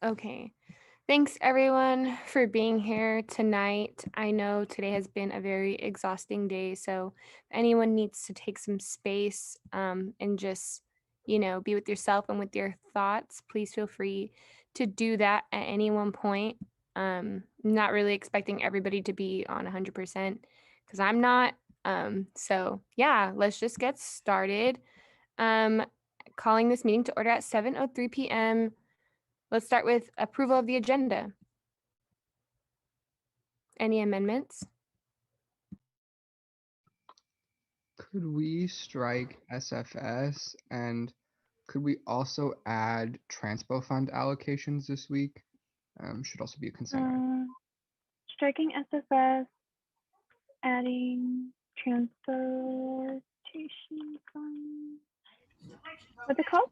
Okay. Thanks everyone for being here tonight. I know today has been a very exhausting day, so if anyone needs to take some space and just, be with yourself and with your thoughts, please feel free to do that at any one point. Not really expecting everybody to be on 100% because I'm not. So yeah, let's just get started. Calling this meeting to order at 7:03 p.m. Let's start with approval of the agenda. Any amendments? Could we strike SFS and could we also add transpo fund allocations this week? Should also be a consent item. Striking SFS, adding transportation fund. What's it called,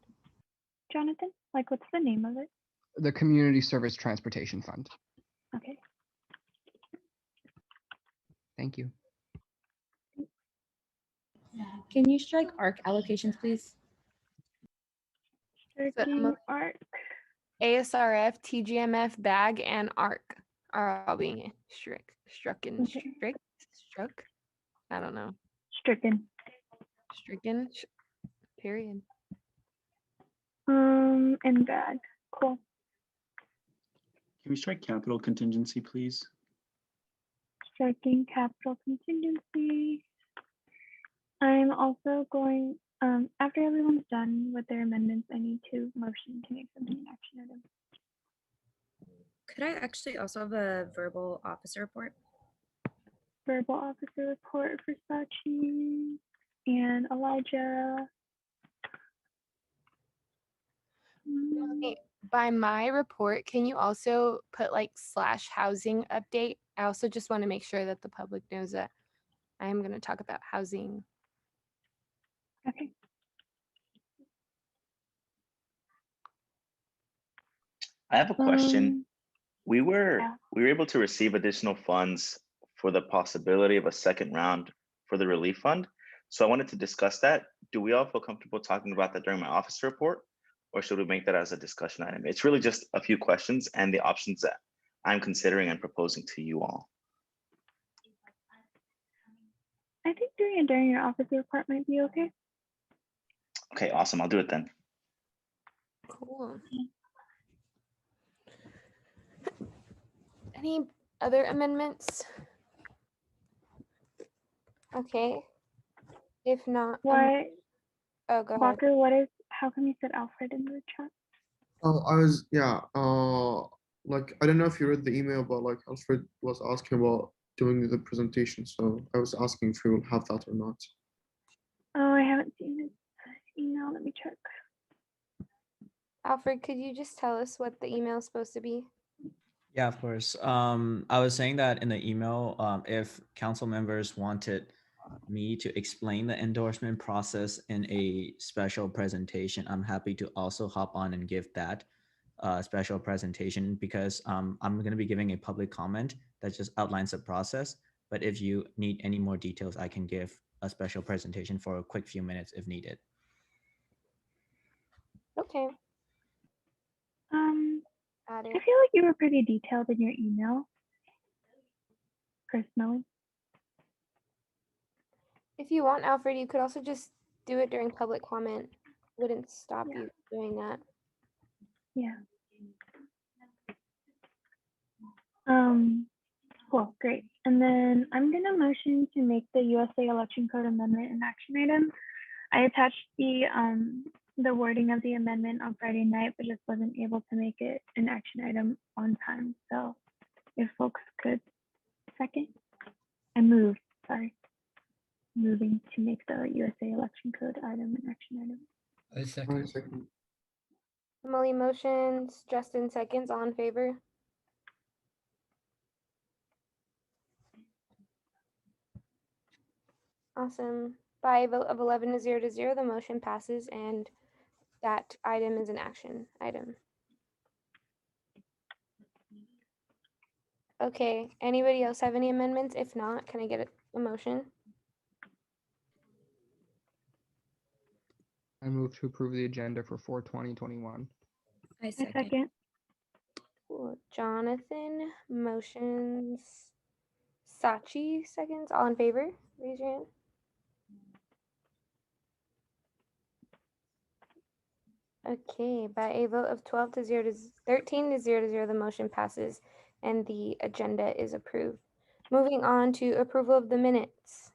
Jonathan? Like, what's the name of it? The Community Service Transportation Fund. Okay. Thank you. Can you strike ARC allocations, please? Striking ARC. ASRF, TGMF, BAG, and ARC are all being struck. I don't know. Stricken. Stricken, period. And bag. Cool. Can we strike capital contingency, please? Striking capital contingency. I'm also going, after everyone's done with their amendments, I need to motion to make something an action item. Could I actually also have a verbal officer report? Verbal officer report for Sachi and Elijah. By my report, can you also put like /housing update? I also just want to make sure that the public knows that I am going to talk about housing. Okay. I have a question. We were able to receive additional funds for the possibility of a second round for the relief fund. So I wanted to discuss that. Do we all feel comfortable talking about that during my office report, or should we make that as a discussion item? It's really just a few questions and the options that I'm considering and proposing to you all. I think doing it during your office report might be okay. Okay, awesome. I'll do it then. Cool. Any other amendments? Okay. If not, Why? Oh, go ahead. Walker, how come you said Alfred in the chat? Oh, like, I don't know if you read the email, but like Alfred was asking about doing the presentation. So I was asking if we will have that or not. Oh, I haven't seen his email. Let me check. Alfred, could you just tell us what the email is supposed to be? Yeah, of course. I was saying that in the email, if council members wanted me to explain the endorsement process in a special presentation, I'm happy to also hop on and give that special presentation because I'm going to be giving a public comment that just outlines the process. But if you need any more details, I can give a special presentation for a quick few minutes if needed. Okay. I feel like you were pretty detailed in your email, personally. If you want, Alfred, you could also just do it during public comment. Wouldn't stop you doing that. Yeah. Cool, great. And then I'm gonna motion to make the USA Election Code Amendment an action item. I attached the wording of the amendment on Friday night, but just wasn't able to make it an action item on time. So if folks could moving to make the USA Election Code item an action item. I second. Emily motions, Justin seconds, all in favor? Awesome. By a vote of 11 to 0, the motion passes and that item is an action item. Okay, anybody else have any amendments? If not, can I get a motion? I move to approve the agenda for 4/20/21. I second. Cool. Jonathan motions. Sachi seconds. All in favor? Raise your hand. Okay, by a vote of 12 to 0 to 13 to 0 to 0, the motion passes and the agenda is approved. Moving on to approval of the minutes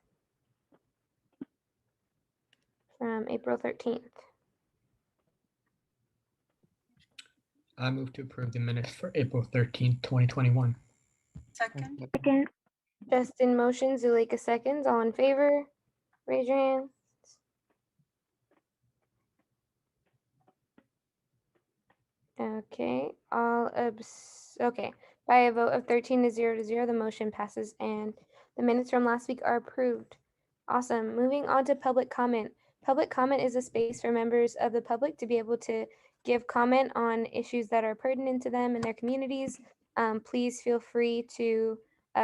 from April 13th. I move to approve the minutes for April 13th, 2021. Second. Second. Justin motions, Zuleika seconds. All in favor? Raise your hand. Okay, okay. By a vote of 13 to 0 to 0, the motion passes and the minutes from last week are approved. Awesome. Moving on to public comment. Public comment is a space for members of the public to be able to give comment on issues that are pertinent to them and their communities. Please feel free to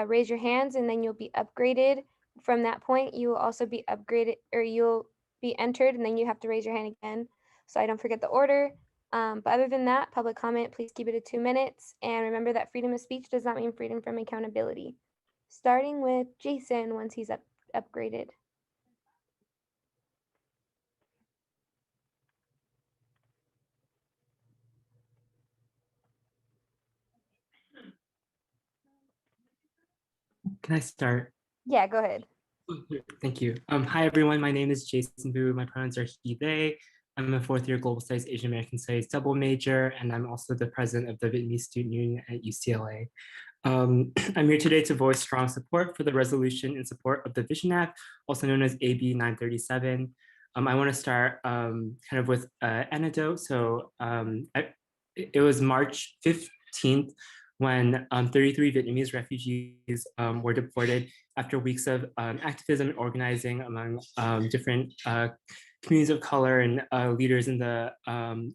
raise your hands and then you'll be upgraded. From that point, you will also be upgraded, or you'll be entered and then you have to raise your hand again so I don't forget the order. But other than that, public comment, please keep it to 2 minutes. And remember that freedom of speech does not mean freedom from accountability. Starting with Jason once he's upgraded. Can I start? Yeah, go ahead. Thank you. Hi, everyone. My name is Jason Boo. My pronouns are he, they. I'm a fourth year Global Studies, Asian American Studies double major, and I'm also the president of the Vietnamese Student Union at UCLA. I'm here today to voice strong support for the resolution in support of the Vision Act, also known as AB 937. I want to start kind of with an anecdote. So it was March 15th when 33 Vietnamese refugees were deported after weeks of activism and organizing among different communities of color and leaders in the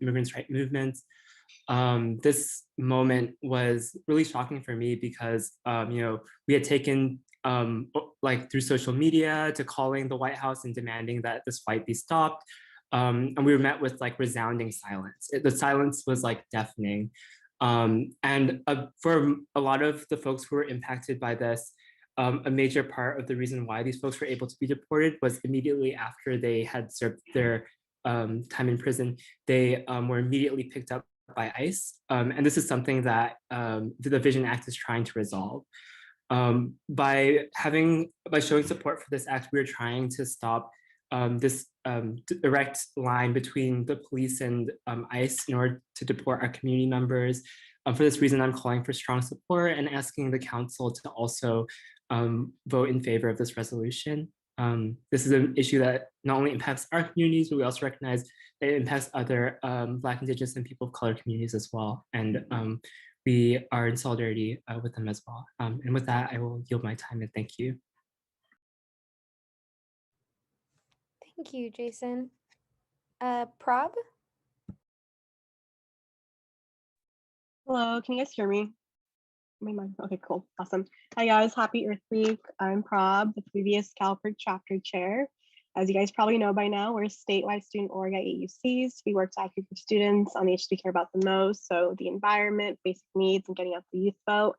immigrants' rights movements. This moment was really shocking for me because we had taken like through social media to calling the White House and demanding that this fight be stopped. And we were met with like resounding silence. The silence was like deafening. And for a lot of the folks who were impacted by this, a major part of the reason why these folks were able to be deported was immediately after they had served their time in prison, they were immediately picked up by ICE. And this is something that the Vision Act is trying to resolve. By showing support for this act, we're trying to stop this direct line between the police and ICE in order to deport our community members. For this reason, I'm calling for strong support and asking the council to also vote in favor of this resolution. This is an issue that not only impacts our communities, but we also recognize that it impacts other Black, Indigenous, and people of color communities as well. And we are in solidarity with them as well. And with that, I will yield my time and thank you. Thank you, Jason. Prob? Hello, can you guys hear me? Okay, cool, awesome. Hi guys, happy Earth Week. I'm Prob, the previous CalPERC chapter chair. As you guys probably know by now, we're a statewide student org at AUCs. We work to advocate for students on the issues we care about the most, so the environment, basic needs, and getting out the youth vote.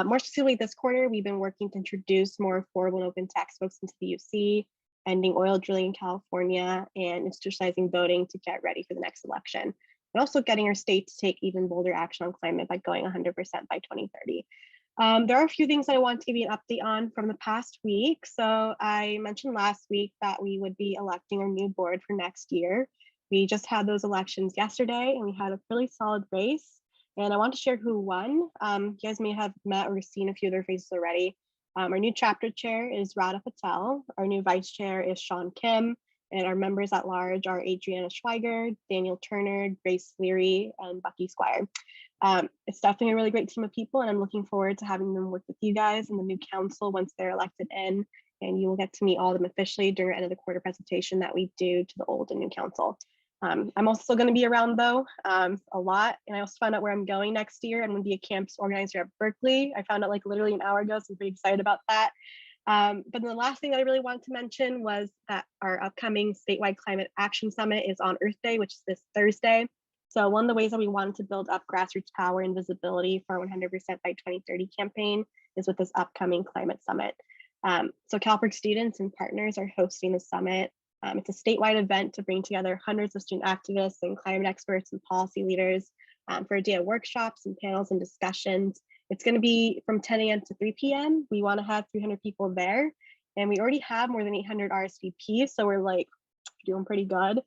More specifically this quarter, we've been working to introduce more affordable and open textbooks into the UC, ending oil drilling in California, and institutionalizing voting to get ready for the next election. And also getting our state to take even bolder action on climate by going 100% by 2030. There are a few things I want to give you an update on from the past week. So I mentioned last week that we would be electing our new board for next year. We just had those elections yesterday and we had a really solid race. And I want to share who won. You guys may have met or seen a few of their faces already. Our new chapter chair is Radha Patel. Our new vice chair is Sean Kim. And our members at large are Adriana Schweiger, Daniel Turner, Grace Leary, and Bucky Squire. It's definitely a really great team of people, and I'm looking forward to having them work with you guys and the new council once they're elected in, and you will get to meet all of them officially during our end of the quarter presentation that we do to the old and new council. I'm also going to be around though a lot, and I also found out where I'm going next year. I'm going to be a campus organizer at Berkeley. I found out like literally an hour ago, so I'm pretty excited about that. But the last thing that I really wanted to mention was that our upcoming statewide climate action summit is on Earth Day, which is this Thursday. So one of the ways that we wanted to build up grassroots power and visibility for 100% by 2030 campaign is with this upcoming climate summit. So CalPERC students and partners are hosting the summit. It's a statewide event to bring together hundreds of student activists and climate experts and policy leaders for a day of workshops and panels and discussions. It's going to be from 10 a.m. to 3 p.m. We want to have 300 people there, and we already have more than 800 RSVPs, so we're like doing pretty good.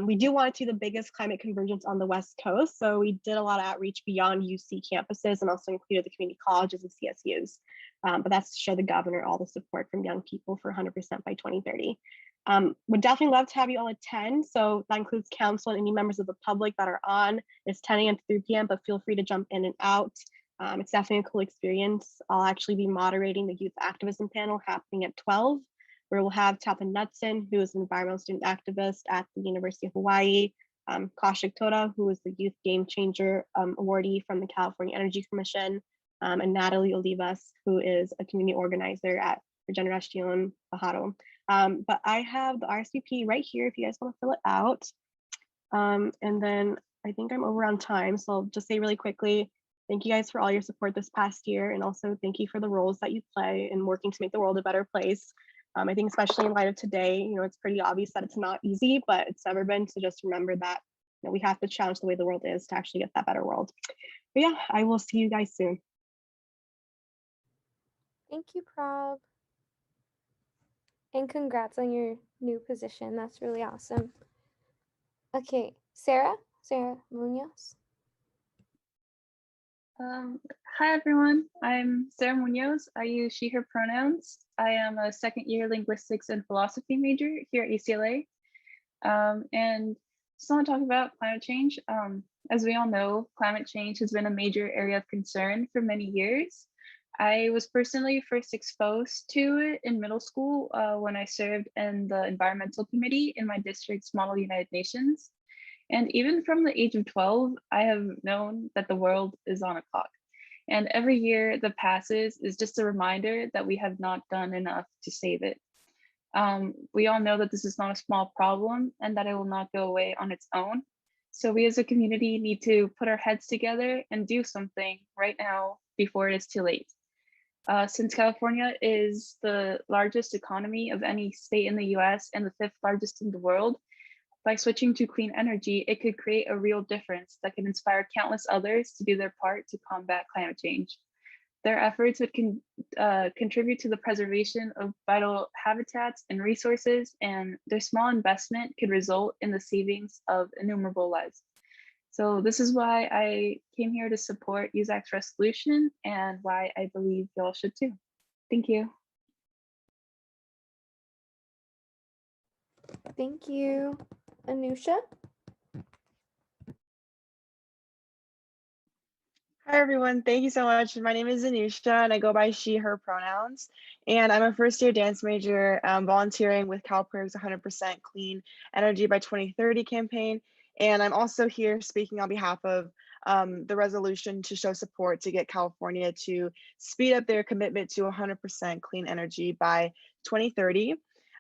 We do want to do the biggest climate convergence on the West Coast, so we did a lot of outreach beyond UC campuses and also included the community colleges and CSUs. But that's to show the governor all the support from young people for 100% by 2030. Would definitely love to have you all attend. So that includes council and any members of the public that are on. It's 10 a.m. to 3 p.m., but feel free to jump in and out. It's definitely a cool experience. I'll actually be moderating the youth activism panel happening at 12, where we'll have Tapa Knudsen, who is an environmental student activist at the University of Hawaii, Kaushik Toda, who is the Youth Game Changer awardee from the California Energy Commission, and Natalie Olivas, who is a community organizer at Regeneracion Pajaro. But I have the RSVP right here if you guys want to fill it out. And then I think I'm over on time, so I'll just say really quickly, thank you guys for all your support this past year, and also thank you for the roles that you play in working to make the world a better place. I think especially in light of today, it's pretty obvious that it's not easy, but it's never been. So just remember that we have to challenge the way the world is to actually get that better world. But yeah, I will see you guys soon. Thank you, Prob. And congrats on your new position. That's really awesome. Okay, Sarah Munoz. Hi everyone, I'm Sarah Munoz. I use she, her pronouns. I am a second year linguistics and philosophy major here at UCLA. And just want to talk about climate change. As we all know, climate change has been a major area of concern for many years. I was personally first exposed to it in middle school when I served in the environmental committee in my district's Model United Nations. And even from the age of 12, I have known that the world is on a clock. And every year that passes is just a reminder that we have not done enough to save it. We all know that this is not a small problem and that it will not go away on its own. So we as a community need to put our heads together and do something right now before it is too late. Since California is the largest economy of any state in the US and the 5th largest in the world, by switching to clean energy, it could create a real difference that can inspire countless others to do their part to combat climate change. Their efforts would contribute to the preservation of vital habitats and resources, and their small investment could result in the savings of innumerable lives. So this is why I came here to support USAC's resolution and why I believe y'all should too. Thank you. Thank you. Anusha? Hi, everyone. Thank you so much. My name is Anusha, and I go by she, her pronouns. And I'm a first-year dance major volunteering with CalPERC's 100% Clean Energy by 2030 campaign. And I'm also here speaking on behalf of the resolution to show support to get California to speed up their commitment to 100% clean energy by 2030.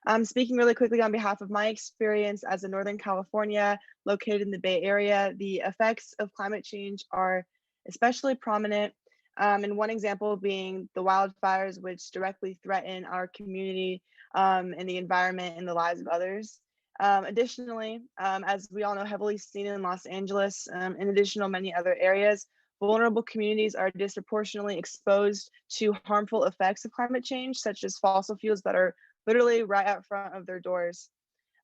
I'm speaking really quickly on behalf of my experience as a Northern California located in the Bay Area. The effects of climate change are especially prominent, and one example being the wildfires, which directly threaten our community and the environment and the lives of others. Additionally, as we all know, heavily seen in Los Angeles, in addition to many other areas, vulnerable communities are disproportionately exposed to harmful effects of climate change, such as fossil fuels that are literally right out front of their doors.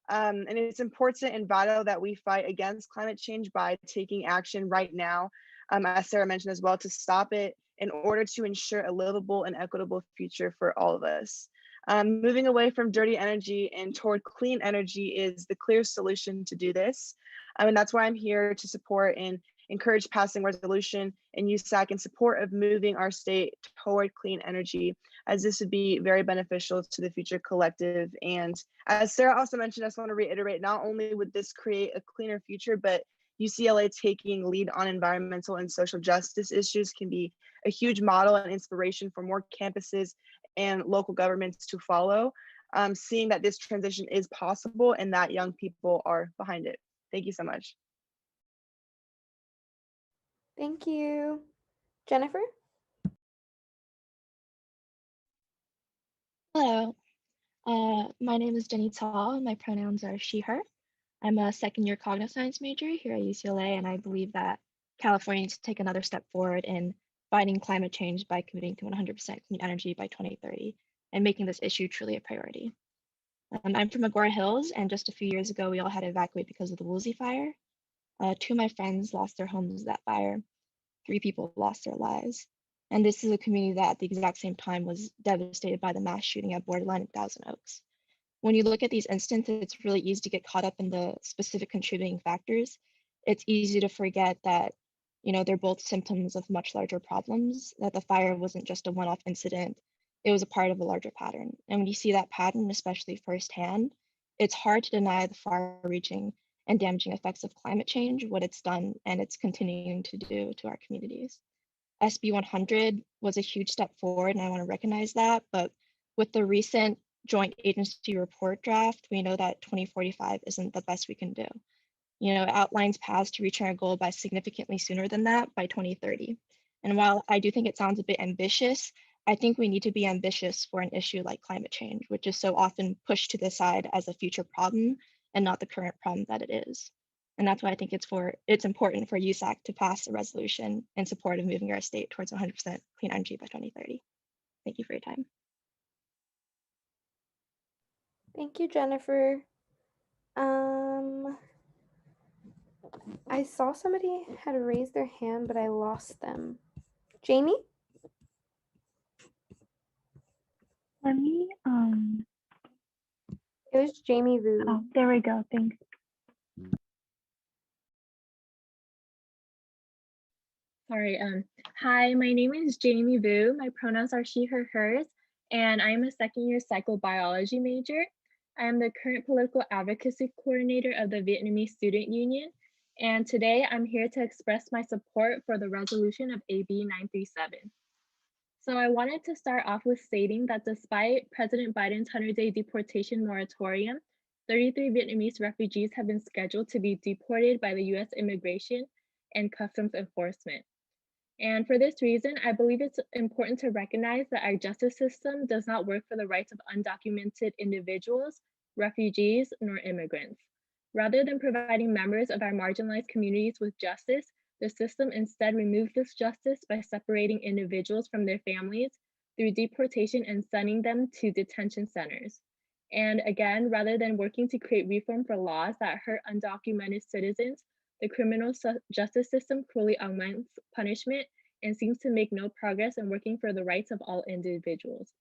And it's important and vital that we fight against climate change by taking action right now, as Sarah mentioned as well, to stop it in order to ensure a livable and equitable future for all of us. Moving away from dirty energy and toward clean energy is the clear solution to do this. And that's why I'm here to support and encourage passing resolution in USAC in support of moving our state toward clean energy, as this would be very beneficial to the future collective. And as Sarah also mentioned, I just want to reiterate, not only would this create a cleaner future, but UCLA taking lead on environmental and social justice issues can be a huge model and inspiration for more campuses and local governments to follow, seeing that this transition is possible and that young people are behind it. Thank you so much. Thank you. Jennifer? Hello, my name is Jenny Tall. My pronouns are she, her. I'm a second year cognitive science major here at UCLA, and I believe that California needs to take another step forward in fighting climate change by committing to 100% clean energy by 2030 and making this issue truly a priority. I'm from Agora Hills, and just a few years ago, we all had to evacuate because of the Woolsey fire. Two of my friends lost their homes in that fire. 3 people lost their lives. And this is a community that at the exact same time was devastated by the mass shooting at Borderline in Thousand Oaks. When you look at these instances, it's really easy to get caught up in the specific contributing factors. It's easy to forget that, they're both symptoms of much larger problems, that the fire wasn't just a one-off incident, it was a part of a larger pattern. And when you see that pattern, especially firsthand, it's hard to deny the far-reaching and damaging effects of climate change, what it's done and it's continuing to do to our communities. SB 100 was a huge step forward, and I want to recognize that. But with the recent joint agency report draft, we know that 2045 isn't the best we can do. It outlines paths to reaching our goal by significantly sooner than that, by 2030. And while I do think it sounds a bit ambitious, I think we need to be ambitious for an issue like climate change, which is so often pushed to the side as a future problem and not the current problem that it is. And that's why I think it's important for USAC to pass a resolution in support of moving our state towards 100% clean energy by 2030. Thank you for your time. Thank you, Jennifer. I saw somebody had raised their hand, but I lost them. Jamie? Let me, It was Jamie Vu. oh, there we go, thanks. Sorry. Hi, my name is Jamie Vu. My pronouns are she, her, hers, and I am a second year psychobiology major. I am the current political advocacy coordinator of the Vietnamese Student Union, and today I'm here to express my support for the resolution of AB 937. So I wanted to start off with stating that despite President Biden's 100-day deportation moratorium, 33 Vietnamese refugees have been scheduled to be deported by the US Immigration and Customs Enforcement. And for this reason, I believe it's important to recognize that our justice system does not work for the rights of undocumented individuals, refugees, nor immigrants. Rather than providing members of our marginalized communities with justice, the system instead removes this justice by separating individuals from their families through deportation and sending them to detention centers. And again, rather than working to create reform for laws that hurt undocumented citizens, the criminal justice system cruelly augments punishment and seems to make no progress in working for the rights of all individuals.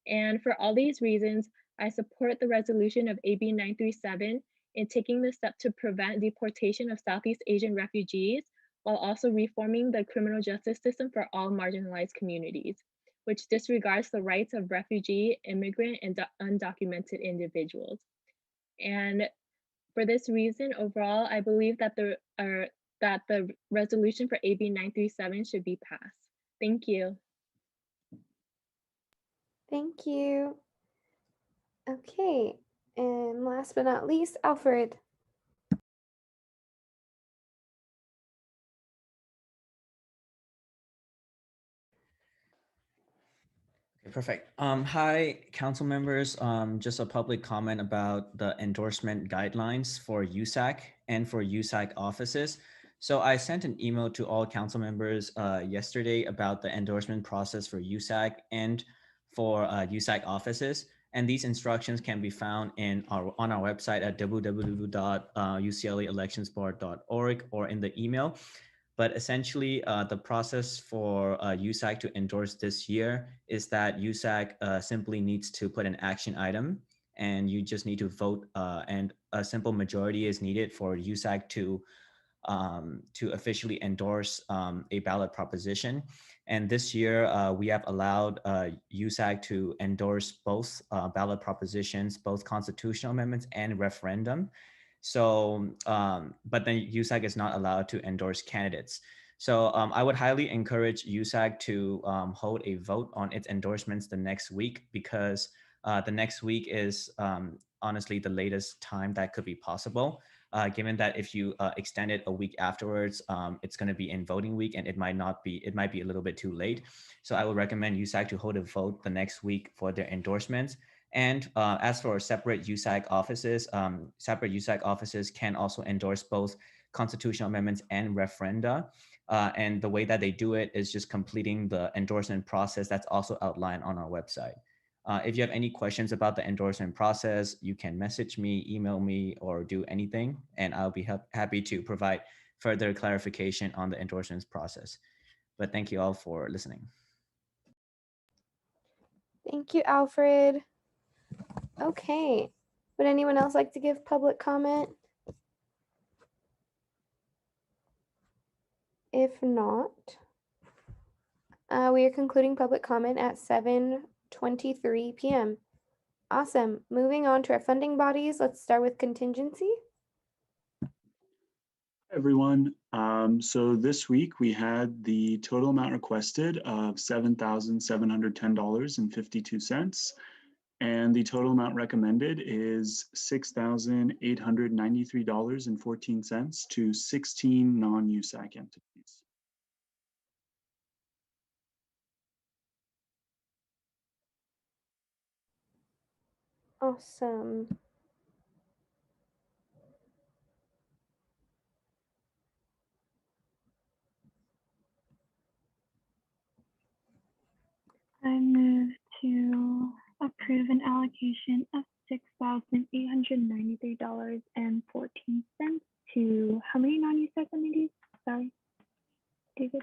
And for all these reasons, I support the resolution of AB 937 in taking the step to prevent deportation of Southeast Asian refugees while also reforming the criminal justice system for all marginalized communities, which disregards the rights of refugee, immigrant, and undocumented individuals. And for this reason, overall, I believe that the resolution for AB 937 should be passed. Thank you. Thank you. Okay, and last but not least, Alfred. Okay, perfect. Hi, council members. Just a public comment about the endorsement guidelines for USAC and for USAC offices. So I sent an email to all council members yesterday about the endorsement process for USAC and for USAC offices. And these instructions can be found on our website at www.uclaelectionsboard.org or in the email. But essentially, the process for USAC to endorse this year is that USAC simply needs to put an action item, and you just need to vote, and a simple majority is needed for USAC to officially endorse a ballot proposition. And this year, we have allowed USAC to endorse both ballot propositions, both constitutional amendments and referendum. So, but then USAC is not allowed to endorse candidates. So I would highly encourage USAC to hold a vote on its endorsements the next week, because the next week is honestly the latest time that could be possible. given that if you extend it a week afterwards, it's going to be in voting week and it might be a little bit too late. So I would recommend USAC to hold a vote the next week for their endorsements. And as for separate USAC offices can also endorse both constitutional amendments and referenda. And the way that they do it is just completing the endorsement process that's also outlined on our website. If you have any questions about the endorsement process, you can message me, email me, or do anything, and I'll be happy to provide further clarification on the endorsements process. But thank you all for listening. Thank you, Alfred. Okay. Would anyone else like to give public comment? If not, we are concluding public comment at 7:23 p.m. Awesome. Moving on to our funding bodies. Let's start with contingency. Everyone. So this week we had the total amount requested of $7,710.52. And the total amount recommended is $6,893.14 to 16 non-USAC entities. Awesome. I move to approve an allocation of $6,893.14 to how many non-USAC entities? Sorry, David.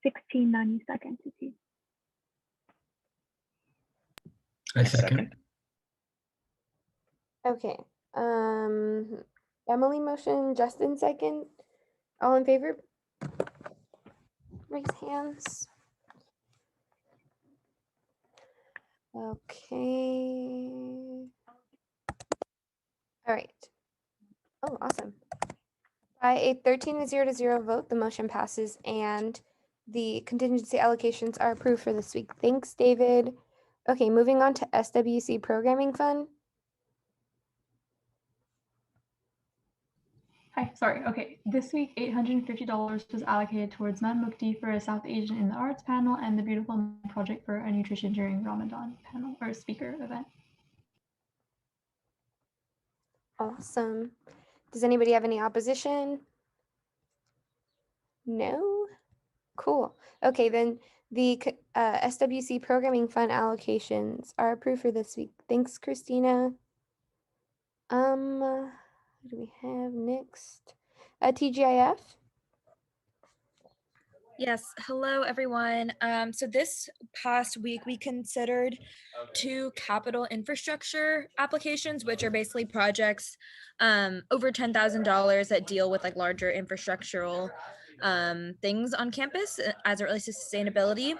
16 non-USAC entities. I second. Okay. Emily motion, Justin second. All in favor? Raise hands. Okay. All right. Oh, awesome. By a 13-0 vote, the motion passes and the contingency allocations are approved for this week. Thanks, David. Okay, moving on to SWC Programming Fund. Hi, sorry. Okay, this week $850 was allocated towards Man Mukti for a South Asian in the Arts panel and the Beautiful Mind Project for a Nutrition During Ramadan panel or speaker event. Awesome. Does anybody have any opposition? No? Cool. Okay, then the SWC Programming Fund allocations are approved for this week. Thanks, Christina. What do we have next? TGIF. Yes, hello everyone. So this past week we considered two capital infrastructure applications, which are basically projects over $10,000 that deal with like larger infrastructural things on campus as it relates to sustainability.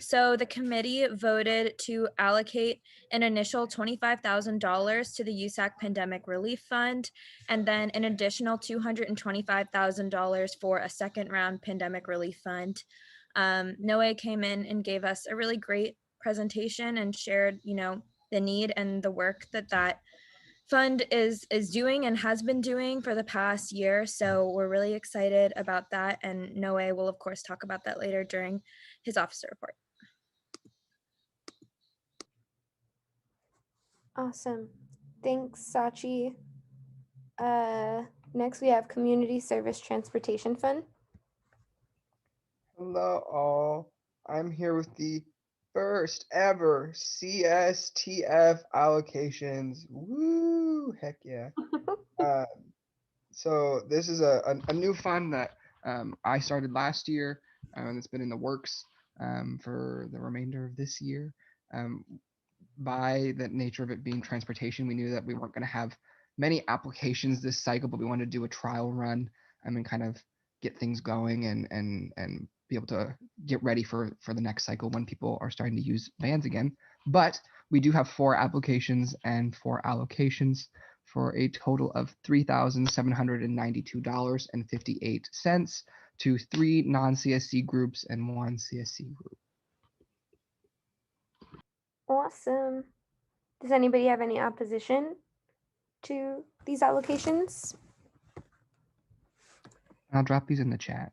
So the committee voted to allocate an initial $25,000 to the USAC Pandemic Relief Fund, and then an additional $225,000 for a second round pandemic relief fund. Noe came in and gave us a really great presentation and shared, the need and the work that fund is doing and has been doing for the past year. So we're really excited about that. And Noe will of course talk about that later during his officer report. Awesome. Thanks, Sachi. Next we have Community Service Transportation Fund. Hello all. I'm here with the first ever CSTF allocations. Woo! Heck yeah. So this is a new fund that I started last year, and it's been in the works for the remainder of this year. By the nature of it being transportation, we knew that we weren't going to have many applications this cycle, but we wanted to do a trial run and kind of get things going and be able to get ready for the next cycle when people are starting to use vans again. But we do have 4 applications and 4 allocations for a total of $3,792.58 to 3 non-CSC groups and 1 CSC group. Awesome. Does anybody have any opposition to these allocations? I'll drop these in the chat.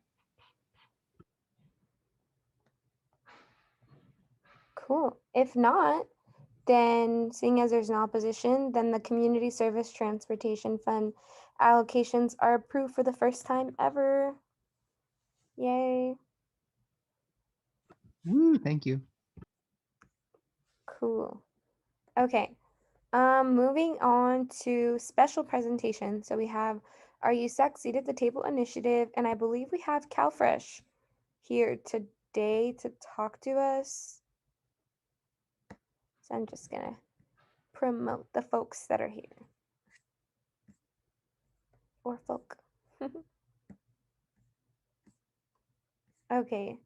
Cool. If not, then seeing as there's an opposition, then the Community Service Transportation Fund allocations are approved for the first time ever. Yay. Woo, thank you. Cool. Okay. Moving on to special presentation. So we have our USAC Seat at the Table initiative, and I believe we have CalFresh here today to talk to us. So I'm just gonna promote the folks that are here. Or folk. Okay.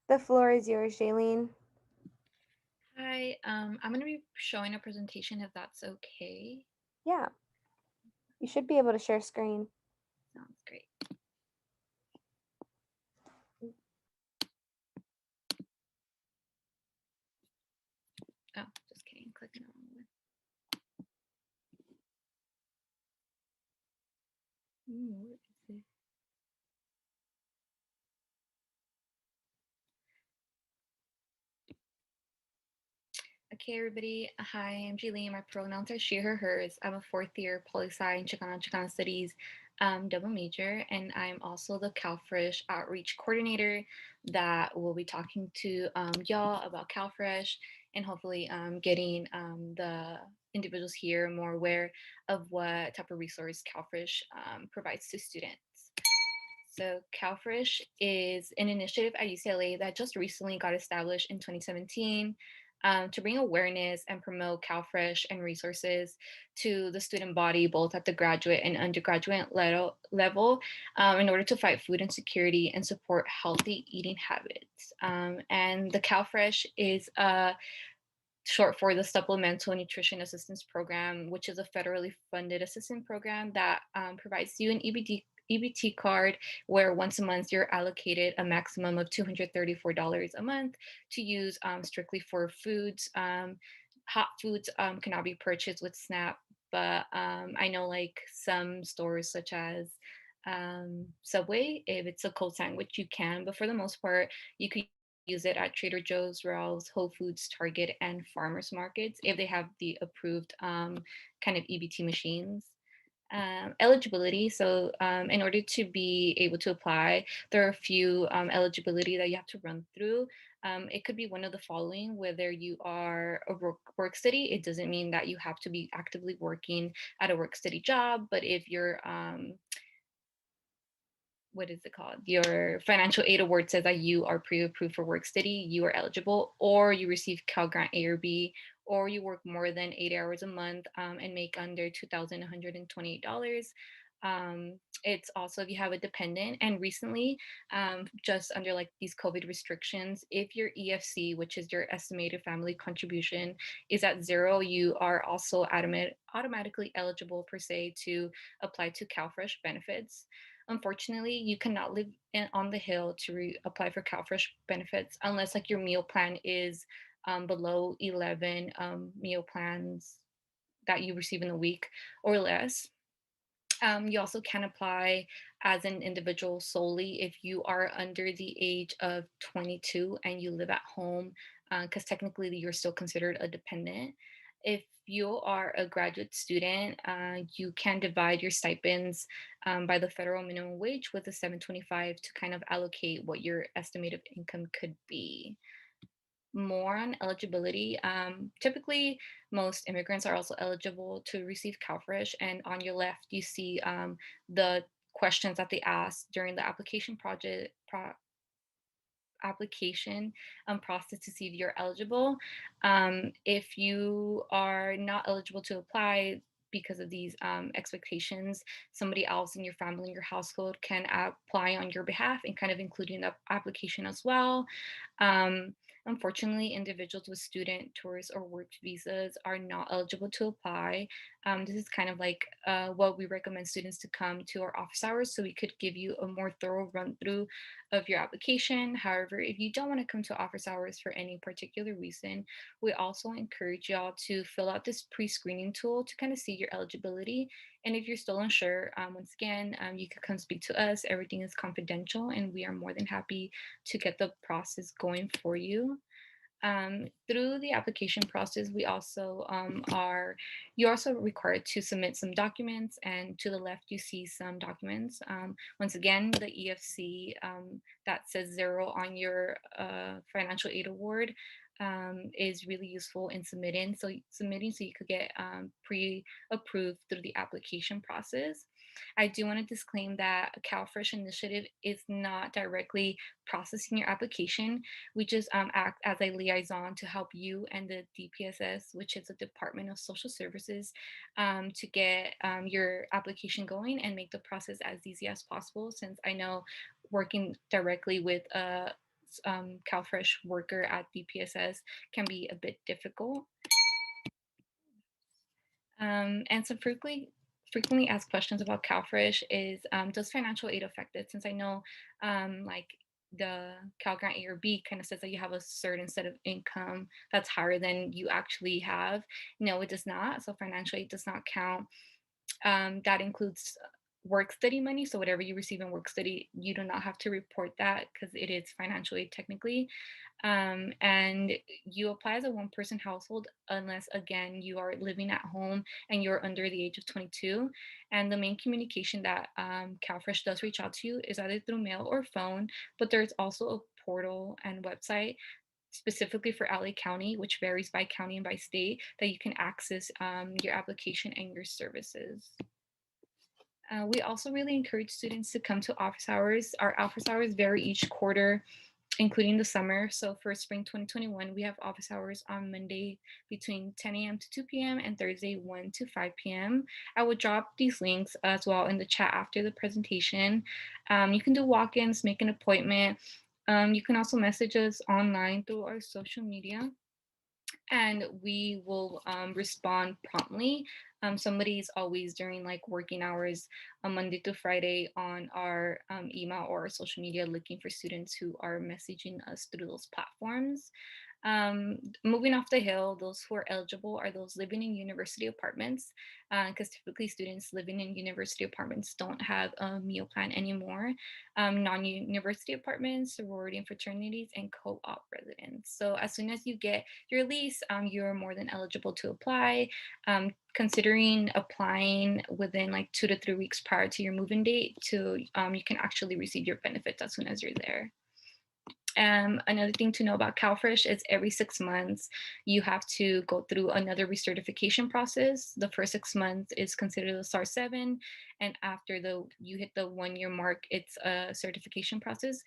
The floor is yours, Jaylene. Hi, I'm going to be showing a presentation if that's okay. Yeah. You should be able to share screen. Sounds great. Oh, just kidding, clicking the wrong one. What is it? Okay, everybody. Hi, I'm Julie. My pronouns are she, her, hers. I'm a fourth year poli-sci and Chicano Studies double major, and I'm also the CalFresh outreach coordinator that will be talking to y'all about CalFresh and hopefully getting the individuals here more aware of what type of resource CalFresh provides to students. So CalFresh is an initiative at UCLA that just recently got established in 2017 to bring awareness and promote CalFresh and resources to the student body, both at the graduate and undergraduate level in order to fight food insecurity and support healthy eating habits. And the CalFresh is short for the Supplemental Nutrition Assistance Program, which is a federally funded assistance program that provides you an EBT card where once a month you're allocated a maximum of $234 a month to use strictly for foods. Hot foods cannot be purchased with SNAP, but I know like some stores such as Subway, if it's a cold sandwich, you can, but for the most part, you could use it at Trader Joe's, Ralph's, Whole Foods, Target, and farmers markets if they have the approved kind of EBT machines. Eligibility. So in order to be able to apply, there are a few eligibility that you have to run through. It could be one of the following, whether you are a work study. It doesn't mean that you have to be actively working at a work study job, but if you're what is it called? Your financial aid award says that you are pre-approved for work study, you are eligible, or you receive Cal Grant A or B, or you work more than 8 hours a month and make under $2,128. It's also if you have a dependent, and recently, just under like these COVID restrictions, if your EFC, which is your estimated family contribution, is at 0, you are also automatically eligible per se to apply to CalFresh benefits. Unfortunately, you cannot live on the Hill to apply for CalFresh benefits unless like your meal plan is below 11 meal plans that you receive in a week or less. You also can apply as an individual solely if you are under the age of 22 and you live at home, because technically you're still considered a dependent. If you are a graduate student, you can divide your stipends by the federal minimum wage with a 725 to kind of allocate what your estimated income could be. More on eligibility. Typically, most immigrants are also eligible to receive CalFresh, and on your left, you see the questions that they ask during the application process to see if you're eligible. If you are not eligible to apply because of these expectations, somebody else in your family, your household can apply on your behalf and kind of including the application as well. Unfortunately, individuals with student, tourist, or work visas are not eligible to apply. This is kind of like what we recommend students to come to our office hours so we could give you a more thorough run through of your application. However, if you don't want to come to office hours for any particular reason, we also encourage y'all to fill out this pre-screening tool to kind of see your eligibility. And if you're still unsure, once again, you could come speak to us. Everything is confidential, and we are more than happy to get the process going for you. Through the application process, we also you're also required to submit some documents, and to the left you see some documents. Once again, the EFC that says 0 on your financial aid award is really useful in submitting. So you could get pre-approved through the application process. I do want to disclaim that CalFresh Initiative is not directly processing your application. We just act as a liaison to help you and the DPSS, which is the Department of Social Services, to get your application going and make the process as easy as possible, since I know working directly with a CalFresh worker at DPSS can be a bit difficult. And some frequently asked questions about CalFresh is, does financial aid affect it? Since I know like the Cal Grant A or B kind of says that you have a certain set of income that's higher than you actually have. No, it does not. So financial aid does not count. That includes work study money. So whatever you receive in work study, you do not have to report that because it is financial aid technically. And you apply as a one-person household unless, again, you are living at home and you're under the age of 22. And the main communication that CalFresh does reach out to you is either through mail or phone, but there's also a portal and website specifically for LA County, which varies by county and by state, that you can access your application and your services. We also really encourage students to come to office hours. Our office hours vary each quarter, including the summer. So for spring 2021, we have office hours on Monday between 10 a.m. to 2 p.m. and Thursday 1 to 5 p.m. I will drop these links as well in the chat after the presentation. You can do walk-ins, make an appointment. You can also message us online through our social media, and we will respond promptly. Somebody is always during like working hours on Monday to Friday on our email or our social media looking for students who are messaging us through those platforms. Moving off the hill, those who are eligible are those living in university apartments, because typically students living in university apartments don't have a meal plan anymore. Non-university apartments, sorority and fraternities, and co-op residents. So as soon as you get your lease, you're more than eligible to apply. Considering applying within like 2 to 3 weeks prior to your move-in date, to you can actually receive your benefits as soon as you're there. Another thing to know about CalFresh is every 6 months, you have to go through another recertification process. The first 6 months is considered a STAR 7. And after you hit the 1-year mark, it's a certification process.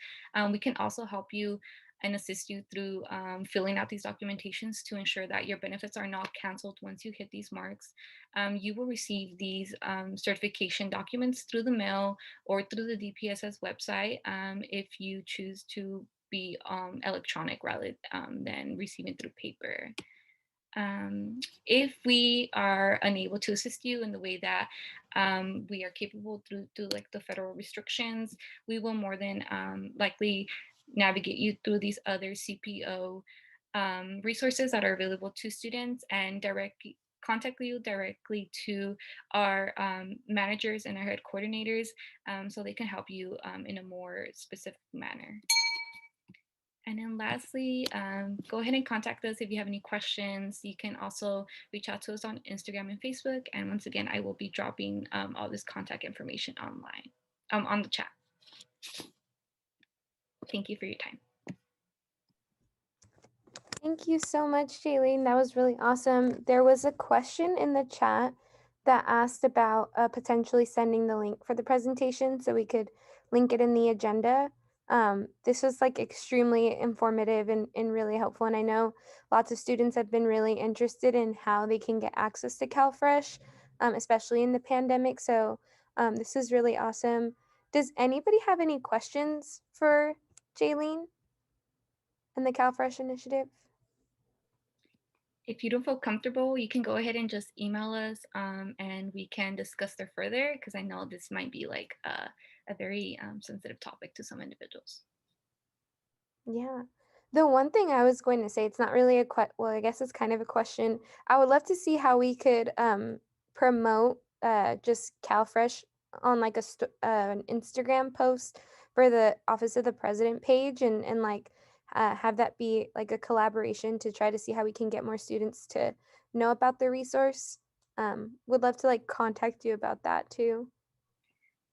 We can also help you and assist you through filling out these documentations to ensure that your benefits are not canceled once you hit these marks. You will receive these certification documents through the mail or through the DPSS website if you choose to be electronic rather than receiving through paper. If we are unable to assist you in the way that we are capable through like the federal restrictions, we will more than likely navigate you through these other CPO resources that are available to students and contact you directly to our managers and our head coordinators so they can help you in a more specific manner. And then lastly, go ahead and contact us if you have any questions. You can also reach out to us on Instagram and Facebook. And once again, I will be dropping all this contact information online on the chat. Thank you for your time. Thank you so much, Jaylene. That was really awesome. There was a question in the chat that asked about potentially sending the link for the presentation so we could link it in the agenda. This was like extremely informative and really helpful. And I know lots of students have been really interested in how they can get access to CalFresh, especially in the pandemic. So this is really awesome. Does anybody have any questions for Jaylene and the CalFresh initiative? If you don't feel comfortable, you can go ahead and just email us and we can discuss there further, because I know this might be like a very sensitive topic to some individuals. Yeah. The one thing I was going to say, it's not really well, I guess it's kind of a question. I would love to see how we could promote just CalFresh on like an Instagram post for the Office of the President page and like have that be like a collaboration to try to see how we can get more students to know about the resource. Would love to like contact you about that too.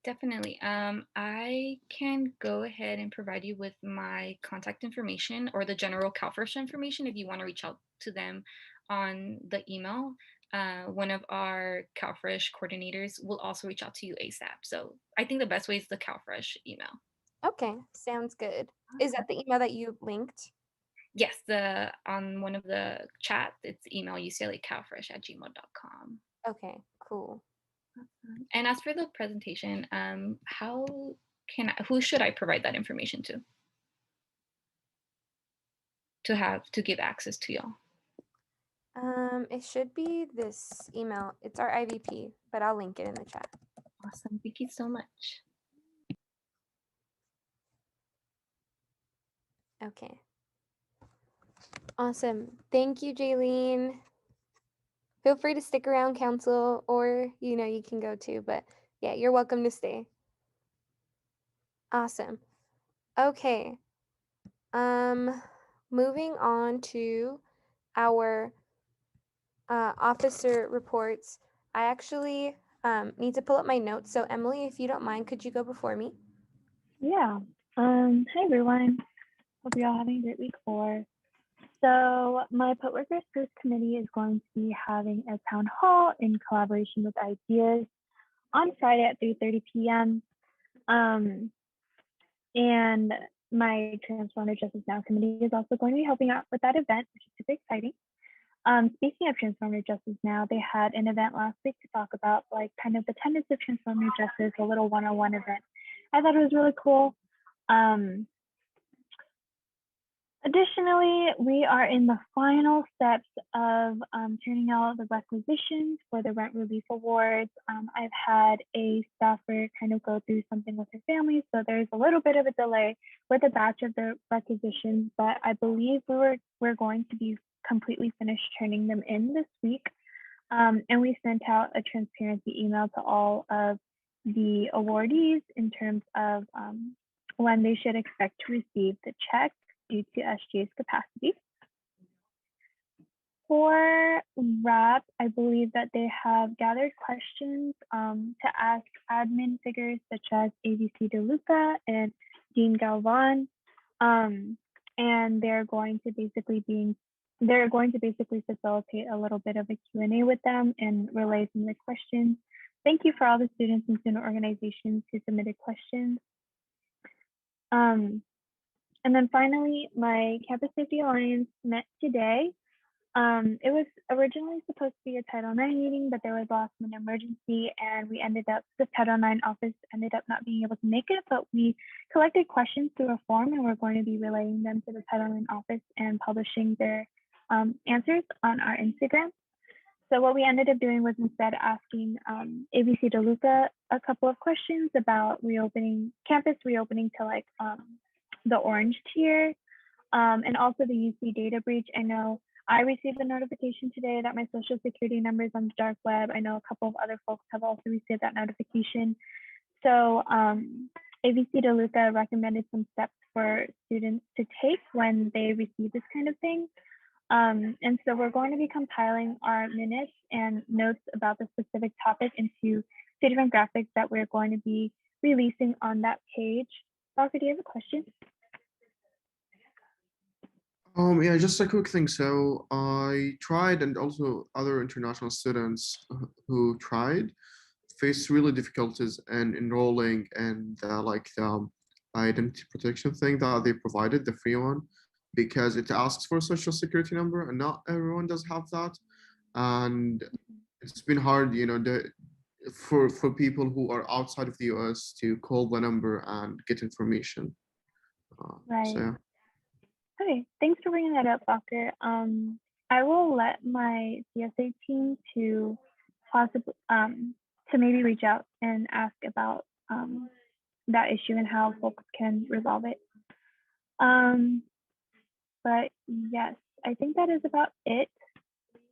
Definitely. I can go ahead and provide you with my contact information or the general CalFresh information if you want to reach out to them on the email. One of our CalFresh coordinators will also reach out to you ASAP. So I think the best way is the CalFresh email. Okay, sounds good. Is that the email that you linked? Yes, on one of the chat, it's email uclacalfresh@gmail.com. Okay, cool. And as for the presentation, who should I provide that information to give access to y'all? It should be this email. It's our IVP, but I'll link it in the chat. Awesome. Thank you so much. Okay. Awesome. Thank you, Jaylene. Feel free to stick around, council, or you can go too, but yeah, you're welcome to stay. Awesome. Okay. Moving on to our officer reports. I actually need to pull up my notes. So Emily, if you don't mind, could you go before me? Yeah. Hi everyone. Hope you're all having a great week 4. So my Put Workers First Committee is going to be having a town hall in collaboration with Ideas on Friday at 3:30 p.m. And my Transformative Justice Now committee is also going to be helping out with that event, which is super exciting. Speaking of Transformative Justice Now, they had an event last week to talk about like kind of the tenets of Transformative Justice, a little one-on-one event. I thought it was really cool. Additionally, we are in the final steps of turning out the requisitions for the rent relief awards. I've had a staffer kind of go through something with her family, so there's a little bit of a delay with a batch of the requisitions, but I believe we're going to be completely finished turning them in this week. And we sent out a transparency email to all of the awardees in terms of when they should expect to receive the check due to SGA's capacity. For RAP, I believe that they have gathered questions to ask admin figures such as ABC DeLuca and Dean Galvan, and they're going to basically facilitate a little bit of a Q&A with them and relay some of the questions. Thank you for all the students and student organizations who submitted questions. And then finally, my Campus Safety Alliance met today. It was originally supposed to be a Title IX meeting, but there was a last-minute emergency, and the Title IX office ended up not being able to make it, but we collected questions through a form, and we're going to be relaying them to the Title IX office and publishing their answers on our Instagram. So what we ended up doing was instead asking ABC DeLuca a couple of questions about campus reopening to like the orange tier, and also the UC data breach. I know I received a notification today that my social security number is on the dark web. I know a couple of other folks have also received that notification. So ABC DeLuca recommended some steps for students to take when they receive this kind of thing. And so we're going to be compiling our minutes and notes about the specific topic into 2 different graphics that we're going to be releasing on that page. Parker, do you have a question? Yeah, just a quick thing. So I tried, and also other international students who tried faced really difficulties in enrolling and the identity protection thing that they provided, the free one, because it asks for a social security number, and not everyone does have that. And it's been hard, for people who are outside of the US to call the number and get information. Right. So yeah. Okay, thanks for bringing that up, Parker. I will let my CSA team to possibly to maybe reach out and ask about that issue and how folks can resolve it. But yes, I think that is about it.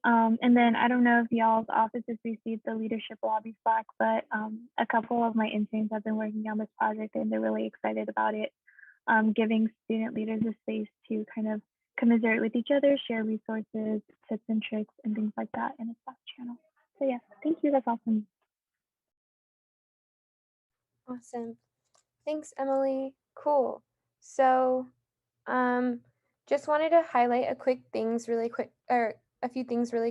And then I don't know if y'all's office has received the leadership lobby Slack, but a couple of my interns have been working on this project and they're really excited about it, giving student leaders a space to kind of commiserate with each other, share resources, tips and tricks, and things like that in a Slack channel. So yeah, thank you. That's awesome. Awesome. Thanks, Emily. Cool. So, just wanted to highlight a few things really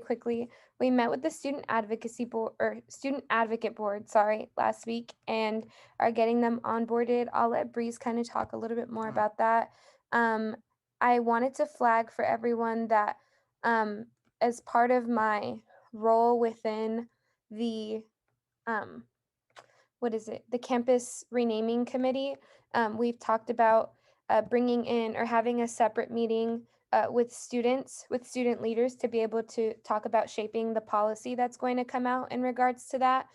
quickly. We met with the student advocate board, sorry, last week and are getting them onboarded. I'll let Breeze kind of talk a little bit more about that. I wanted to flag for everyone that as part of my role within the the campus renaming committee, we've talked about bringing in or having a separate meeting with student leaders to be able to talk about shaping the policy that's going to come out in regards to that.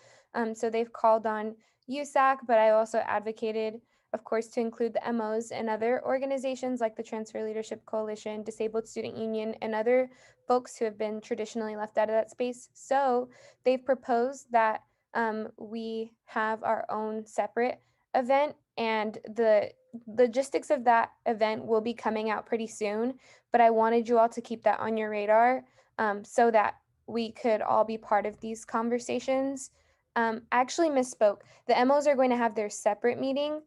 So they've called on USAC, but I also advocated, of course, to include the MOs and other organizations like the Transfer Leadership Coalition, Disabled Student Union, and other folks who have been traditionally left out of that space. So they've proposed that we have our own separate event, and the logistics of that event will be coming out pretty soon, but I wanted you all to keep that on your radar so that we could all be part of these conversations. I actually misspoke. The MOs are going to have their separate meeting,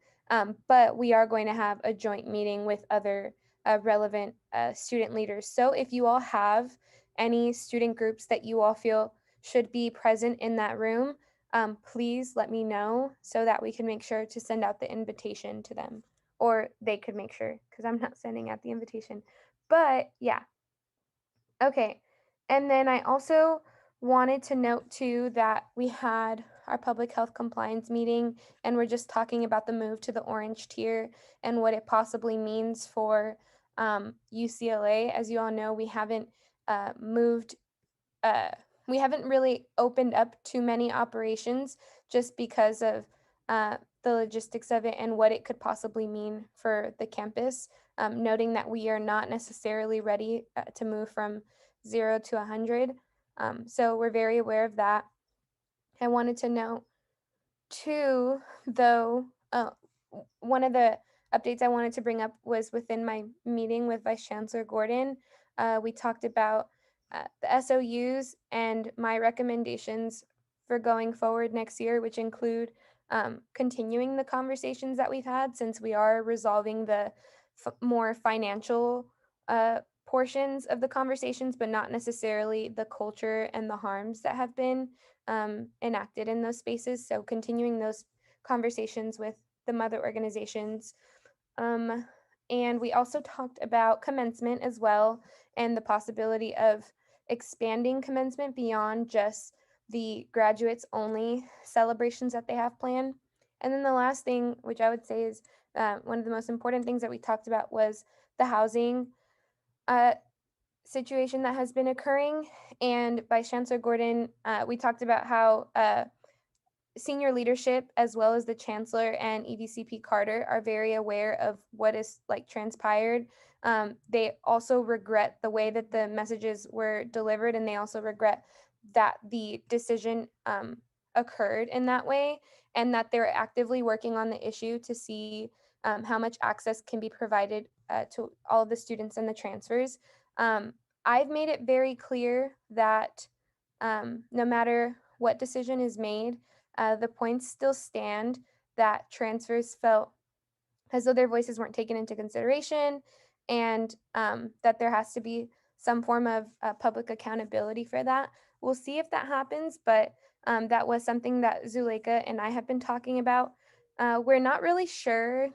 but we are going to have a joint meeting with other relevant student leaders. So if you all have any student groups that you all feel should be present in that room, please let me know so that we can make sure to send out the invitation to them, or they could make sure because I'm not sending out the invitation. But yeah, okay. And then I also wanted to note too that we had our public health compliance meeting and we're just talking about the move to the orange tier and what it possibly means for UCLA. As you all know, moved we haven't really opened up too many operations just because of the logistics of it and what it could possibly mean for the campus, noting that we are not necessarily ready to move from 0 to 100. So we're very aware of that. I wanted to note too, though, one of the updates I wanted to bring up was within my meeting with Vice Chancellor Gordon. We talked about the SOUs and my recommendations for going forward next year, which include continuing the conversations that we've had since we are resolving the more financial portions of the conversations, but not necessarily the culture and the harms that have been enacted in those spaces. So continuing those conversations with the mother organizations. And we also talked about commencement as well and the possibility of expanding commencement beyond just the graduates only celebrations that they have planned. And then the last thing, which I would say is one of the most important things that we talked about, was the housing situation that has been occurring. And Vice Chancellor Gordon, we talked about how senior leadership as well as the chancellor and EVCP Carter are very aware of what is like transpired. They also regret the way that the messages were delivered, and they also regret that the decision occurred in that way, and that they're actively working on the issue to see how much access can be provided to all of the students and the transfers. I've made it very clear that no matter what decision is made, the points still stand that transfers felt as though their voices weren't taken into consideration, and that there has to be some form of public accountability for that. We'll see if that happens, but that was something that Zuleika and I have been talking about. We're not really sure,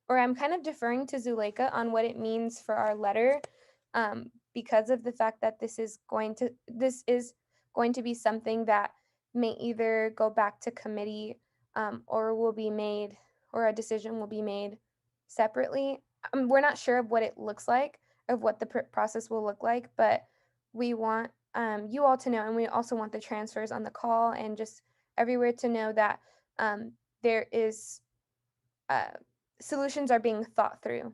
or I'm kind of deferring to Zuleika on what it means for our letter, because of the fact that this is going to be something that may either go back to committee or will be made, or a decision will be made separately. We're not sure of what it looks like, of what the process will look like, but we want you all to know, and we also want the transfers on the call and just everywhere to know that there is solutions are being thought through.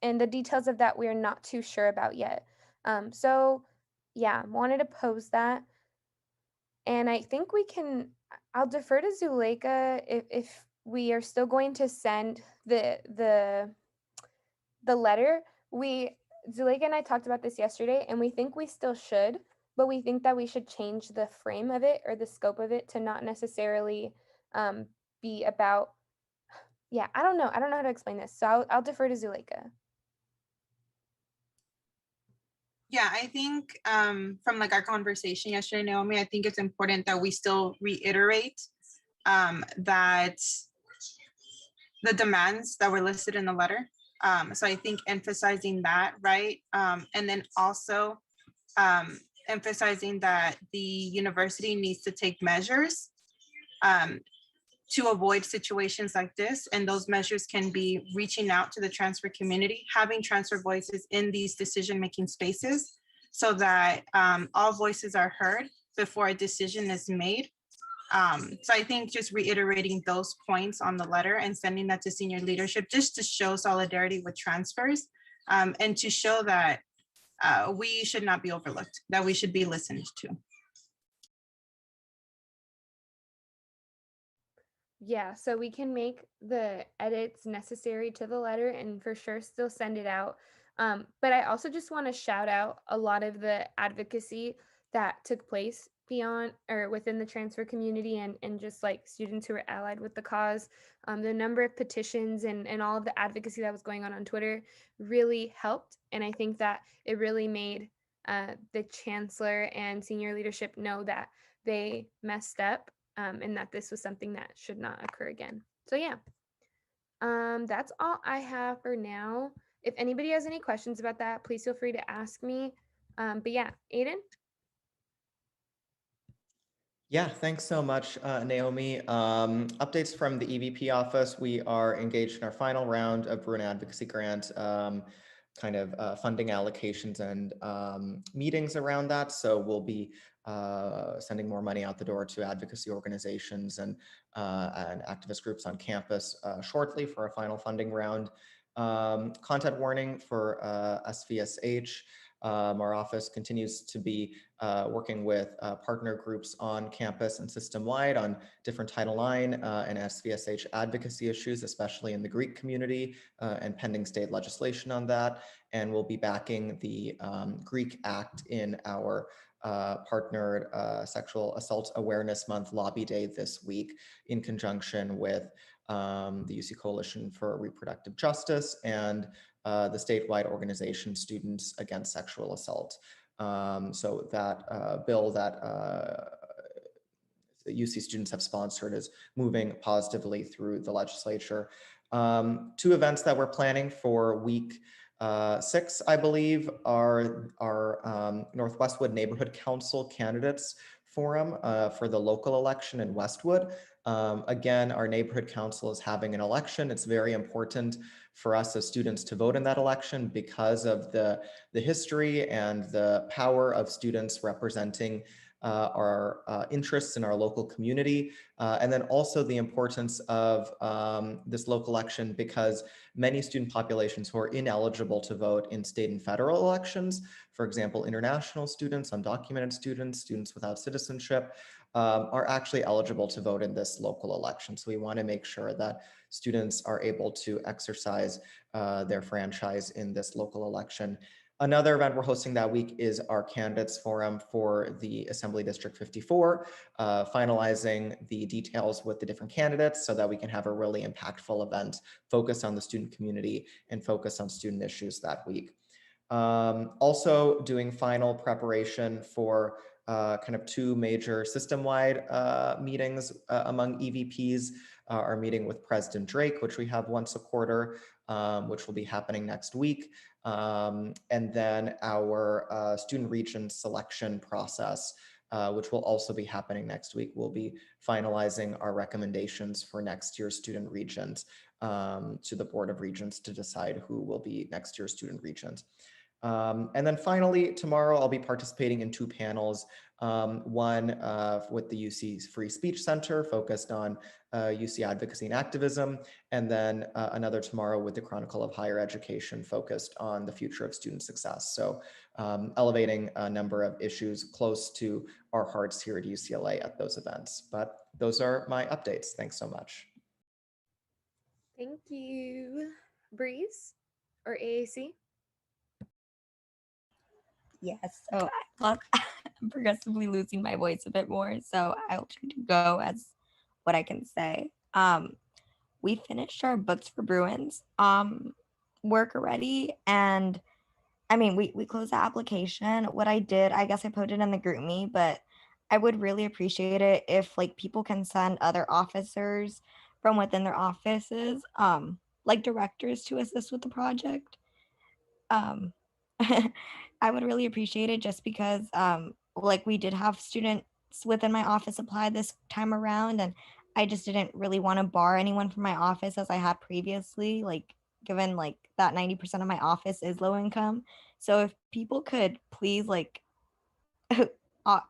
And the details of that we are not too sure about yet. So yeah, wanted to pose that. And I think I'll defer to Zuleika if we are still going to send the letter. Zuleika and I talked about this yesterday, and we think we still should, but we think that we should change the frame of it or the scope of it to not necessarily be about. Yeah, I don't know. I don't know how to explain this, so I'll defer to Zuleika. Yeah, I think from like our conversation yesterday, Naomi, I think it's important that we still reiterate that the demands that were listed in the letter. So I think emphasizing that, right? And then also emphasizing that the university needs to take measures to avoid situations like this. And those measures can be reaching out to the transfer community, having transfer voices in these decision-making spaces so that all voices are heard before a decision is made. So I think just reiterating those points on the letter and sending that to senior leadership just to show solidarity with transfers and to show that we should not be overlooked, that we should be listened to. Yeah, so we can make the edits necessary to the letter and for sure still send it out. But I also just want to shout out a lot of the advocacy that took place beyond or within the transfer community and just like students who were allied with the cause. The number of petitions and all of the advocacy that was going on Twitter really helped. And I think that it really made the chancellor and senior leadership know that they messed up and that this was something that should not occur again. So yeah, that's all I have for now. If anybody has any questions about that, please feel free to ask me. But yeah, Aiden? Yeah, thanks so much, Naomi. Updates from the EVP office. We are engaged in our final round of Bruin Advocacy Grant funding allocations and meetings around that. So we'll be sending more money out the door to advocacy organizations and activist groups on campus shortly for a final funding round. Content warning for SVSH. Our office continues to be working with partner groups on campus and system-wide on different Title IX and SVSH advocacy issues, especially in the Greek community and pending state legislation on that. And we'll be backing the Greek Act in our partnered Sexual Assault Awareness Month Lobby Day this week in conjunction with the UC Coalition for Reproductive Justice and the statewide organization Students Against Sexual Assault. So that bill that UC students have sponsored is moving positively through the legislature. Two events that we're planning for week 6, I believe, are our North Westwood Neighborhood Council Candidates Forum for the local election in Westwood. Again, our neighborhood council is having an election. It's very important for us as students to vote in that election because of the history and the power of students representing our interests in our local community, and then also the importance of this local election because many student populations who are ineligible to vote in state and federal elections, for example, international students, undocumented students, students without citizenship, are actually eligible to vote in this local election. So we want to make sure that students are able to exercise their franchise in this local election. Another event we're hosting that week is our candidates forum for the Assembly District 54, finalizing the details with the different candidates so that we can have a really impactful event focused on the student community and focus on student issues that week. Also doing final preparation for kind of 2 major system-wide meetings among EVPs, our meeting with President Drake, which we have once a quarter, which will be happening next week. And then our student region selection process, which will also be happening next week. We'll be finalizing our recommendations for next year's student regions to the Board of Regents to decide who will be next year's student regions. And then finally, tomorrow I'll be participating in 2 panels. One with the UC Free Speech Center focused on UC advocacy and activism, and then another tomorrow with the Chronicle of Higher Education focused on the future of student success. So elevating a number of issues close to our hearts here at UCLA at those events. But those are my updates. Thanks so much. Thank you. Breeze or AAC? Yes, so look, I'm progressively losing my voice a bit more, so I'll try to go as what I can say. We finished our books for Bruins work already, and I mean, we closed the application. What I did, I guess I put it in the group me, but I would really appreciate it if like people can send other officers from within their offices, like directors to assist with the project. Um, I would really appreciate it just because like we did have students within my office apply this time around, and I just didn't really want to bar anyone from my office as I had previously, like given like that 90% of my office is low income. So if people could please like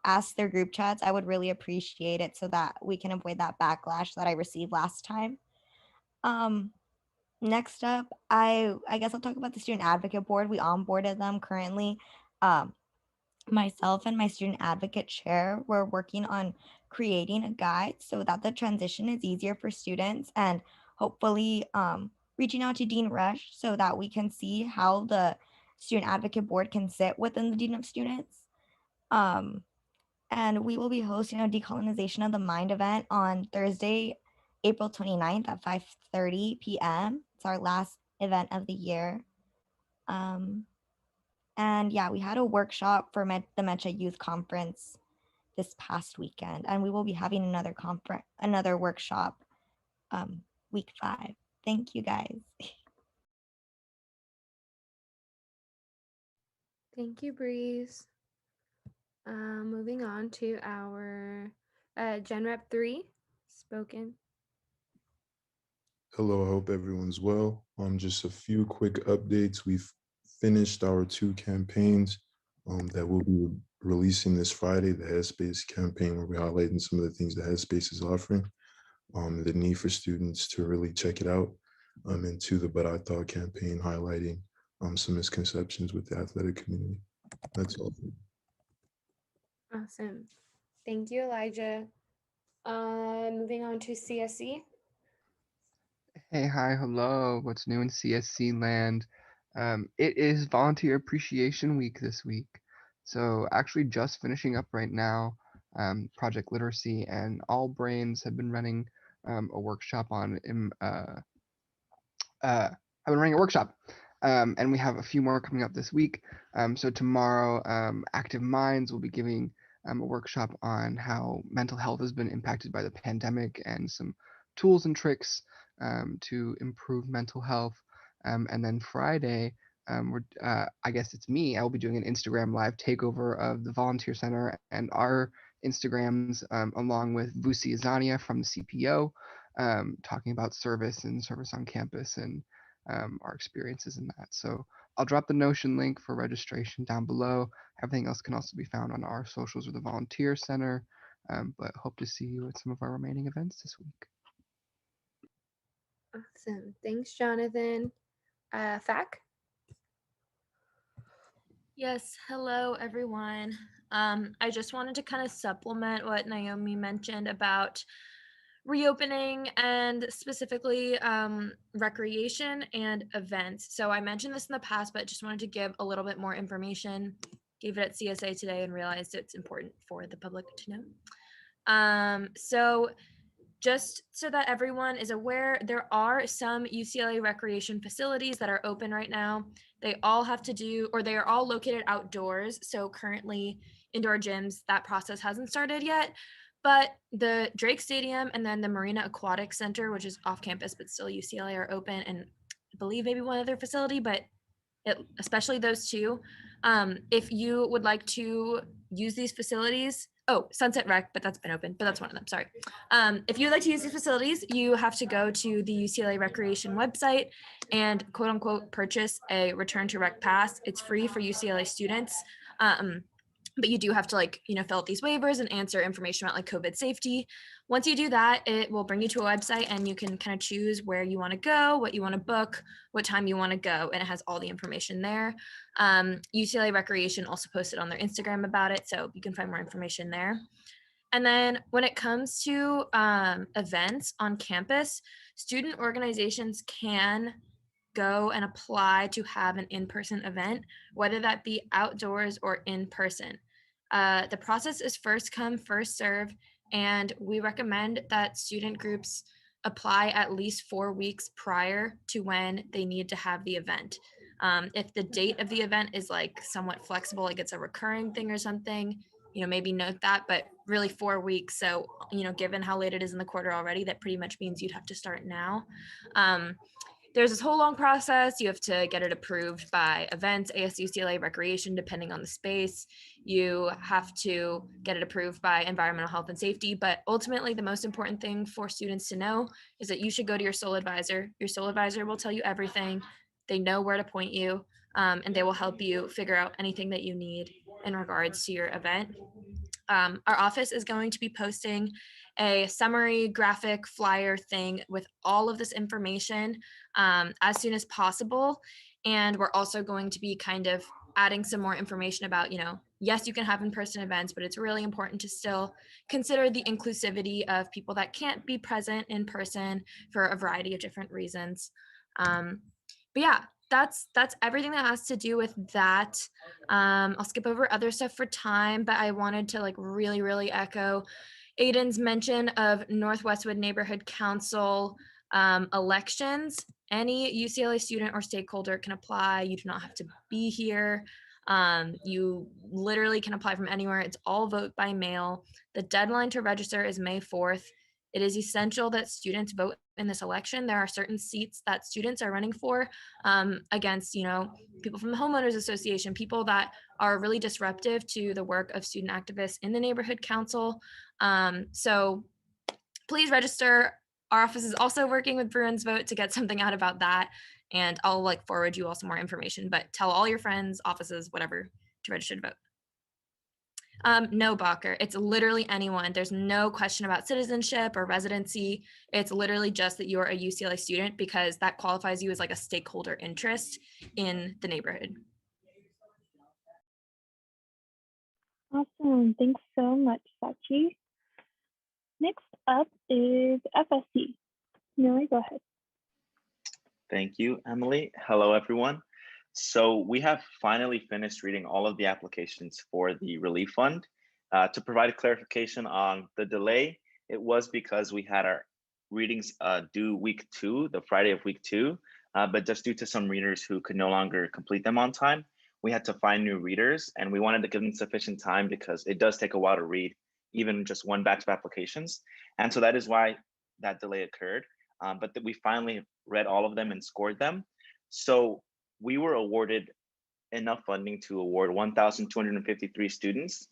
ask their group chats, I would really appreciate it so that we can avoid that backlash that I received last time. Um, Next up, I guess I'll talk about the student advocate board. We onboarded them currently. Um, Myself and my student advocate chair, we're working on creating a guide so that the transition is easier for students, and hopefully reaching out to Dean Rush so that we can see how the student advocate board can sit within the dean of students. Um, and we will be hosting a decolonization of the mind event on Thursday, April 29th at 5:30 p.m. It's our last event of the year. Um, and yeah, we had a workshop for the Mecha Youth Conference this past weekend, and we will be having another workshop week 5. Thank you guys. Thank you, Breeze. Moving on to our Gen Rep 3, Spoken. Hello, I hope everyone's well. Just a few quick updates. We've finished our 2 campaigns that we'll be releasing this Friday, the Headspace campaign, where we're highlighting some of the things that Headspace is offering, the need for students to really check it out, and to the But I Thought campaign, highlighting some misconceptions with the athletic community. That's all. Awesome. Thank you, Elijah. Moving on to CSC. Hey, hi, hello. What's new in CSC land? It is Volunteer Appreciation Week this week. So actually just finishing up right now, Project Literacy and All Brains have been running a workshop on I've been running a workshop, and we have a few more coming up this week. So tomorrow, Active Minds will be giving a workshop on how mental health has been impacted by the pandemic and some tools and tricks to improve mental health. And then Friday, I guess it's me. I will be doing an Instagram live takeover of the Volunteer Center and our Instagrams, along with Vusi Azania from the CPO, talking about service and service on campus and our experiences in that. So I'll drop the Notion link for registration down below. Everything else can also be found on our socials or the Volunteer Center. But hope to see you at some of our remaining events this week. Awesome. Thanks, Jonathan. Fac? Yes, hello everyone. I just wanted to kind of supplement what Naomi mentioned about reopening and specifically recreation and events. So I mentioned this in the past, but just wanted to give a little bit more information. Gave it at CSA today and realized it's important for the public to know. So just so that everyone is aware, there are some UCLA recreation facilities that are open right now. They all have to do, or they are all located outdoors. So currently indoor gyms, that process hasn't started yet. But the Drake Stadium and then the Marina Aquatic Center, which is off campus, but still UCLA, are open. And I believe maybe one other facility, but especially those two. If you would like to use these facilities, Oh, Sunset Rec, but that's been open, but that's one of them, sorry. If you would like to use these facilities, you have to go to the UCLA Recreation website and quote unquote purchase a return to rec pass. It's free for UCLA students. But you do have to fill out these waivers and answer information about like COVID safety. Once you do that, it will bring you to a website and you can kind of choose where you want to go, what you want to book, what time you want to go, and it has all the information there. UCLA Recreation also posted on their Instagram about it, so you can find more information there. And then when it comes to events on campus, student organizations can go and apply to have an in-person event, whether that be outdoors or in person. The process is first come, first serve, and we recommend that student groups apply at least 4 weeks prior to when they need to have the event. If the date of the event is like somewhat flexible, like it's a recurring thing or something, maybe note that, but really 4 weeks. So, given how late it is in the quarter already, that pretty much means you'd have to start now. There's this whole long process. You have to get it approved by events, ASUCLA Recreation, depending on the space. You have to get it approved by environmental health and safety. But ultimately, the most important thing for students to know is that you should go to your sole advisor. Your sole advisor will tell you everything. They know where to point you, and they will help you figure out anything that you need in regards to your event. Our office is going to be posting a summary graphic flyer thing with all of this information as soon as possible. And we're also going to be kind of adding some more information about, yes, you can have in-person events, but it's really important to still consider the inclusivity of people that can't be present in person for a variety of different reasons. But yeah, that's everything that has to do with that. I'll skip over other stuff for time, but I wanted to really echo Aiden's mention of Northwestwood Neighborhood Council elections. Any UCLA student or stakeholder can apply. You do not have to be here. You literally can apply from anywhere. It's all vote by mail. The deadline to register is May 4th. It is essential that students vote in this election. There are certain seats that students are running for against, people from the Homeowners Association, people that are really disruptive to the work of student activists in the neighborhood council. So please register. Our office is also working with Bruins Vote to get something out about that. And I'll forward you all some more information, but tell all your friends, offices, whatever, to register to vote. No, Bacher. It's literally anyone. There's no question about citizenship or residency. It's literally just that you're a UCLA student because that qualifies you as a stakeholder interest in the neighborhood. Awesome. Thanks so much, Sachi. Next up is FSC. Millie, go ahead. Thank you, Emily. Hello, everyone. So we have finally finished reading all of the applications for the relief fund. To provide a clarification on the delay, it was because we had our readings due week 2, the Friday of week 2, but just due to some readers who could no longer complete them on time, we had to find new readers, and we wanted to give them sufficient time because it does take a while to read even just one batch of applications. And so that is why that delay occurred. But we finally read all of them and scored them. So we were awarded enough funding to award 1,253 students.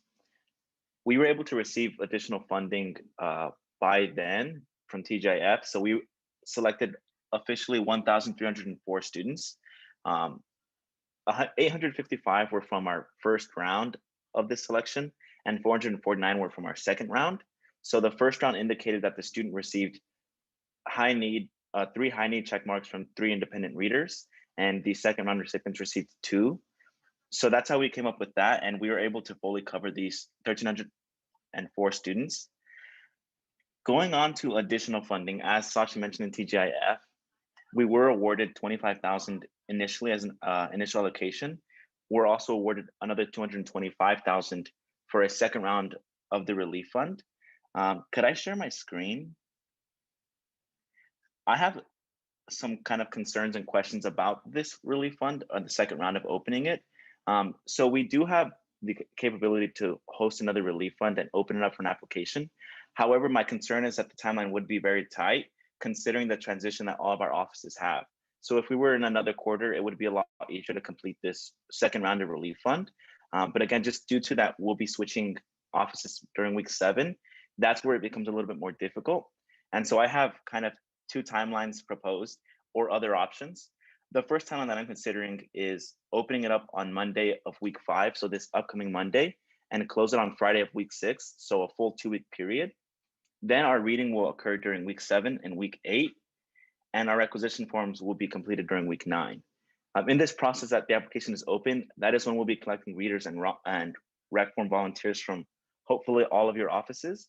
We were able to receive additional funding by then from TGIF. So we selected officially 1,304 students. 855 were from our first round of this selection and 449 were from our second round. So the first round indicated that the student received high need, 3 high need check marks from 3 independent readers, and the second round recipients received 2. So that's how we came up with that, and we were able to fully cover these 1,304 students. Going on to additional funding, as Sachi mentioned in TGIF, we were awarded $25,000 initially as an initial allocation. We're also awarded another $225,000 for a second round of the relief fund. Could I share my screen? I have some kind of concerns and questions about this relief fund on the second round of opening it. So we do have the capability to host another relief fund and open it up for an application. However, my concern is that the timeline would be very tight considering the transition that all of our offices have. So if we were in another quarter, it would be a lot easier to complete this second round of relief fund. But again, just due to that, we'll be switching offices during week 7, that's where it becomes a little bit more difficult. And so I have kind of 2 timelines proposed or other options. The first timeline that I'm considering is opening it up on Monday of week 5, so this upcoming Monday, and close it on Friday of week 6, so a full 2-week period. Then our reading will occur during week 7 and week 8, and our requisition forms will be completed during week 9. In this process that the application is open, that is when we'll be collecting readers and rec form volunteers from hopefully all of your offices.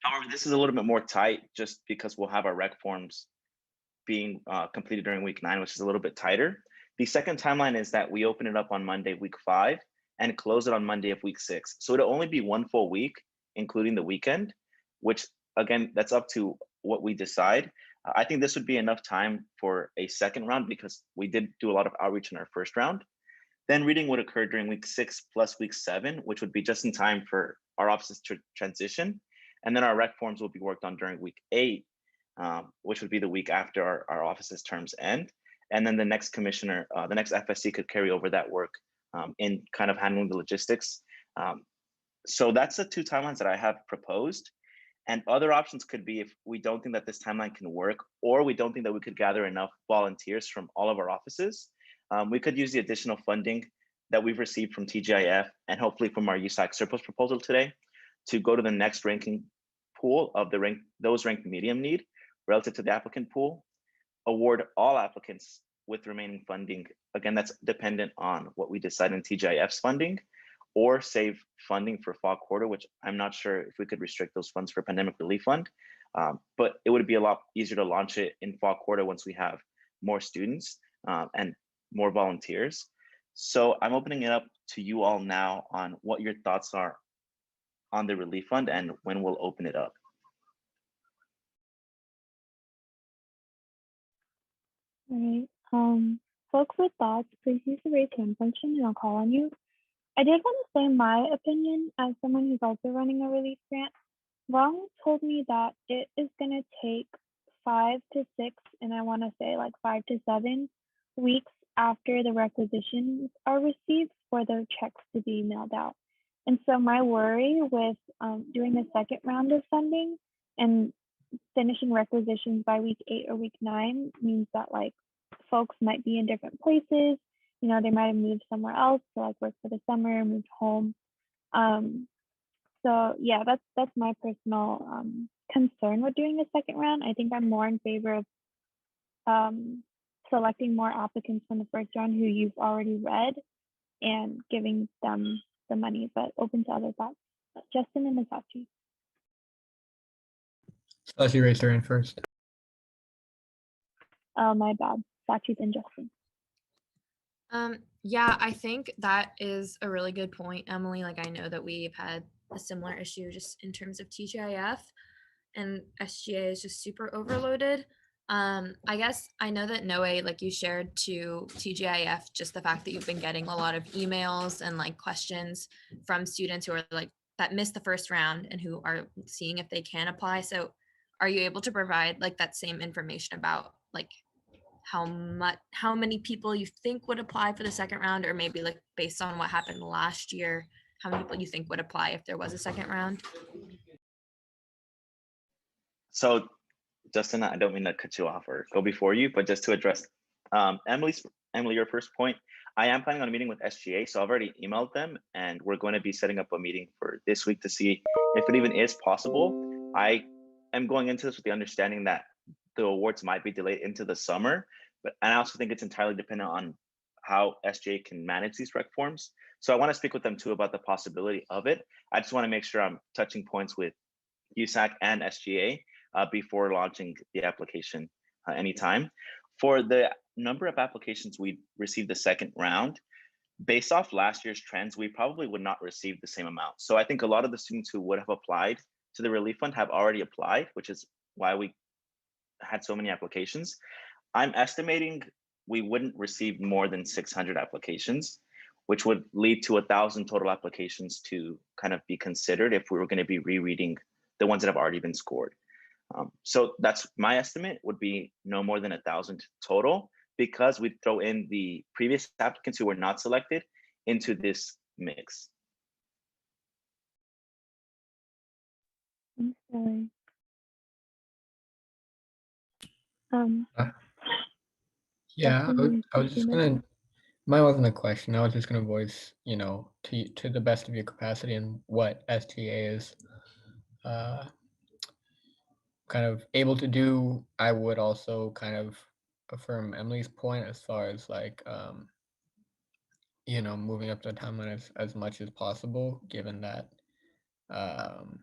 However, this is a little bit more tight just because we'll have our rec forms being completed during week 9, which is a little bit tighter. The second timeline is that we open it up on Monday, week 5, and close it on Monday of week 6. So it'll only be 1 full week, including the weekend, which again, that's up to what we decide. I think this would be enough time for a second round because we did do a lot of outreach in our first round. Then reading would occur during week 6 plus week 7, which would be just in time for our offices to transition. And then our rec forms will be worked on during week 8, which would be the week after our office's terms end. And then the next commissioner, the next FSC could carry over that work in kind of handling the logistics. So that's the 2 timelines that I have proposed. And other options could be if we don't think that this timeline can work, or we don't think that we could gather enough volunteers from all of our offices, we could use the additional funding that we've received from TGIF and hopefully from our USAC surplus proposal today to go to the next ranking pool of those ranked medium need relative to the applicant pool, award all applicants with remaining funding. Again, that's dependent on what we decide in TGIF's funding, or save funding for fall quarter, which I'm not sure if we could restrict those funds for pandemic relief fund, but it would be a lot easier to launch it in fall quarter once we have more students and more volunteers. So I'm opening it up to you all now on what your thoughts are on the relief fund and when we'll open it up. All right. Folks with thoughts, please use the raise hand function and I'll call on you. I did want to say my opinion as someone who's also running a relief grant. Ron told me that it is going to take 5 to 6, and I want to say like 5 to 7 weeks after the requisitions are received for the checks to be mailed out. And so my worry with doing the second round of funding and finishing requisitions by week 8 or week 9 means that like folks might be in different places. You know, they might have moved somewhere else to like work for the summer, moved home. So yeah, that's my personal concern with doing the second round. I think I'm more in favor of selecting more applicants from the first round who you've already read and giving them the money, but open to other thoughts. Justin and Masachi. Sachi raised her hand first. Oh, my bad. Sachi's and Justin. Yeah, I think that is a really good point, Emily. Like, I know that we've had a similar issue just in terms of TGIF, and SGA is just super overloaded. I guess I know that Noe, like you shared to TGIF, just the fact that you've been getting a lot of emails and like questions from students who are like that missed the first round and who are seeing if they can apply. So are you able to provide like that same information about like how many people you think would apply for the second round, or maybe like based on what happened last year, how many people you think would apply if there was a second round? So Justin, I don't mean to cut you off or go before you, but just to address Emily, your first point, I am planning on a meeting with SGA, so I've already emailed them, and we're going to be setting up a meeting for this week to see if it even is possible. I am going into this with the understanding that the awards might be delayed into the summer, but I also think it's entirely dependent on how SGA can manage these rec forms. So I want to speak with them too about the possibility of it. I just want to make sure I'm touching points with USAC and SGA before launching the application anytime. For the number of applications we received the second round, based off last year's trends, we probably would not receive the same amount. So I think a lot of the students who would have applied to the relief fund have already applied, which is why we had so many applications. I'm estimating we wouldn't receive more than 600 applications, which would lead to 1,000 total applications to kind of be considered if we were going to be rereading the ones that have already been scored. So that's my estimate, would be no more than 1,000 total, because we throw in the previous applicants who were not selected into this mix. Thanks, Ellie. Um, Uh, Yeah, Justin I was just Christina. gonna. Mine wasn't a question. I was just gonna voice, to the best of your capacity and what SGA is uh, kind of able to do. I would also kind of affirm Emily's point as far as like, moving up the timeline as much as possible, given that um,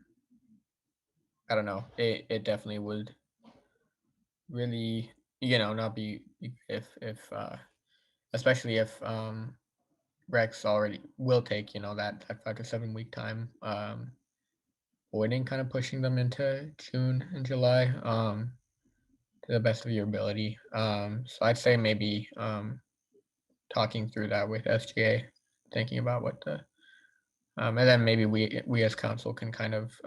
I don't know, it definitely would really, not be if especially if Rex already will take, that 5 to 7 week time. Avoiding kind of pushing them into June and July, to the best of your ability. So I'd say maybe talking through that with SGA, thinking about what the and then maybe we as council can kind of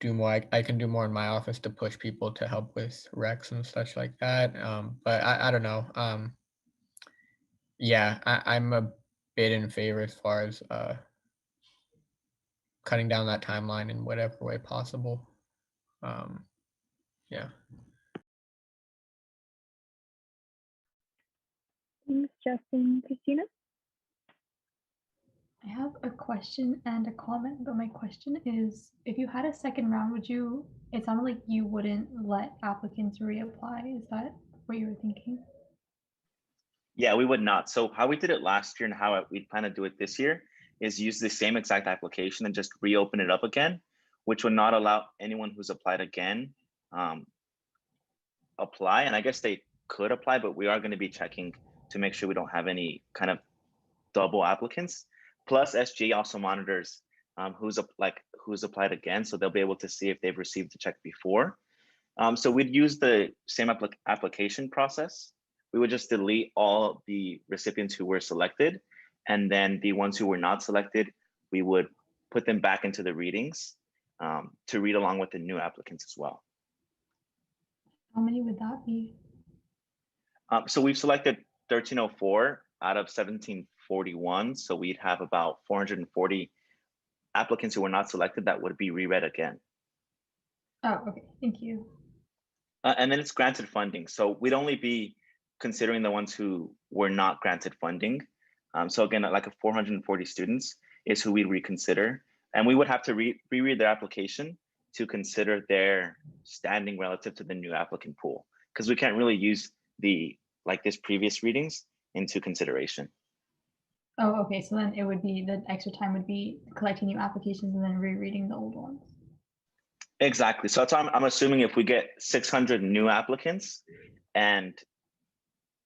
do more. I can do more in my office to push people to help with Rex and such like that. But I don't know. Yeah, I'm a bit in favor as far as cutting down that timeline in whatever way possible. Um, yeah. Thanks, Justin. Christina? I have a question and a comment, but my question is, if you had a second round, it sounded like you wouldn't let applicants reapply. Is that what you were thinking? Yeah, we would not. So how we did it last year and how we plan to do it this year is use the same exact application and just reopen it up again, which would not allow anyone who's applied again um, apply. And I guess they could apply, but we are going to be checking to make sure we don't have any kind of double applicants. Plus, SG also monitors who's applied again, so they'll be able to see if they've received the check before. So we'd use the same application process. We would just delete all the recipients who were selected, and then the ones who were not selected, we would put them back into the readings to read along with the new applicants as well. How many would that be? So we've selected 1304 out of 1741. So we'd have about 440 applicants who were not selected that would be reread again. Oh, okay. Thank you. And then it's granted funding. So we'd only be considering the ones who were not granted funding. So again, like a 440 students is who we'd reconsider. And we would have to reread their application to consider their standing relative to the new applicant pool. Because we can't really use this previous readings into consideration. Oh, okay. So then the extra time would be collecting new applications and then rereading the old ones. Exactly. So I'm assuming if we get 600 new applicants and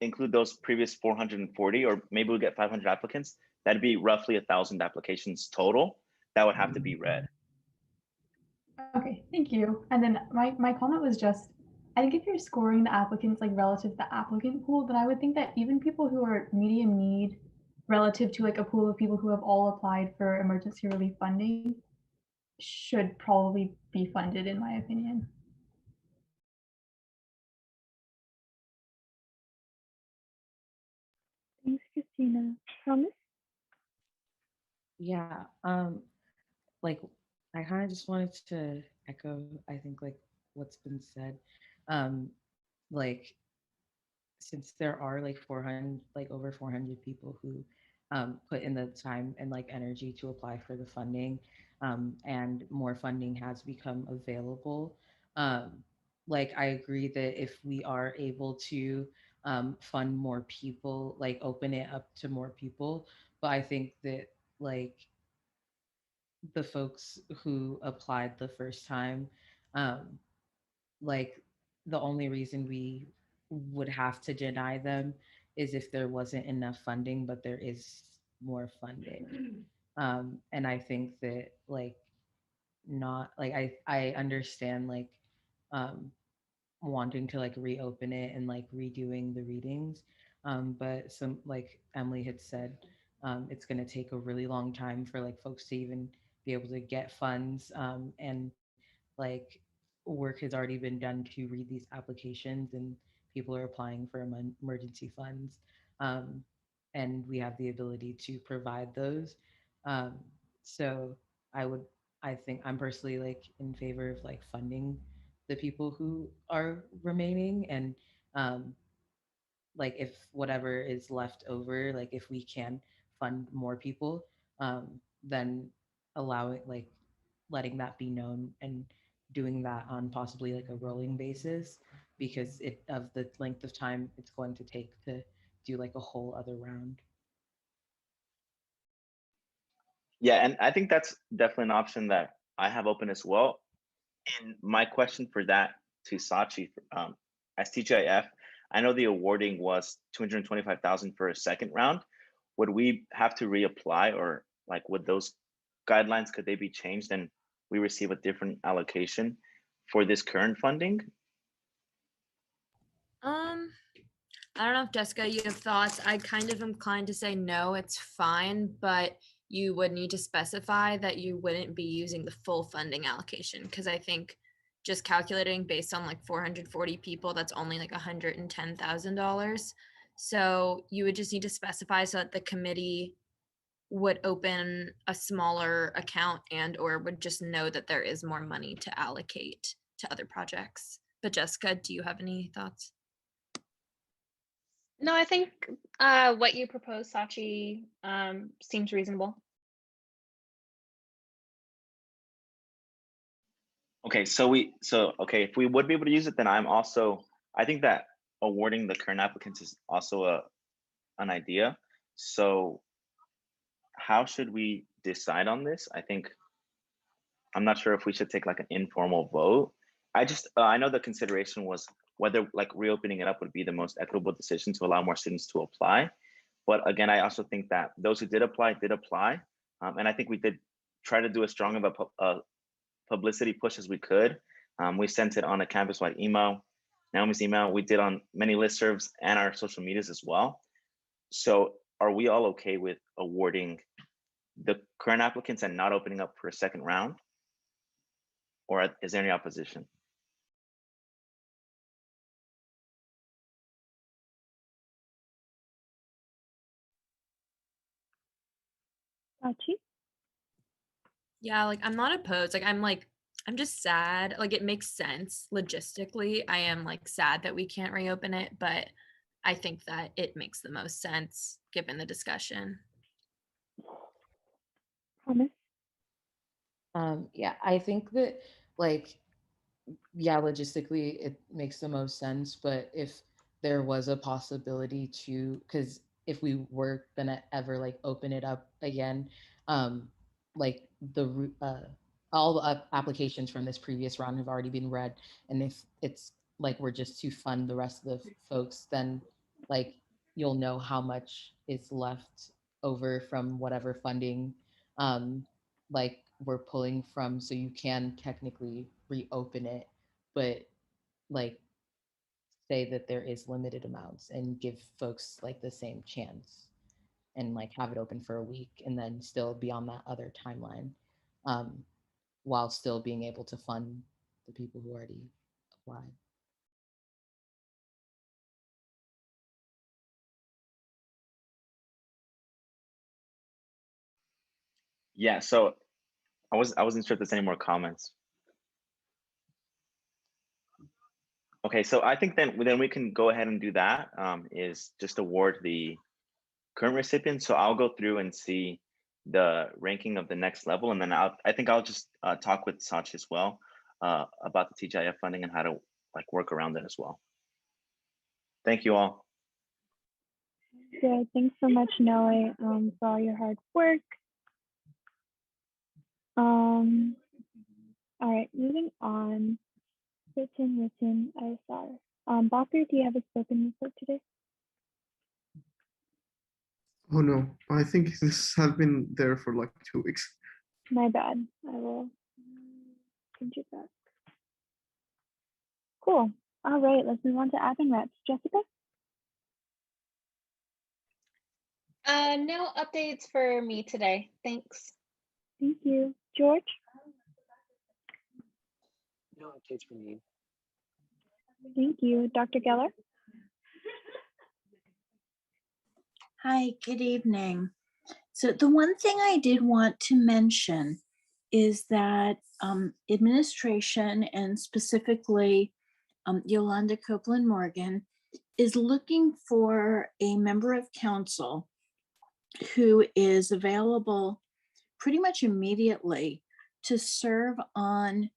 include those previous 440, or maybe we'll get 500 applicants, that'd be roughly 1,000 applications total that would have to be read. Okay, thank you. And then my comment was just, I think if you're scoring the applicants like relative to the applicant pool, then I would think that even people who are medium need relative to like a pool of people who have all applied for emergency relief funding should probably be funded, in my opinion. Thanks, Christina. Thomas? Yeah, like I kind of just wanted to echo, I think like what's been said. Um, like since there are like 400, like over 400 people who put in the time and like energy to apply for the funding, and more funding has become available. Um, like I agree that if we are able to fund more people, like open it up to more people, but I think that like the folks who applied the first time, um, like the only reason we would have to deny them is if there wasn't enough funding, but there is more funding. And I think that like not like I understand like um wanting to like reopen it and like redoing the readings. But some like Emily had said, it's going to take a really long time for like folks to even be able to get funds. And like work has already been done to read these applications and people are applying for emergency funds. Um, and we have the ability to provide those. Um, so I would I think I'm personally like in favor of like funding the people who are remaining, and um, like if whatever is left over, like if we can fund more people, then allowing like letting that be known and doing that on possibly like a rolling basis, because it of the length of time it's going to take to do like a whole other round. Yeah, and I think that's definitely an option that I have open as well. And my question for that to Sachi, as TGIF, I know the awarding was 225,000 for a second round. Would we have to reapply, or like would those guidelines, could they be changed and we receive a different allocation for this current funding? I don't know if Jessica, you have thoughts. I kind of inclined to say no, it's fine, but you would need to specify that you wouldn't be using the full funding allocation, because I think just calculating based on like 440 people, that's only like $110,000. So you would just need to specify so that the committee would open a smaller account and or would just know that there is more money to allocate to other projects. But Jessica, do you have any thoughts? No, I think what you proposed, Sachi, seems reasonable. Okay, okay, if we would be able to use it, then I think that awarding the current applicants is also an idea. So how should we decide on this? I'm not sure if we should take like an informal vote. I know the consideration was whether like reopening it up would be the most equitable decision to allow more students to apply. But again, I also think that those who did apply. And I think we did try to do as strong of a publicity push as we could. We sent it on a campus-wide email, Naomi's email. We did on many listservs and our social medias as well. So are we all okay with awarding the current applicants and not opening up for a second round? Or is there any opposition? Sachi? Yeah, like I'm not opposed. I'm just sad. Like it makes sense logistically. I am like sad that we can't reopen it, but I think that it makes the most sense given the discussion. Thomas? Yeah, I think that like yeah, logistically it makes the most sense, but if there was a possibility to, because if we were gonna ever like open it up again, um, like all the applications from this previous round have already been read, and if it's like we're just to fund the rest of the folks, then like you'll know how much is left over from whatever funding like we're pulling from, so you can technically reopen it, but like say that there is limited amounts and give folks like the same chance and like have it open for a week and then still be on that other timeline, um, while still being able to fund the people who already applied. Yeah, so I wasn't sure if there's any more comments. Okay, so I think then we can go ahead and do that, is just award the current recipients. So I'll go through and see the ranking of the next level, and then I think I'll just talk with Sachi as well about the TGIF funding and how to like work around it as well. Thank you all. Good. Thanks so much, Noe, for all your hard work. All right, moving on. Written, ISR. Baker, do you have a spoken report today? Oh no, I think this has been there for like 2 weeks. My bad. I will change it back. Cool. All right, let's move on to admin reps. Jessica? No updates for me today. Thanks. Thank you. George? No updates for me. Thank you. Dr. Geller? Hi, good evening. So the one thing I did want to mention is that administration, and specifically Yolanda Copeland Morgan, is looking for a member of council who is available pretty much immediately to serve on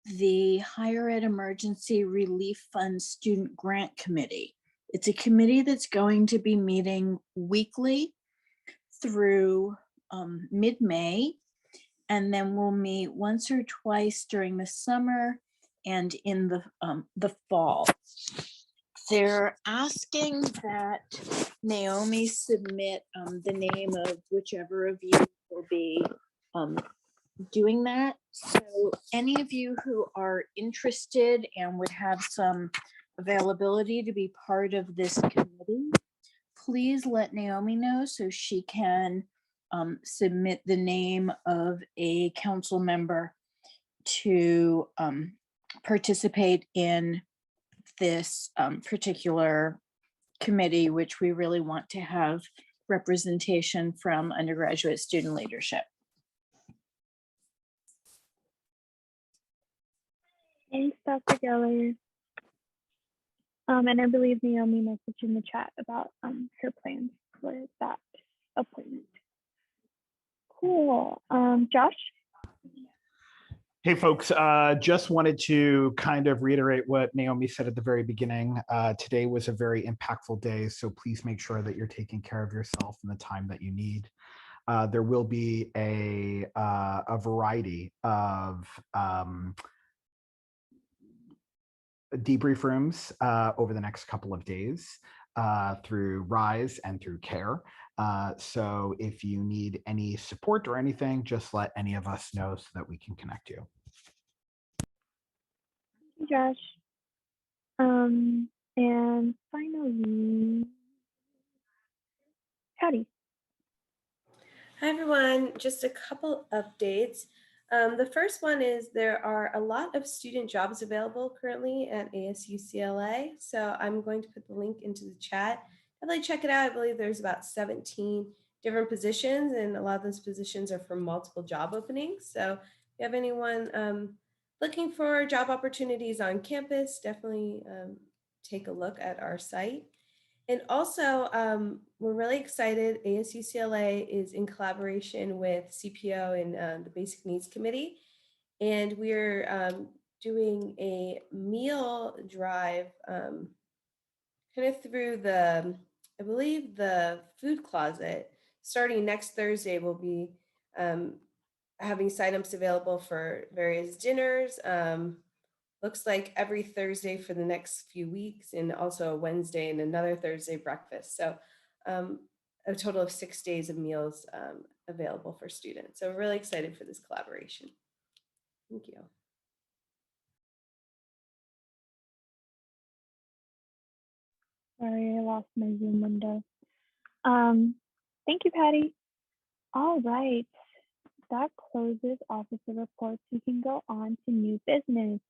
the Higher Ed Emergency Relief Fund Student Grant Committee. It's a committee that's going to be meeting weekly through mid-May, and then we'll meet once or twice during the summer and in the fall. They're asking that Naomi submit the name of whichever of you will be doing that. So any of you who are interested and would have some availability to be part of this committee, please let Naomi know so she can submit the name of a council member to participate in this particular committee, which we really want to have representation from undergraduate student leadership. Thanks, Dr. Geller. And I believe Naomi messaged in the chat about her plans for that appointment. Cool. Josh? Hey folks, just wanted to kind of reiterate what Naomi said at the very beginning. Today was a very impactful day, so please make sure that you're taking care of yourself in the time that you need. There will be a variety of debrief rooms over the next couple of days through RISE and through CARE. So if you need any support or anything, just let any of us know so that we can connect you. Hey, Josh. And finally, Patty. Hi, everyone. Just a couple updates. The first one is there are a lot of student jobs available currently at ASU-CLA. So I'm going to put the link into the chat. Definitely check it out. I believe there's about 17 different positions, and a lot of those positions are for multiple job openings. So if you have anyone looking for job opportunities on campus, definitely take a look at our site. And also, we're really excited. ASU-CLA is in collaboration with CPO and the Basic Needs Committee. And we're doing a meal drive kind of through the, I believe, the food closet. Starting next Thursday, we'll be having signups available for various dinners. Looks like every Thursday for the next few weeks, and also a Wednesday and another Thursday breakfast. So a total of 6 days of meals available for students. So we're really excited for this collaboration. Thank you. Sorry, I lost my Zoom window. Thank you, Patty. All right, that closes officer reports. We can go on to new business.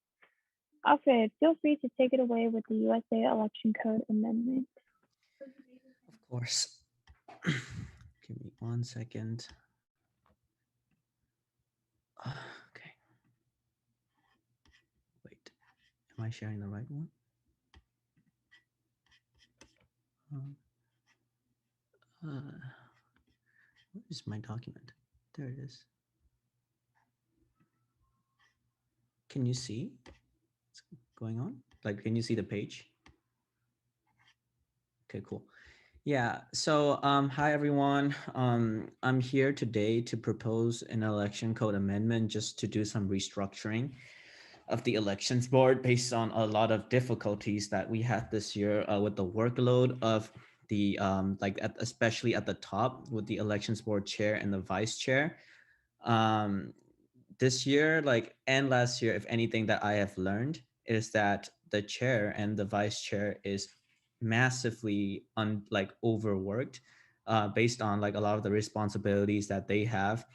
Alfred, feel free to take it away with the USA Election Code Amendment. Of course. Give me 1 second. Okay. Wait, am I sharing the right one? Where is my document? There it is. Can you see what's going on? Like, can you see the page? Okay, cool. Yeah, so hi everyone. I'm here today to propose an election code amendment just to do some restructuring of the elections board based on a lot of difficulties that we had this year with the workload of the especially at the top with the elections board chair and the vice chair. This year, and last year, if anything that I have learned is that the chair and the vice chair is massively overworked based on a lot of the responsibilities that they have.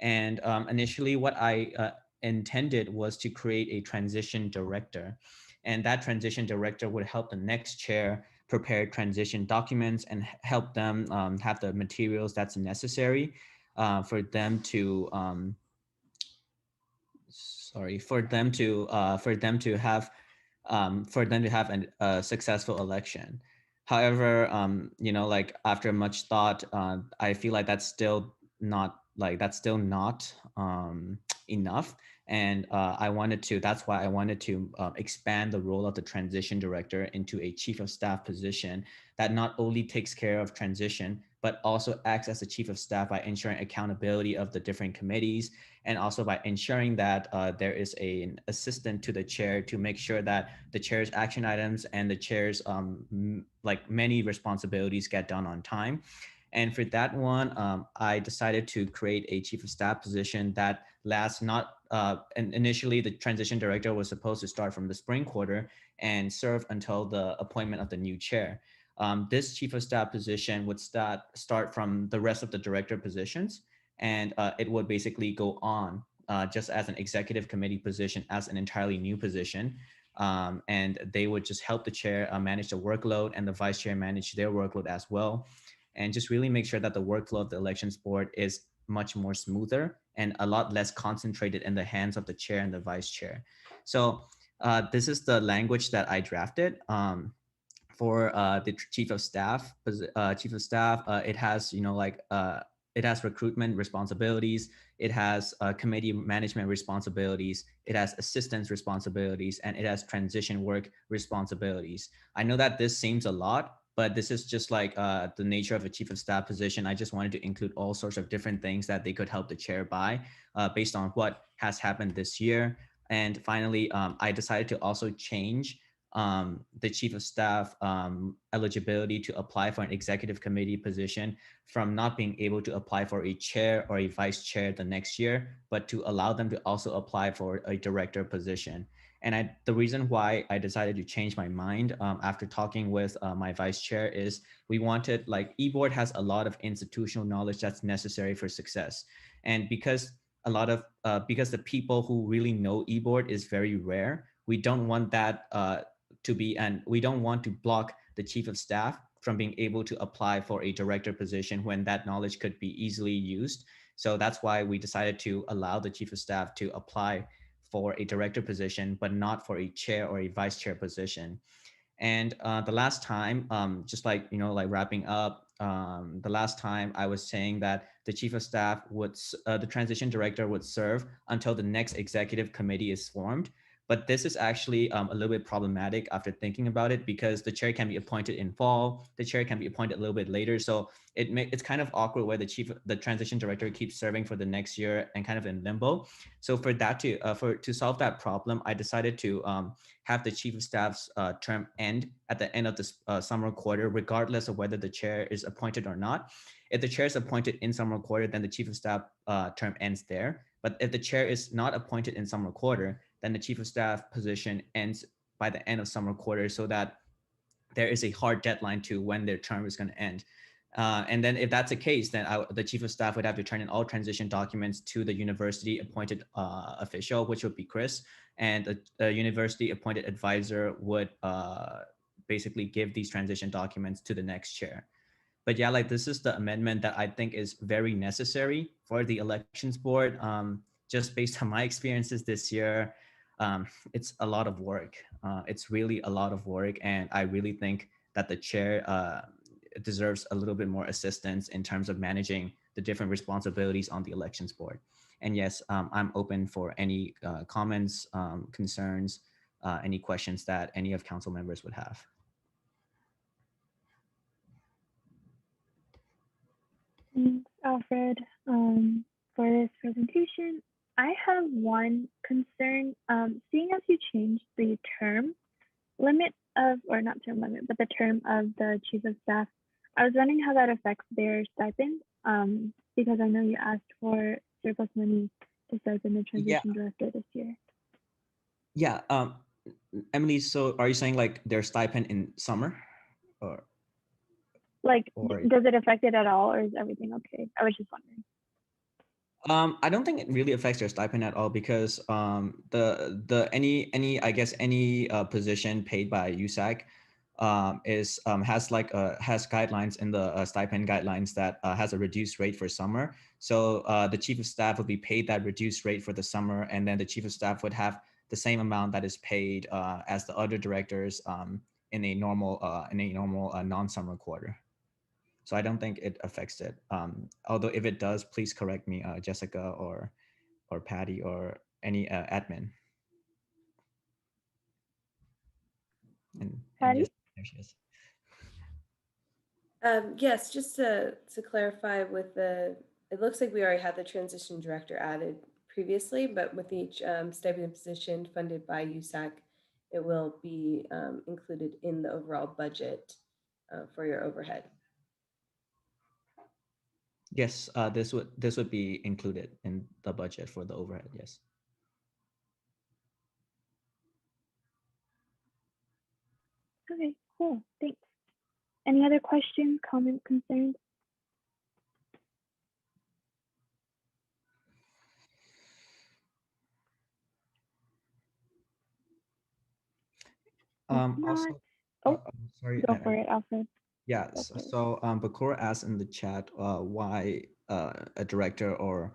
And initially what I intended was to create a transition director, and that transition director would help the next chair prepare transition documents and help them have the materials that's necessary for them to sorry, for them to have a successful election. However, you know, like after much thought, I feel like that's still not enough. And that's why I wanted to expand the role of the transition director into a chief of staff position that not only takes care of transition, but also acts as the chief of staff by ensuring accountability of the different committees, and also by ensuring that there is an assistant to the chair to make sure that the chair's action items and the chair's like many responsibilities get done on time. And for that one, I decided to create a chief of staff position that lasts not, and initially the transition director was supposed to start from the spring quarter and serve until the appointment of the new chair. This chief of staff position would start from the rest of the director positions, and it would basically go on just as an executive committee position as an entirely new position. And they would just help the chair manage the workload, and the vice chair manage their workload as well, and just really make sure that the workflow of the elections board is much more smoother and a lot less concentrated in the hands of the chair and the vice chair. So this is the language that I drafted. For the chief of staff, it has, you know, like it has recruitment responsibilities, it has committee management responsibilities, it has assistance responsibilities, and it has transition work responsibilities. I know that this seems a lot, but this is just like the nature of a chief of staff position. I just wanted to include all sorts of different things that they could help the chair by based on what has happened this year. And finally, I decided to also change the chief of staff eligibility to apply for an executive committee position from not being able to apply for a chair or a vice chair the next year, but to allow them to also apply for a director position. And the reason why I decided to change my mind after talking with my vice chair is we wanted, like, eBoard has a lot of institutional knowledge that's necessary for success. And because because the people who really know eBoard is very rare, we don't want that and we don't want to block the chief of staff from being able to apply for a director position when that knowledge could be easily used. So that's why we decided to allow the chief of staff to apply for a director position, but not for a chair or a vice chair position. And the last time, just like, you know, like wrapping up, the last time I was saying that the chief of staff the transition director would serve until the next executive committee is formed. But this is actually a little bit problematic after thinking about it, because the chair can be appointed in fall, the chair can be appointed a little bit later. So it's kind of awkward where the transition director keeps serving for the next year and kind of in limbo. So for that to solve that problem, I decided to have the chief of staff's term end at the end of the summer quarter, regardless of whether the chair is appointed or not. If the chair is appointed in summer quarter, then the chief of staff term ends there. But if the chair is not appointed in summer quarter, then the chief of staff position ends by the end of summer quarter, so that there is a hard deadline to when their term is going to end. And then if that's the case, then the chief of staff would have to turn in all transition documents to the university appointed official, which would be Chris. And the university appointed advisor would basically give these transition documents to the next chair. But yeah, like, this is the amendment that I think is very necessary for the elections board. Just based on my experiences this year, it's a lot of work. It's really a lot of work. And I really think that the chair deserves a little bit more assistance in terms of managing the different responsibilities on the elections board. And yes, I'm open for any comments, concerns, any questions that any of council members would have. Thanks, Alfred, for this presentation. I have one concern. Seeing as you changed the term limit of, or not term limit, but the term of the chief of staff, I was wondering how that affects their stipend, because I know you asked for surplus money to stipend the transition director this year. Yeah, Emily, so are you saying like their stipend in summer, or? Like, does it affect it at all, or is everything okay? I was just wondering. I don't think it really affects their stipend at all, because any I guess any position paid by USAC, has guidelines in the stipend guidelines that has a reduced rate for summer. So the chief of staff would be paid that reduced rate for the summer, and then the chief of staff would have the same amount that is paid as the other directors in a normal non-summer quarter. So I don't think it affects it. Although if it does, please correct me, Jessica or Patty or any admin. And Patty? yes, there she is. Yes, just to clarify with it looks like we already had the transition director added previously, but with each stipend position funded by USAC, it will be included in the overall budget for your overhead. Yes, this would be included in the budget for the overhead. Yes. Okay, cool. Thanks. Any other questions, comments, concerns? Also, sorry. Go for it, Alfred. Yes. So Bakura asked in the chat why a director or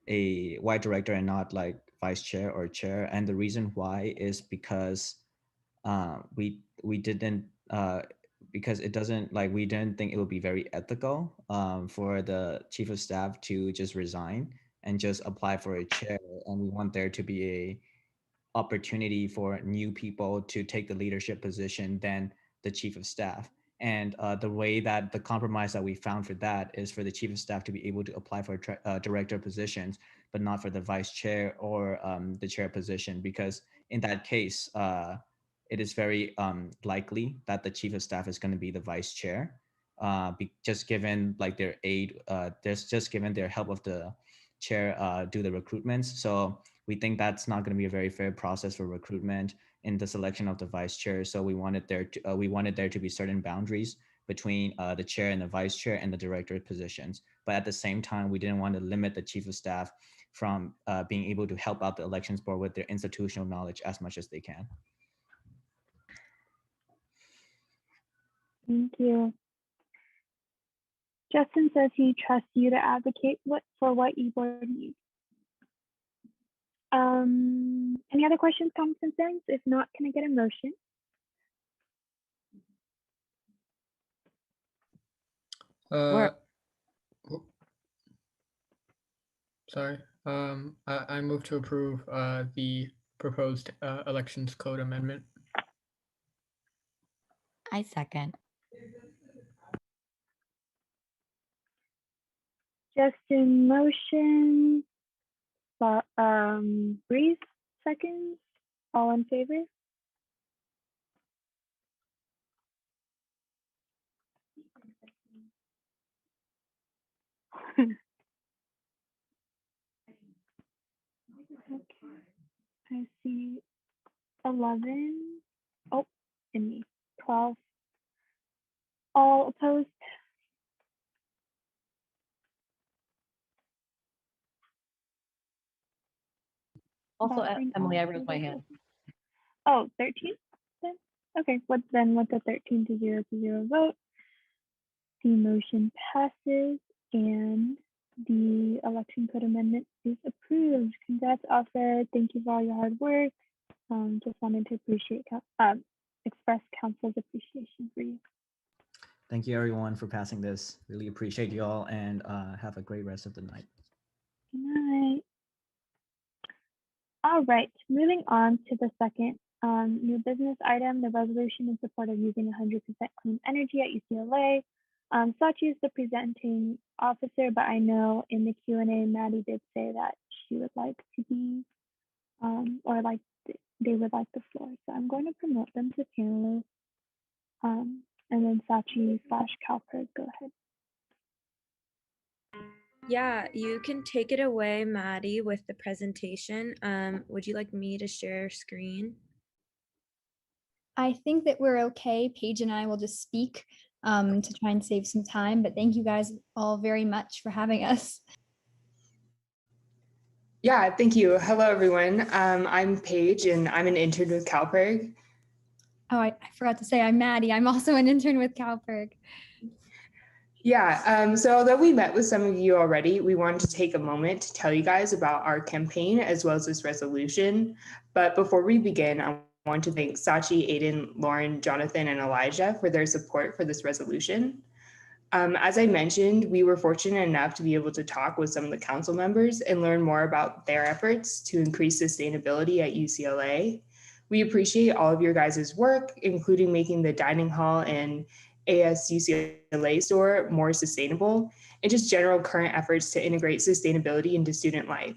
why director and not like vice chair or chair, and the reason why is because we didn't because it doesn't we didn't think it would be very ethical for the chief of staff to just resign and just apply for a chair, and we want there to be a opportunity for new people to take the leadership position than the chief of staff. And the way that the compromise that we found for that is for the chief of staff to be able to apply for director positions, but not for the vice chair or the chair position, because in that case, it is very likely that the chief of staff is going to be the vice chair, just given their aid, just given their help of the chair do the recruitments. So we think that's not going to be a very fair process for recruitment in the selection of the vice chair. So we wanted there to be certain boundaries between the chair and the vice chair and the director positions. But at the same time, we didn't want to limit the chief of staff from being able to help out the elections board with their institutional knowledge as much as they can. Thank you. Justin says he trusts you to advocate for what e-board needs. Any other questions, comments, concerns? If not, can I get a motion? Sorry. I move to approve the proposed elections code amendment. I second. Justin motion. Breeze seconds. All in favor? Okay. I see 11. Oh, and me. 12. All opposed? Also, Emily, I raised my hand. Oh, 13 then? Okay, with the 13 to 0 vote, the motion passes and the election code amendment is approved. Congrats, Alfred. Thank you for all your hard work. Just wanted to express council's appreciation for you. Thank you everyone for passing this. Really appreciate you all, and have a great rest of the night. Good night. All right, moving on to the second new business item, the resolution in support of using 100% clean energy at UCLA. Sachi is the presenting officer, but I know in the Q&A, Maddie did say that she would like to be, they would like the floor. So I'm going to promote them to panelists. And then Sachi / Calpert, go ahead. Yeah, you can take it away, Maddie, with the presentation. Would you like me to share screen? I think that we're okay. Paige and I will just speak to try and save some time, but thank you guys all very much for having us. Yeah, thank you. Hello, everyone. I'm Paige, and I'm an intern with Calpert. Oh, I forgot to say, I'm Maddie. I'm also an intern with CalPERG. Yeah, so although we met with some of you already, we wanted to take a moment to tell you guys about our campaign as well as this resolution. But before we begin, I want to thank Sachi, Aiden, Lauren, Jonathan, and Elijah for their support for this resolution. As I mentioned, we were fortunate enough to be able to talk with some of the council members and learn more about their efforts to increase sustainability at UCLA. We appreciate all of your guys' work, including making the dining hall and ASUCLA store more sustainable, and just general current efforts to integrate sustainability into student life.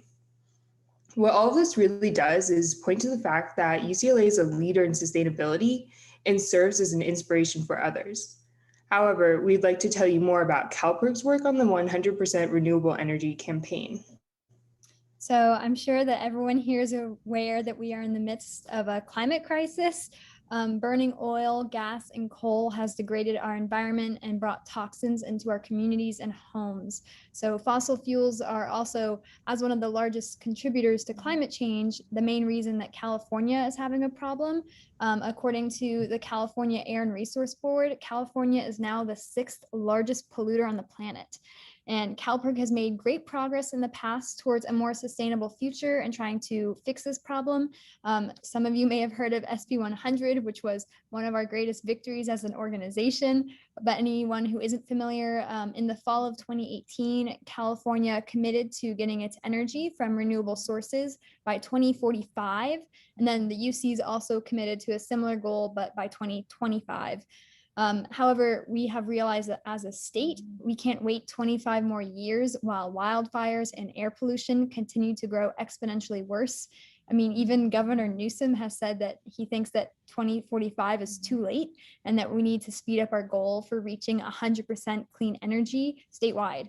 What all of this really does is point to the fact that UCLA is a leader in sustainability and serves as an inspiration for others. However, we'd like to tell you more about CalPERG's work on the 100% renewable energy campaign. So I'm sure that everyone here is aware that we are in the midst of a climate crisis. Burning oil, gas, and coal has degraded our environment and brought toxins into our communities and homes. So fossil fuels are also, as one of the largest contributors to climate change, the main reason that California is having a problem. According to the California Air and Resource Board, California is now the 6th largest polluter on the planet. And CalPERG has made great progress in the past towards a more sustainable future and trying to fix this problem. Some of you may have heard of SB 100, which was one of our greatest victories as an organization. But anyone who isn't familiar, in the fall of 2018, California committed to getting its energy from renewable sources by 2045. And then the UCs also committed to a similar goal, but by 2025. However, we have realized that as a state, we can't wait 25 more years while wildfires and air pollution continue to grow exponentially worse. I mean, even Governor Newsom has said that he thinks that 2045 is too late and that we need to speed up our goal for reaching 100% clean energy statewide.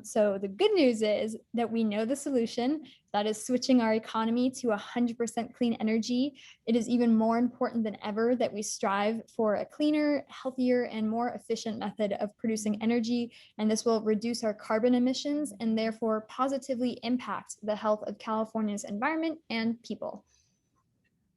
So the good news is that we know the solution, that is switching our economy to 100% clean energy. It is even more important than ever that we strive for a cleaner, healthier, and more efficient method of producing energy, and this will reduce our carbon emissions and therefore positively impact the health of California's environment and people.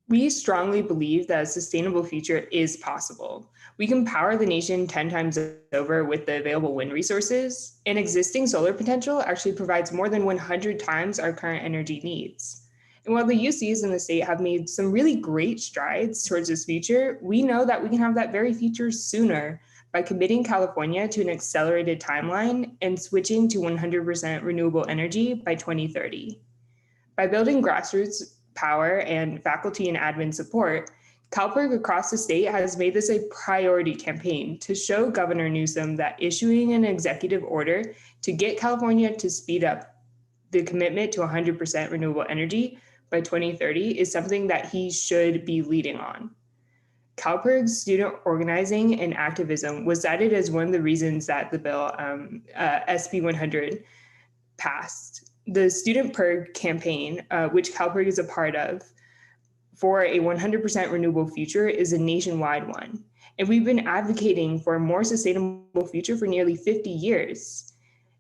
We strongly believe that a sustainable future is possible. We can power the nation 10 times over with the available wind resources, and existing solar potential actually provides more than 100 times our current energy needs. And while the UCs in the state have made some really great strides towards this future, we know that we can have that very future sooner by committing California to an accelerated timeline and switching to 100% renewable energy by 2030. By building grassroots power and faculty and admin support, CalPERG across the state has made this a priority campaign to show Governor Newsom that issuing an executive order to get California to speed up the commitment to 100% renewable energy by 2030 is something that he should be leading on. CalPERG's student organizing and activism was cited as one of the reasons that the bill, SB 100, passed. The Student PERG campaign, which CalPERG is a part of, for a 100% renewable future is a nationwide one. And we've been advocating for a more sustainable future for nearly 50 years.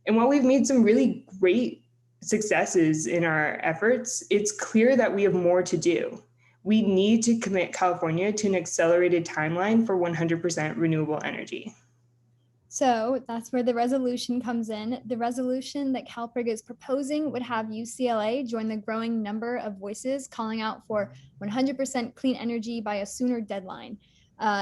And while we've made some really great successes in our efforts, it's clear that we have more to do. We need to commit California to an accelerated timeline for 100% renewable energy. So that's where the resolution comes in. The resolution that CalPERG is proposing would have UCLA join the growing number of voices calling out for 100% clean energy by a sooner deadline.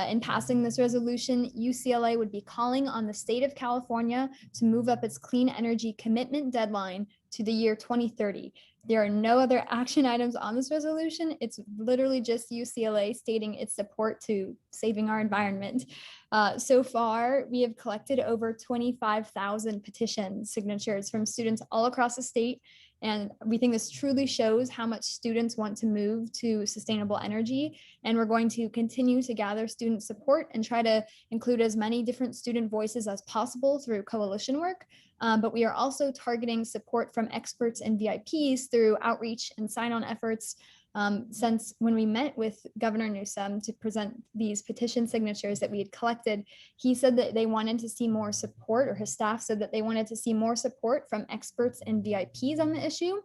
In passing this resolution, UCLA would be calling on the state of California to move up its clean energy commitment deadline to the year 2030. There are no other action items on this resolution. It's literally just UCLA stating its support to saving our environment. So far, we have collected over 25,000 petition signatures from students all across the state. And we think this truly shows how much students want to move to sustainable energy. And we're going to continue to gather student support and try to include as many different student voices as possible through coalition work. But we are also targeting support from experts and VIPs through outreach and sign-on efforts. Since when we met with Governor Newsom to present these petition signatures that we had collected, he said that they wanted to see more support, or his staff said that they wanted to see more support from experts and VIPs on the issue.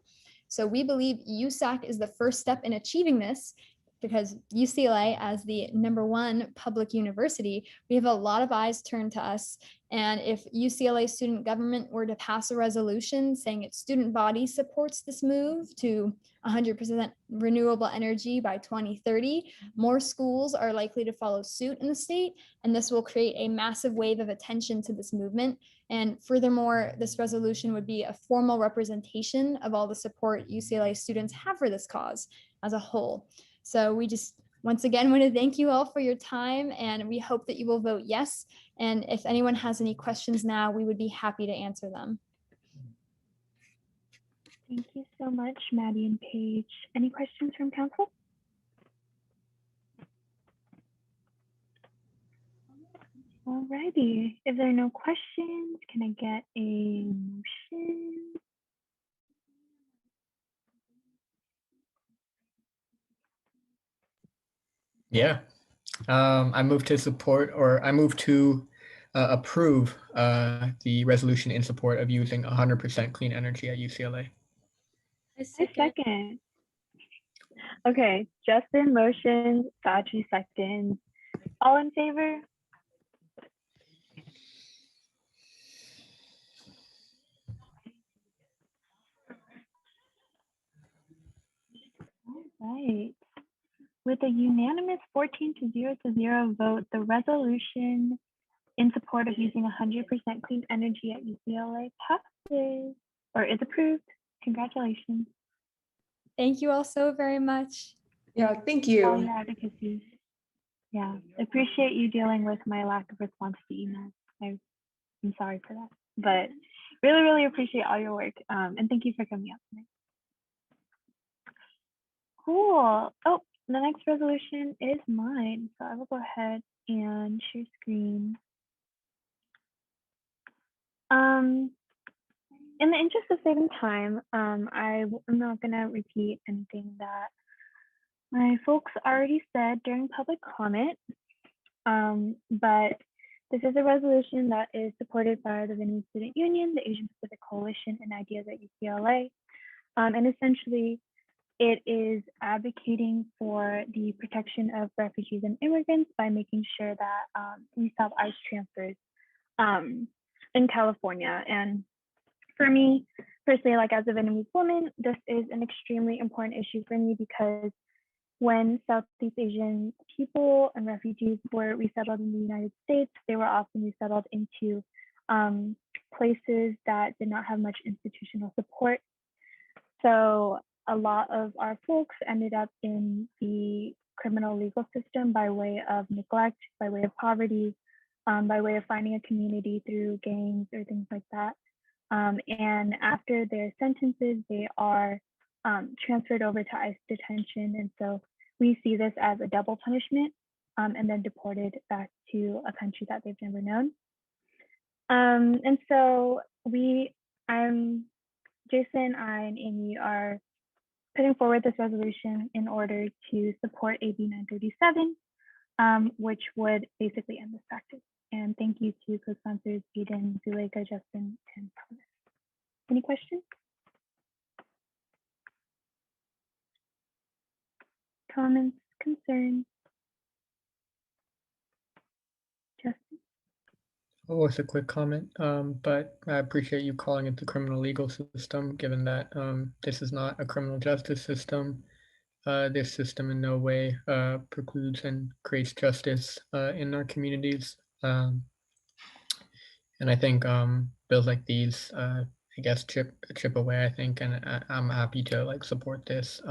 So we believe USAC is the first step in achieving this. because UCLA, as the #1 public university, we have a lot of eyes turned to us. And if UCLA student government were to pass a resolution saying its student body supports this move to 100% renewable energy by 2030, more schools are likely to follow suit in the state, and this will create a massive wave of attention to this movement. And furthermore, this resolution would be a formal representation of all the support UCLA students have for this cause as a whole. So we just once again want to thank you all for your time, and we hope that you will vote yes. And if anyone has any questions now, we would be happy to answer them. Thank you so much, Maddie and Paige. Any questions from council? Alrighty, if there are no questions, can I get a motion? Yeah. I move to support, or I move to approve the resolution in support of using 100% clean energy at UCLA. I second. Okay, Justin motions, Sachi seconds. All in favor? All right. With a unanimous 14-0 vote, the resolution in support of using 100% clean energy at UCLA passes or is approved. Congratulations. Thank you all so very much. Yeah, thank All you. your advocacy. Yeah, appreciate you dealing with my lack of response to emails. I'm sorry for that, but really, really appreciate all your work. And thank you for coming out tonight. Cool. Oh, the next resolution is mine. So I will go ahead and share screen. In the interest of saving time, I'm not gonna repeat anything that my folks already said during public comment. But this is a resolution that is supported by the Vietnamese Student Union, the Asian Pacific Coalition, and Ideas at UCLA. And essentially, it is advocating for the protection of refugees and immigrants by making sure that we stop ICE transfers in California. And for me, personally, like as a Vietnamese woman, this is an extremely important issue for me because when Southeast Asian people and refugees were resettled in the United States, they were often resettled into places that did not have much institutional support. So a lot of our folks ended up in the criminal legal system by way of neglect, by way of poverty, by way of finding a community through gangs or things like that. And after their sentences, they are transferred over to ICE detention. And so we see this as a double punishment and then deported back to a country that they've never known. And so Jason, I, and Amy are putting forward this resolution in order to support AB 937, which would basically end this practice. And thank you to co-sponsors Eden, Zuleika, Justin, and Thomas. Any questions? Comments, concerns? Justin? Oh, it's a quick comment, but I appreciate you calling it the criminal legal system, given that this is not a criminal justice system. This system in no way precludes and creates justice in our communities. And I think bills like these, I guess, chip away, I think, and I'm happy to like support this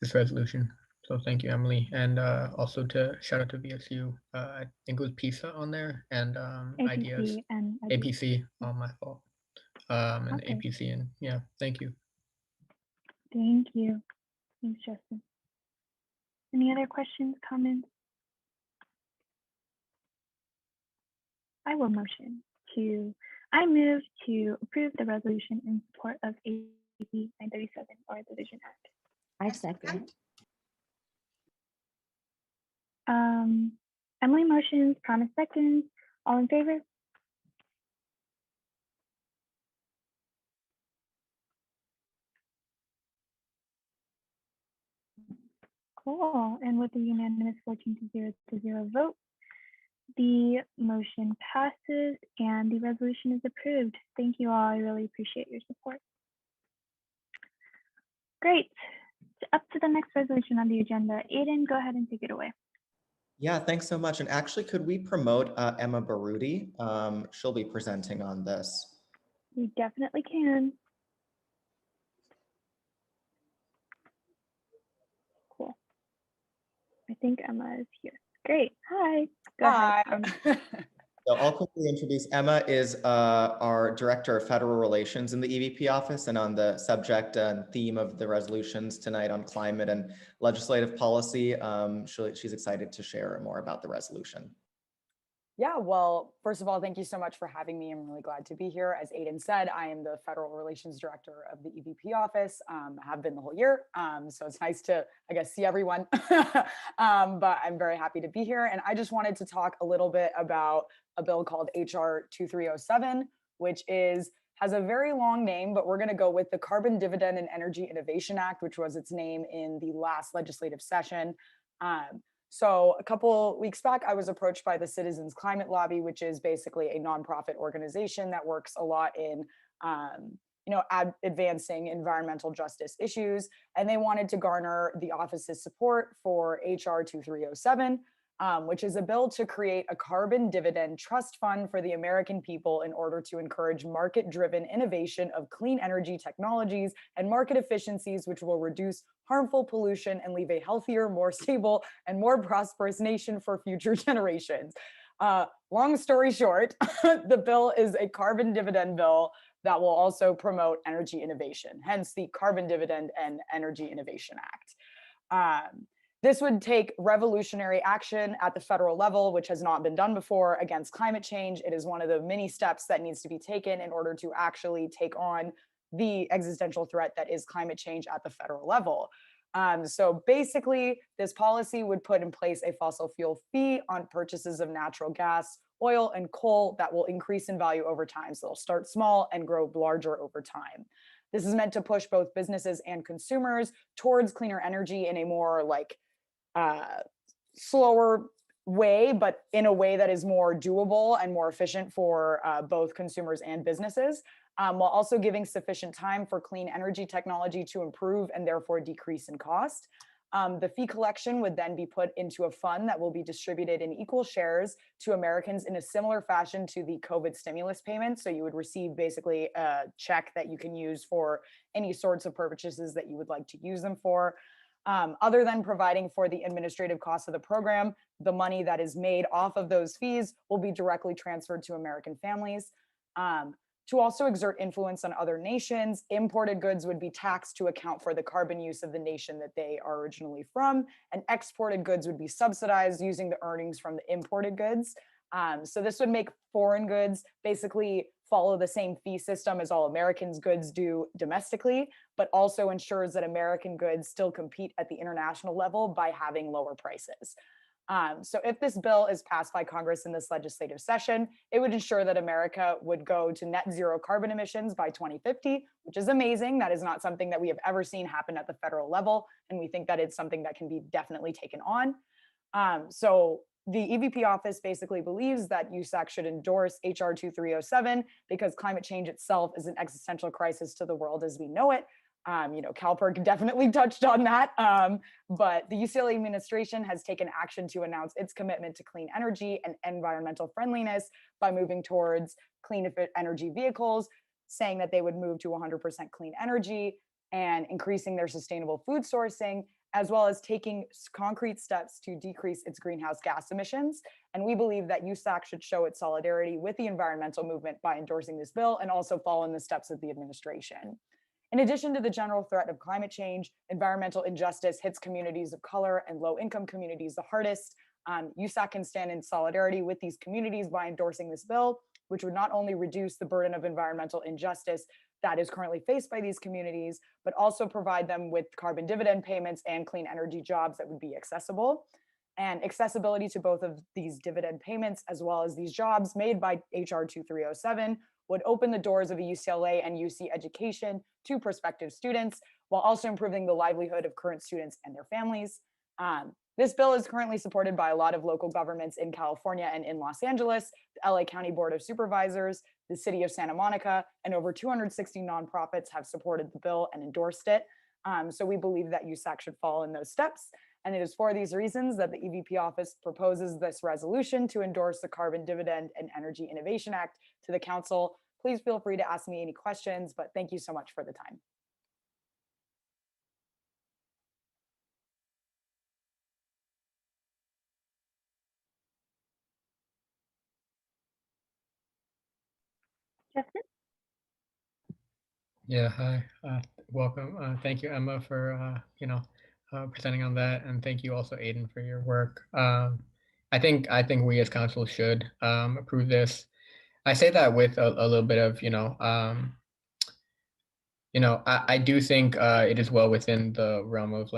this resolution. So thank you, Emily, and also to shout out to VSU. I think it was PISA on there and Ideas. APC and APC, my fault. And Okay. APC, and yeah, thank you. Thank you. Thanks, Justin. Any other questions, comments? I will motion I move to approve the resolution in support of AB 937 or the Vision Act. I second. Emily motions, Promise seconds. All in favor? Cool. And with a unanimous 14 to 0 vote, the motion passes and the resolution is approved. Thank you all. I really appreciate your support. Great. Up to the next resolution on the agenda. Aiden, go ahead and take it away. Yeah, thanks so much. And actually, could we promote Emma Baruti? She'll be presenting on this. We definitely can. Cool. I think Emma is here. Great. Hi. Go ahead. So I'll quickly introduce Emma is our Director of Federal Relations in the EVP office, and on the subject and theme of the resolutions tonight on climate and legislative policy, she's excited to share more about the resolution. Yeah, well, first of all, thank you so much for having me. I'm really glad to be here. As Aiden said, I am the Federal Relations Director of the EVP office, have been the whole year. So it's nice to, I guess, see everyone, but I'm very happy to be here. And I just wanted to talk a little bit about a bill called HR 2307, which has a very long name, but we're gonna go with the Carbon Dividend and Energy Innovation Act, which was its name in the last legislative session. So a couple weeks back, I was approached by the Citizens Climate Lobby, which is basically a nonprofit organization that works a lot in, advancing environmental justice issues. And they wanted to garner the office's support for HR 2307, which is a bill to create a carbon dividend trust fund for the American people in order to encourage market-driven innovation of clean energy technologies and market efficiencies, which will reduce harmful pollution and leave a healthier, more stable, and more prosperous nation for future generations. Long story short, the bill is a carbon dividend bill that will also promote energy innovation, hence the Carbon Dividend and Energy Innovation Act. This would take revolutionary action at the federal level, which has not been done before, against climate change. It is one of the many steps that needs to be taken in order to actually take on the existential threat that is climate change at the federal level. So basically, this policy would put in place a fossil fuel fee on purchases of natural gas, oil, and coal that will increase in value over time. So they'll start small and grow larger over time. This is meant to push both businesses and consumers towards cleaner energy in a more slower way, but in a way that is more doable and more efficient for both consumers and businesses, while also giving sufficient time for clean energy technology to improve and therefore decrease in cost. The fee collection would then be put into a fund that will be distributed in equal shares to Americans in a similar fashion to the COVID stimulus payments. So you would receive basically a check that you can use for any sorts of purchases that you would like to use them for. Other than providing for the administrative costs of the program, the money that is made off of those fees will be directly transferred to American families. To also exert influence on other nations, imported goods would be taxed to account for the carbon use of the nation that they are originally from, and exported goods would be subsidized using the earnings from the imported goods. So this would make foreign goods basically follow the same fee system as all Americans' goods do domestically, but also ensures that American goods still compete at the international level by having lower prices. So if this bill is passed by Congress in this legislative session, it would ensure that America would go to net zero carbon emissions by 2050, which is amazing. That is not something that we have ever seen happen at the federal level. And we think that it's something that can be definitely taken on. So the EVP office basically believes that USAC should endorse HR 2307 because climate change itself is an existential crisis to the world as we know it. CalPERC definitely touched on that, but the UCLA administration has taken action to announce its commitment to clean energy and environmental friendliness by moving towards clean energy vehicles, saying that they would move to 100% clean energy and increasing their sustainable food sourcing, as well as taking concrete steps to decrease its greenhouse gas emissions. And we believe that USAC should show its solidarity with the environmental movement by endorsing this bill and also follow in the steps of the administration. In addition to the general threat of climate change, environmental injustice hits communities of color and low-income communities the hardest. USAC can stand in solidarity with these communities by endorsing this bill, which would not only reduce the burden of environmental injustice that is currently faced by these communities, but also provide them with carbon dividend payments and clean energy jobs that would be accessible. And accessibility to both of these dividend payments, as well as these jobs made by HR 2307, would open the doors of a UCLA and UC education to prospective students, while also improving the livelihood of current students and their families. This bill is currently supported by a lot of local governments in California and in Los Angeles, the LA County Board of Supervisors, the City of Santa Monica, and over 260 nonprofits have supported the bill and endorsed it. So we believe that USAC should follow in those steps. And it is for these reasons that the EVP office proposes this resolution to endorse the Carbon Dividend and Energy Innovation Act to the council. Please feel free to ask me any questions, but thank you so much for the time. Justin? Yeah, hi. Welcome. Thank you, Emma, for presenting on that, and thank you also, Aiden, for your work. I think we as council should approve this. I say that with a little bit of I do think it is well within the realm of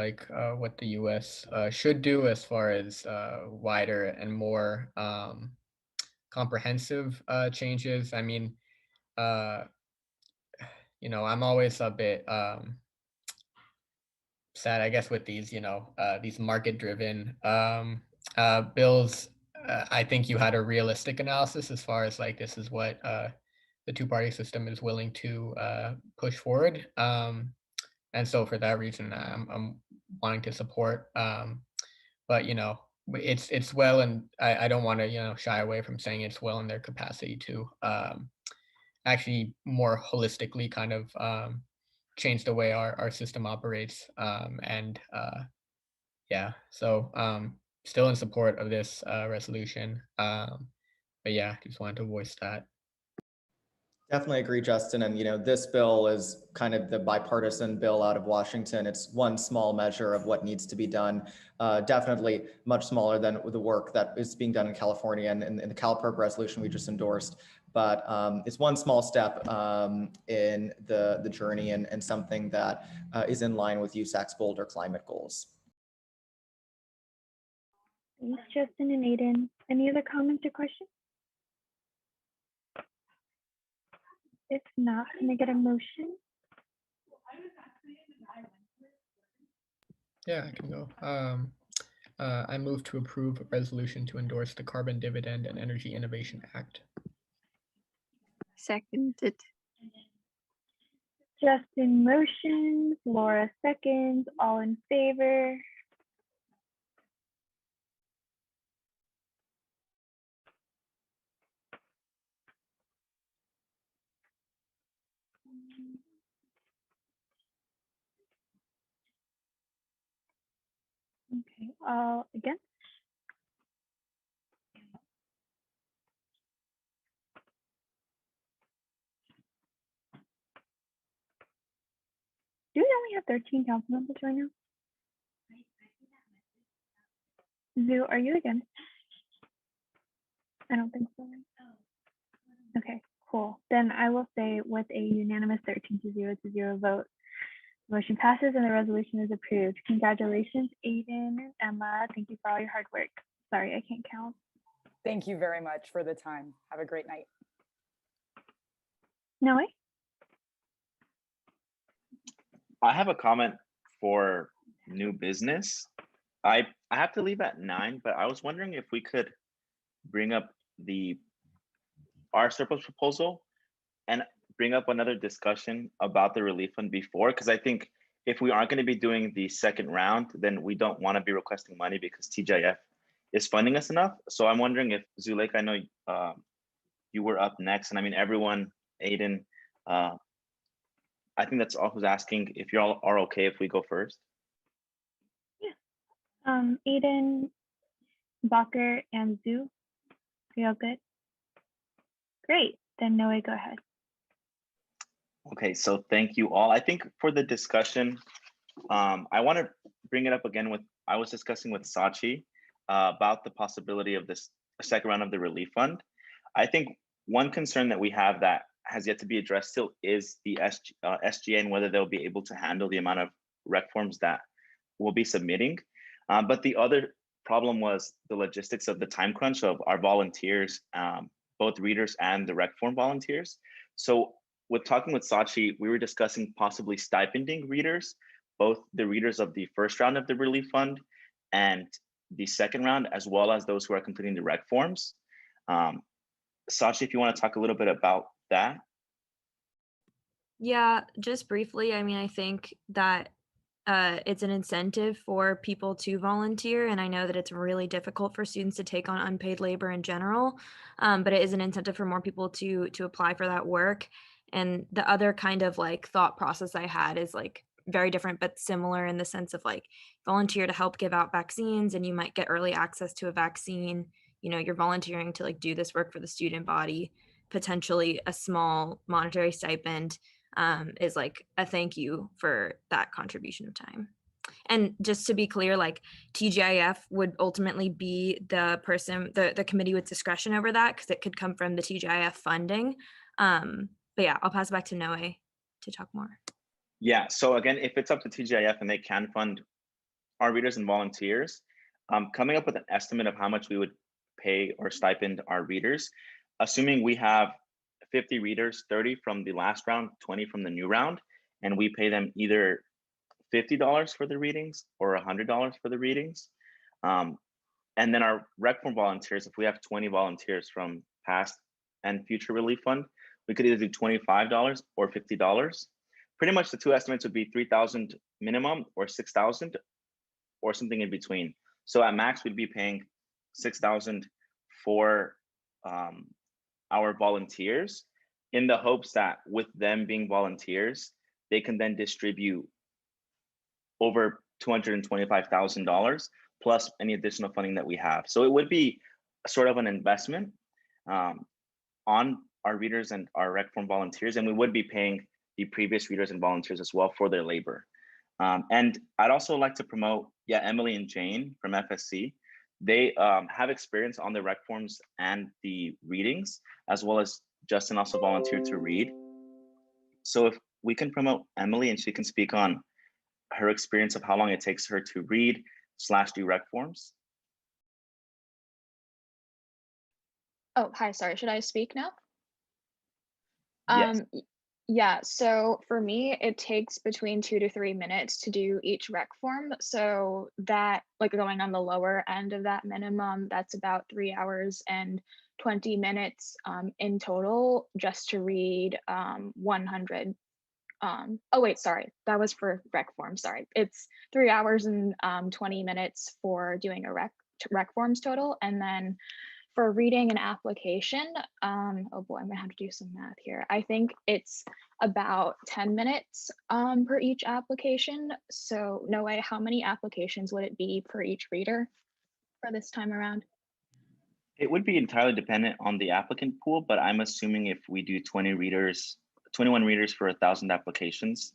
what the U.S. Should do as far as wider and more comprehensive changes. I mean, I'm always a bit sad, I guess, with these market-driven bills. I think you had a realistic analysis as far as this is what the two-party system is willing to push forward. And so for that reason, I'm wanting to support. But it's well, and I don't want to shy away from saying it's well in their capacity to actually more holistically kind of change the way our system operates. Yeah, so still in support of this resolution. But yeah, just wanted to voice that. Definitely agree, Justin. And this bill is kind of the bipartisan bill out of Washington. It's one small measure of what needs to be done. Definitely much smaller than the work that is being done in California and in the CalPERP resolution we just endorsed. But it's one small step in the journey and something that is in line with USAC's bolder climate goals. Thanks, Justin and Aiden. Any other comments or questions? If not, can I get a motion? Yeah, I can go. I move to approve a resolution to endorse the Carbon Dividend and Energy Innovation Act. Seconded. Justin motions, Laura seconds, all in favor. Okay, all against? Do we only have 13 council members right now? Zoo, are you against? I don't think so. Okay, cool. Then I will say with a unanimous 13-0 vote, motion passes and the resolution is approved. Congratulations, Aiden and Emma. Thank you for all your hard work. Sorry, I can't count. Thank you very much for the time. Have a great night. Noe? I have a comment for new business. I have to leave at 9, but I was wondering if we could bring up our surplus proposal and bring up another discussion about the relief fund before, because I think if we aren't going to be doing the second round, then we don't want to be requesting money because TGIF is funding us enough. So I'm wondering if Zuleika, I know you were up next, and I mean everyone, Aiden, I think that's all who's asking if you all are okay if we go first. Yeah. Aiden, Bacher, and Zoo. Are you all good? Great. Then Noe, go ahead. Okay, so thank you all. I think for the discussion, I want to bring it up again I was discussing with Sachi about the possibility of this second round of the relief fund. I think one concern that we have that has yet to be addressed still is the SGA and whether they'll be able to handle the amount of rec forms that we'll be submitting. But the other problem was the logistics of the time crunch of our volunteers, both readers and the rec form volunteers. So with talking with Sachi, we were discussing possibly stipending readers, both the readers of the first round of the relief fund and the second round, as well as those who are completing the rec forms. Sasha, if you want to talk a little bit about that. Yeah, just briefly, I mean, I think that it's an incentive for people to volunteer, and I know that it's really difficult for students to take on unpaid labor in general, but it is an incentive for more people to apply for that work. And the other kind of like thought process I had is like very different but similar in the sense of like volunteer to help give out vaccines, and you might get early access to a vaccine. You know, you're volunteering to like do this work for the student body. Potentially a small monetary stipend is like a thank you for that contribution of time. And just to be clear, like TGIF would ultimately be the person, the committee with discretion over that, because it could come from the TGIF funding. But yeah, I'll pass it back to Noe to talk more. Yeah, so again, if it's up to TGIF and they can fund our readers and volunteers, coming up with an estimate of how much we would pay or stipend our readers, assuming we have 50 readers, 30 from the last round, 20 from the new round, and we pay them either $50 for the readings or $100 for the readings. And then our rec form volunteers, if we have 20 volunteers from past and future relief fund, we could either do $25 or $50. Pretty much the two estimates would be 3,000 minimum or 6,000 or something in between. So at max, we'd be paying 6,000 for our volunteers, in the hopes that with them being volunteers, they can then distribute over $225,000 plus any additional funding that we have. So it would be sort of an investment on our readers and our rec form volunteers, and we would be paying the previous readers and volunteers as well for their labor. And I'd also like to promote, Emily and Jane from FSC. They have experience on the rec forms and the readings, as well as Justin also volunteered to read. So if we can promote Emily and she can speak on her experience of how long it takes her to read / do rec forms. Oh, hi, sorry, should I speak now? Yes. Yeah, so for me, it takes between 2 to 3 minutes to do each rec form. So that, like going on the lower end of that minimum, that's about 3 hours and 20 minutes in total just to read 100. Oh wait, sorry, that was for rec form, sorry. It's 3 hours and 20 minutes for doing a rec forms total. And then for reading an application, oh boy, I'm gonna have to do some math here. I think it's about 10 minutes per each application. So Noe, how many applications would it be per each reader for this time around? It would be entirely dependent on the applicant pool, but I'm assuming if we do 21 readers for 1,000 applications,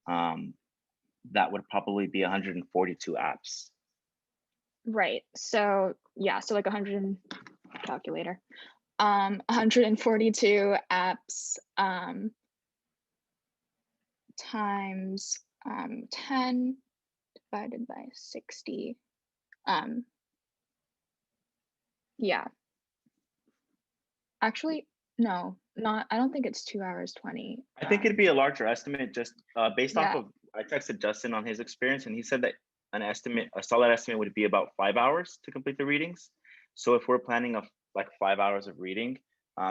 that would probably be 142 apps. Right, so yeah, so like 100 calculator. 142 apps times 10 divided by 60. Yeah. Actually, no, not, I don't think it's 2 hours 20. I think it'd be a larger estimate just based off Yeah. of, I texted Justin on his experience and he said that a solid estimate would be about 5 hours to complete the readings. So if we're planning of like 5 hours of reading,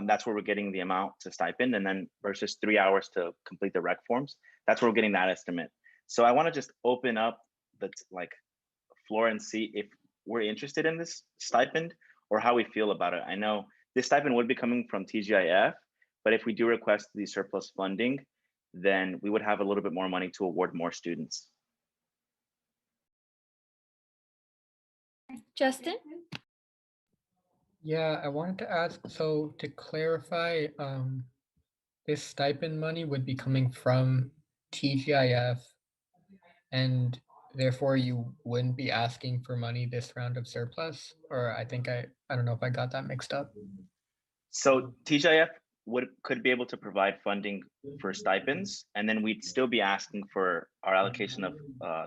that's where we're getting the amount to stipend, and then versus 3 hours to complete the rec forms, that's where we're getting that estimate. So I want to just open up the floor and see if we're interested in this stipend or how we feel about it. I know this stipend would be coming from TGIF, but if we do request the surplus funding, then we would have a little bit more money to award more students. Justin? Yeah, I wanted to ask, so to clarify, this stipend money would be coming from TGIF, and therefore you wouldn't be asking for money this round of surplus? Or I think I don't know if I got that mixed up. So TGIF could be able to provide funding for stipends, and then we'd still be asking for our allocation of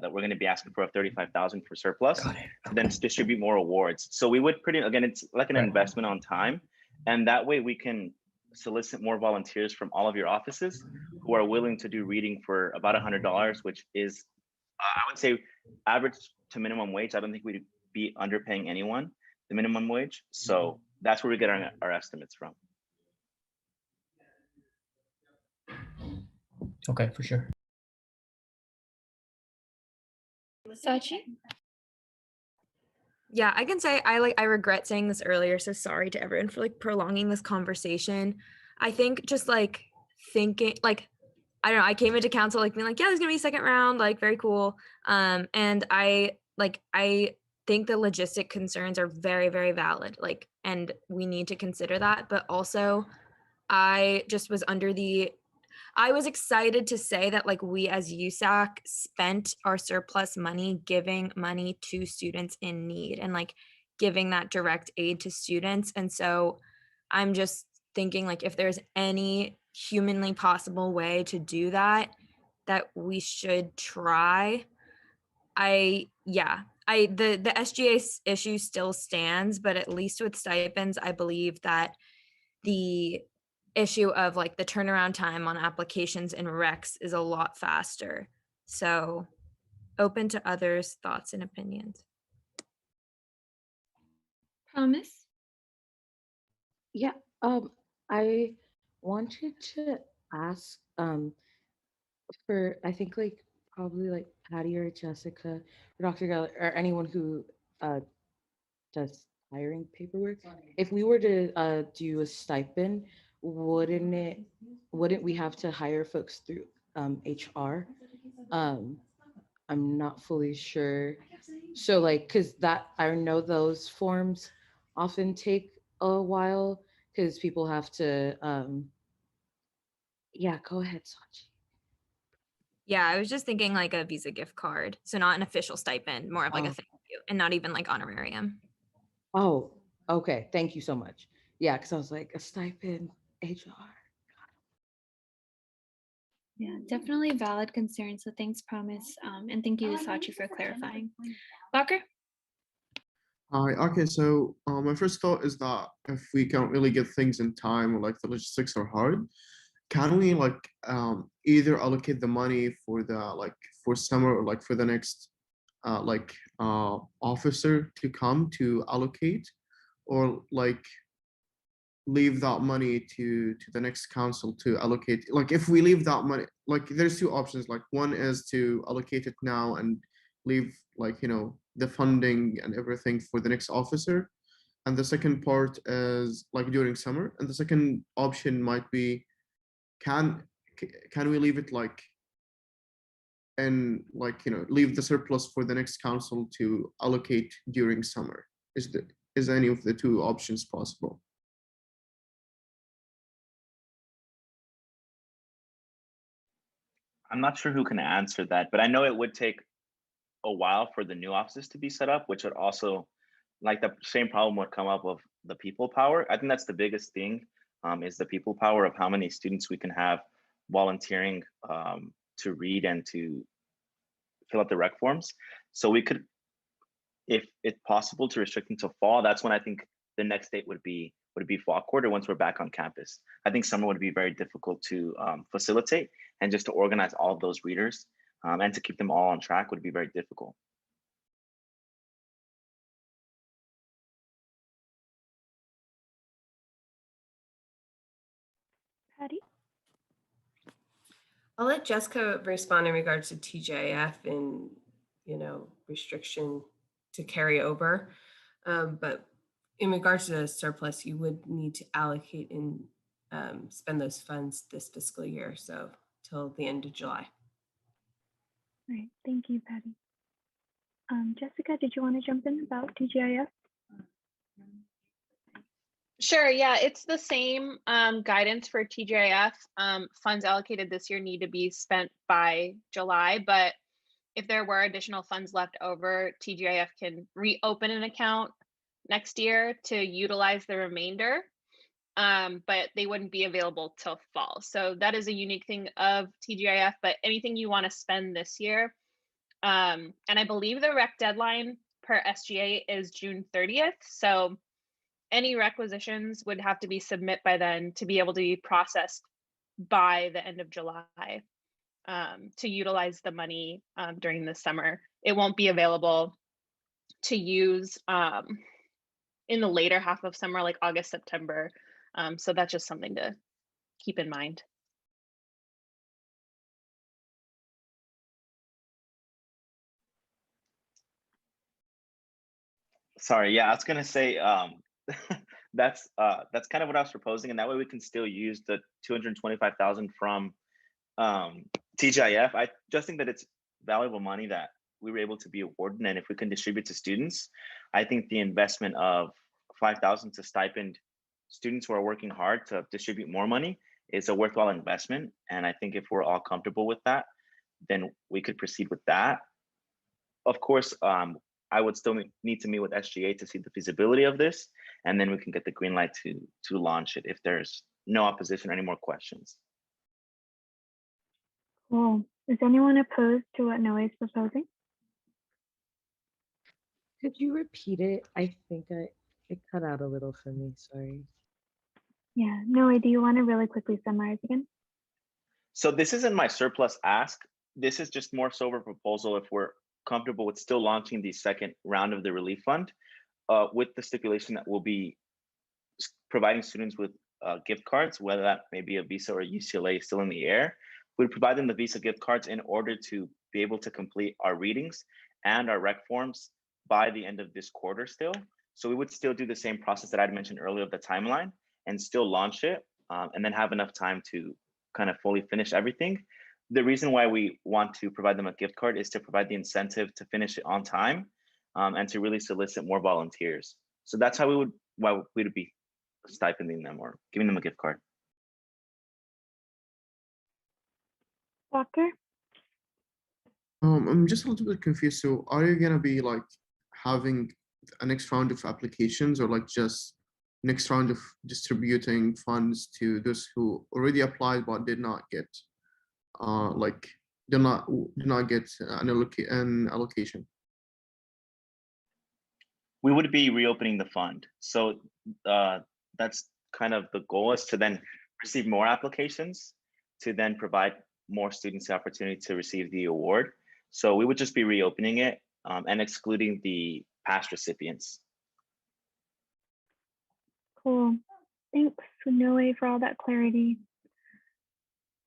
that we're going to be asking for of 35,000 for surplus to then distribute more awards. So we would again, it's like an investment on time, and that way we can solicit more volunteers from all of your offices who are willing to do reading for about $100, which is I would say average to minimum wage, I don't think we'd be underpaying anyone the minimum wage. So that's where we get our estimates from. Okay, for sure. Sachi? Yeah, I can say I regret saying this earlier, so sorry to everyone for like prolonging this conversation. I think just like thinking like I don't know, I came into council like being like, yeah, there's gonna be a second round, like very cool. And I think the logistic concerns are very, very valid. Like, and we need to consider that. But also I just was under the I was excited to say that like we as USAC spent our surplus money giving money to students in need and like giving that direct aid to students. And so I'm just thinking like if there's any humanly possible way to do that, that we should try. The SGA issue still stands, but at least with stipends, I believe that the issue of like the turnaround time on applications and recs is a lot faster. So open to others' thoughts and opinions. Promise? Yeah, I wanted to ask for I think like probably like Patty or Jessica or Dr. Geller or anyone who uh does hiring paperwork. If we were to do a stipend, wouldn't we have to hire folks through HR? Um I'm not fully sure. So like cuz that I know those forms often take a while cuz people have to yeah, go ahead, Sachi. Yeah, I was just thinking like a Visa gift card. So not an official stipend, more of like a Oh, thank you and not even like honorarium. oh, okay. Thank you so much. Yeah, because I was like, a stipend, HR. Yeah, definitely valid concern. So thanks, Promise. And thank you, Sachi, for clarifying. Walker? Hi. Okay. So my first thought is that if we can't really get things in time or like the logistics are hard, can we like either allocate the money for the like for summer or like for the next officer to come to allocate, or like leave that money to the next council to allocate? Like if we leave that money, like there's two options. Like one is to allocate it now and leave like the funding and everything for the next officer, and the second part is like during summer, and the second option might be can can we leave it like and like leave the surplus for the next council to allocate during summer? Is any of the two options possible? I'm not sure who can answer that, but I know it would take a while for the new offices to be set up, which would also, like the same problem would come up of the people power. I think that's the biggest thing, is the people power of how many students we can have volunteering to read and to fill out the rec forms. So we could, if it's possible to restrict until fall, that's when I think the next date would be fall quarter once we're back on campus. I think summer would be very difficult to facilitate, and just to organize all of those readers and to keep them all on track would be very difficult. Patty? I'll let Jessica respond in regards to TJF and, restriction to carry over. But in regards to the surplus, you would need to allocate and spend those funds this fiscal year, so till the end of July. All right, thank you, Patty. Jessica, did you want to jump in about TGIF? Sure, yeah, it's the same guidance for TGIF. Funds allocated this year need to be spent by July, but if there were additional funds left over, TGIF can reopen an account next year to utilize the remainder, but they wouldn't be available till fall. So that is a unique thing of TGIF, but anything you want to spend this year, and I believe the rec deadline per SGA is June 30th. So any requisitions would have to be submit by then to be able to be processed by the end of July. to utilize the money during the summer. It won't be available to use in the later half of summer, like August, September. So that's just something to keep in mind. Sorry, yeah, I was gonna say that's kind of what I was proposing, and that way we can still use the 225,000 from TGIF. I just think that it's valuable money that we were able to be awarded, and if we can distribute to students, I think the investment of 5,000 to stipend students who are working hard to distribute more money is a worthwhile investment. And I think if we're all comfortable with that, then we could proceed with that. Of course, I would still need to meet with SGA to see the feasibility of this, and then we can get the green light to launch it if there's no opposition or any more questions. Cool. Is anyone opposed to what Noe is proposing? Could you repeat it? I think it cut out a little for me. Sorry. Yeah, Noe, do you want to really quickly summarize again? So this isn't my surplus ask. This is just more so of a proposal if we're comfortable with still launching the second round of the relief fund, with the stipulation that we'll be providing students with gift cards, whether that may be a Visa or UCLA still in the air. We'd provide them the Visa gift cards in order to be able to complete our readings and our rec forms by the end of this quarter still. So we would still do the same process that I'd mentioned earlier of the timeline and still launch it, and then have enough time to kind of fully finish everything. The reason why we want to provide them a gift card is to provide the incentive to finish it on time, and to really solicit more volunteers. So that's how why we would be stipending them or giving them a gift card. Doctor? I'm just a little bit confused. So are you gonna be like having a next round of applications, or like just next round of distributing funds to those who already applied but did not get like did not get an allocation? We would be reopening the fund. So that's kind of the goal, is to then receive more applications to then provide more students the opportunity to receive the award. So we would just be reopening it, and excluding the past recipients. Cool. Thanks, Noe, for all that clarity.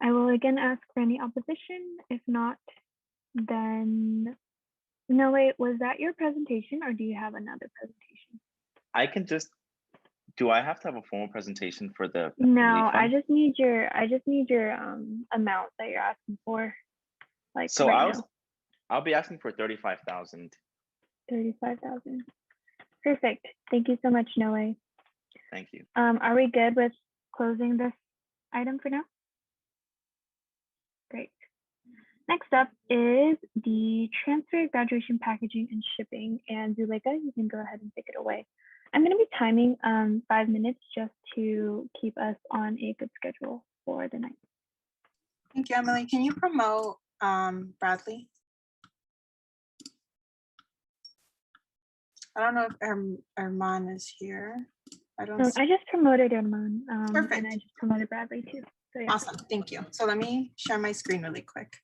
I will again ask for any opposition. If not, then Noe, was that your presentation, or do you have another presentation? I can just, do I have to have a formal presentation for the No, relief I fund? just need your amount that you're asking for, like So right now. I'll be asking for 35,000. 35,000. Perfect. Thank you so much, Noe. Thank you. Are we good with closing this item for now? Great. Next up is the transfer, graduation packaging, and shipping. And Zuleika, you can go ahead and take it away. I'm going to be timing 5 minutes just to keep us on a good schedule for the night. Thank you, Emily. Can you promote Bradley? I don't know if Arman is here. I don't see. I just promoted Herman, Perfect. and I just promoted Bradley too. So yeah. Awesome, thank you. So let me share my screen really quick.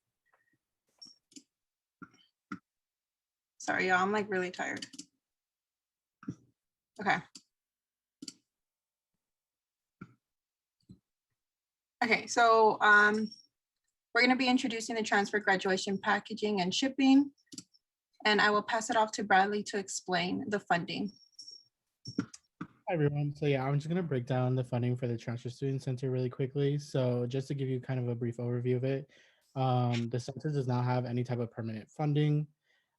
Sorry, y'all, I'm like really tired. Okay. Okay, so we're gonna be introducing the transfer, graduation, packaging, and shipping. And I will pass it off to Bradley to explain the funding. Hi everyone. So yeah, I'm just gonna break down the funding for the Transfer Student Center really quickly. So just to give you kind of a brief overview of it, the center does not have any type of permanent funding.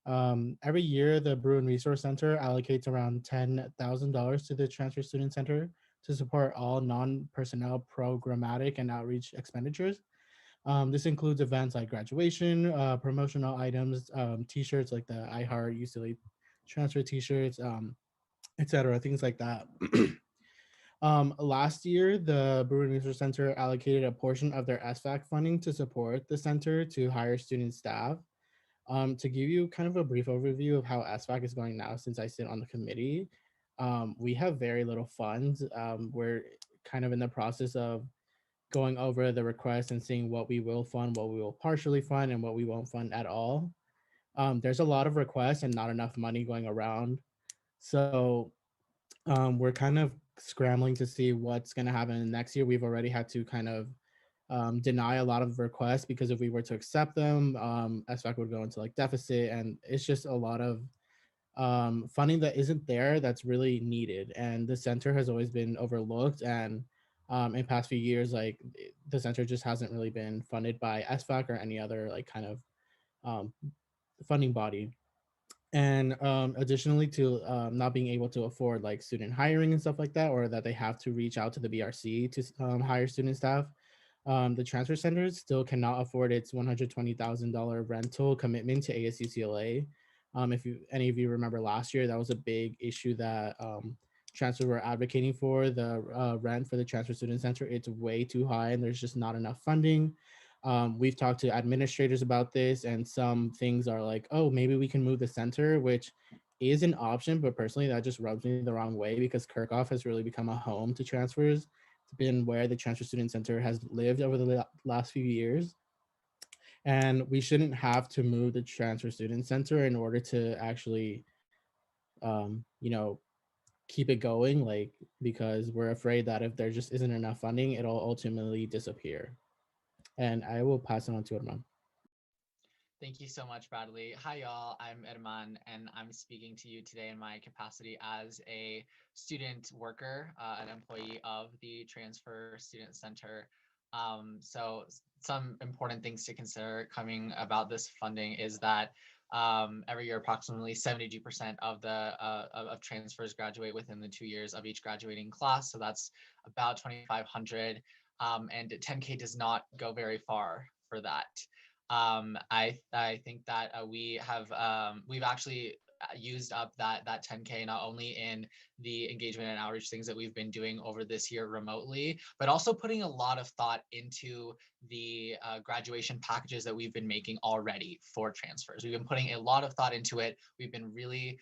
Every year, the Bruin Resource Center allocates around $10,000 to the Transfer Student Center to support all non-personnel programmatic and outreach expenditures. This includes events like graduation, promotional items, t-shirts like the I Heart UCLA transfer t-shirts, etc., things like that. Last year, the Bruin Resource Center allocated a portion of their SFAC funding to support the center to hire student staff. To give you kind of a brief overview of how SFAC is going now, since I sit on the committee, we have very little funds. We're kind of in the process of going over the request and seeing what we will fund, what we will partially fund, and what we won't fund at all. There's a lot of requests and not enough money going around. So we're kind of scrambling to see what's going to happen next year. We've already had to kind of deny a lot of requests because if we were to accept them, SVAC would go into like deficit, and it's just a lot of funding that isn't there that's really needed. And the center has always been overlooked, and in past few years, like the center just hasn't really been funded by SVAC or any other like kind of um, funding body. And additionally to not being able to afford like student hiring and stuff like that, or that they have to reach out to the BRC to hire student staff, the transfer center still cannot afford its $120,000 rental commitment to ASUCLA. If any of you remember last year, that was a big issue that transfer were advocating for. The rent for the transfer student center, it's way too high, and there's just not enough funding. We've talked to administrators about this, and some things are like, oh, maybe we can move the center, which is an option, but personally, that just rubs me the wrong way because Kirchhoff has really become a home to transfers. It's been where the Transfer Student Center has lived over the last few years. And we shouldn't have to move the Transfer Student Center in order to actually, you know, keep it going, like, because we're afraid that if there just isn't enough funding, it'll ultimately disappear. And I will pass it on to Herman. Thank you so much, Bradley. Hi, y'all. I'm Herman, and I'm speaking to you today in my capacity as a student worker, an employee of the Transfer Student Center. So some important things to consider coming about this funding is that every year, approximately 72% of the of transfers graduate within the 2 years of each graduating class. So that's about 2,500, and 10K does not go very far for that. I think that we've actually used up that 10K not only in the engagement and outreach things that we've been doing over this year remotely, but also putting a lot of thought into the graduation packages that we've been making already for transfers. We've been putting a lot of thought into it. We've been really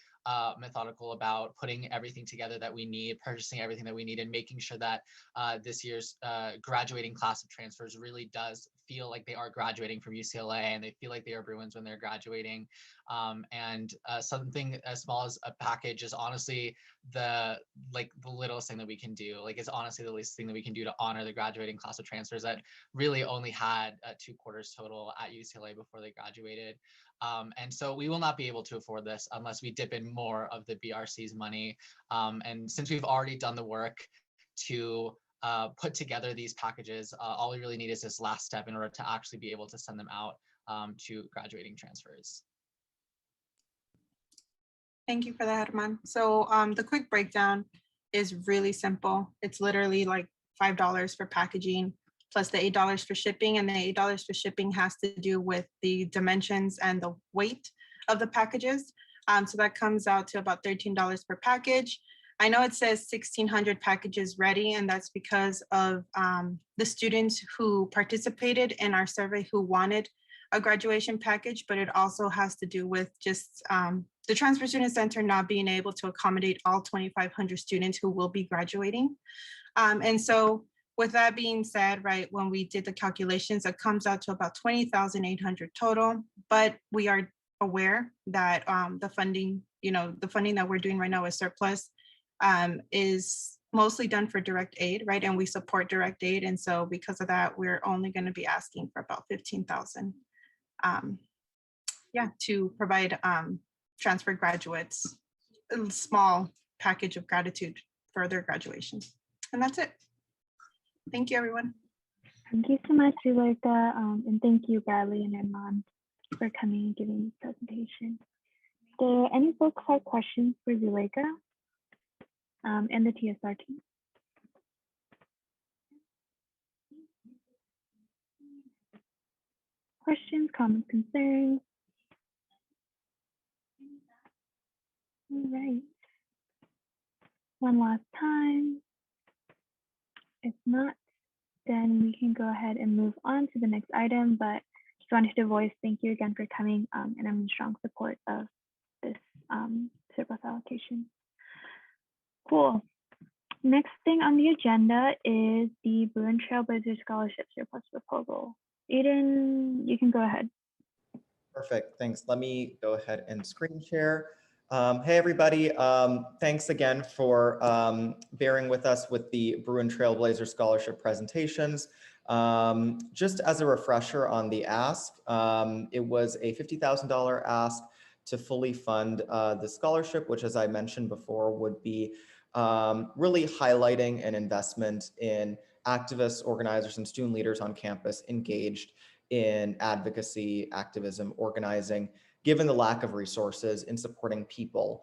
methodical about putting everything together that we need, purchasing everything that we need, and making sure that this year's graduating class of transfers really does feel like they are graduating from UCLA and they feel like they are Bruins when they're graduating. And something as small as a package is honestly the littlest thing that we can do. Like, it's honestly the least thing that we can do to honor the graduating class of transfers that really only had 2 quarters total at UCLA before they graduated. And so we will not be able to afford this unless we dip in more of the BRC's money. And since we've already done the work to put together these packages, all we really need is this last step in order to actually be able to send them out to graduating transfers. Thank you for that, Herman. So the quick breakdown is really simple. It's literally like $5 for packaging plus the $8 for shipping, and the $8 for shipping has to do with the dimensions and the weight of the packages. So that comes out to about $13 per package. I know it says 1,600 packages ready, and that's because of the students who participated in our survey who wanted a graduation package, but it also has to do with just the Transfer Student Center not being able to accommodate all 2,500 students who will be graduating. And so with that being said, right, when we did the calculations, it comes out to about 20,800 total, but we are aware that the funding, the funding that we're doing right now is surplus, is mostly done for direct aid, right? And we support direct aid. And so because of that, we're only going to be asking for about 15,000, to provide transfer graduates a small package of gratitude for their graduation. And that's it. Thank you, everyone. Thank you so much, Zuleika, and thank you, Bradley and Herman, for coming and giving this presentation. Do any folks have questions for Zuleika and the TSR team? Questions, comments, concerns? All right. One last time. If not, then we can go ahead and move on to the next item, but just wanted to voice thank you again for coming, and I'm in strong support of this surplus allocation. Cool. Next thing on the agenda is the Bruin Trailblazer Scholarship Surplus Proposal. Aiden, you can go ahead. Perfect, thanks. Let me go ahead and screen share. Hey everybody, thanks again for bearing with us with the Bruin Trailblazer Scholarship presentations. Just as a refresher on the ask, it was a $50,000 ask to fully fund the scholarship, which, as I mentioned before, would be really highlighting an investment in activists, organizers, and student leaders on campus engaged in advocacy, activism, organizing, given the lack of resources in supporting people.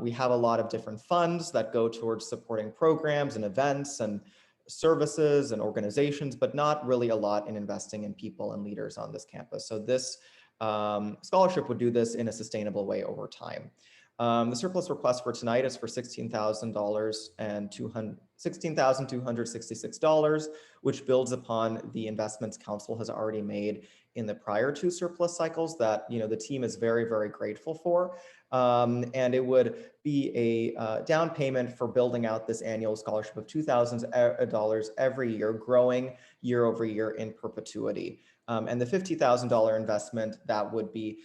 We have a lot of different funds that go towards supporting programs and events and services and organizations, but not really a lot in investing in people and leaders on this campus. So this scholarship would do this in a sustainable way over time. The surplus request for tonight is for $16,000 and $16,266, which builds upon the investments council has already made in the prior two surplus cycles that the team is very, very grateful for. And it would be a down payment for building out this annual scholarship of $2,000 every year, growing year over year in perpetuity. And the $50,000 investment that would be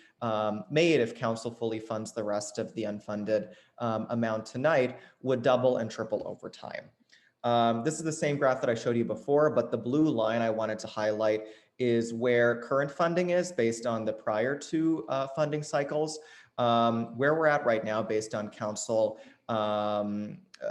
made if council fully funds the rest of the unfunded amount tonight would double and triple over time. This is the same graph that I showed you before, but the blue line I wanted to highlight is where current funding is based on the prior two funding cycles. Where we're at right now based on council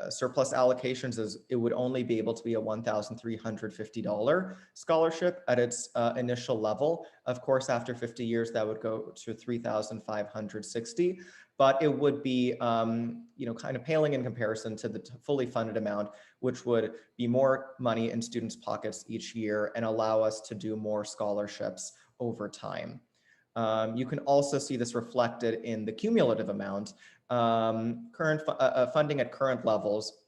surplus allocations is it would only be able to be a $1,350 scholarship at its initial level. Of course, after 50 years, that would go to $3,560, but it would be kind of paling in comparison to the fully funded amount, which would be more money in students' pockets each year and allow us to do more scholarships over time. You can also see this reflected in the cumulative amount. Current funding at current levels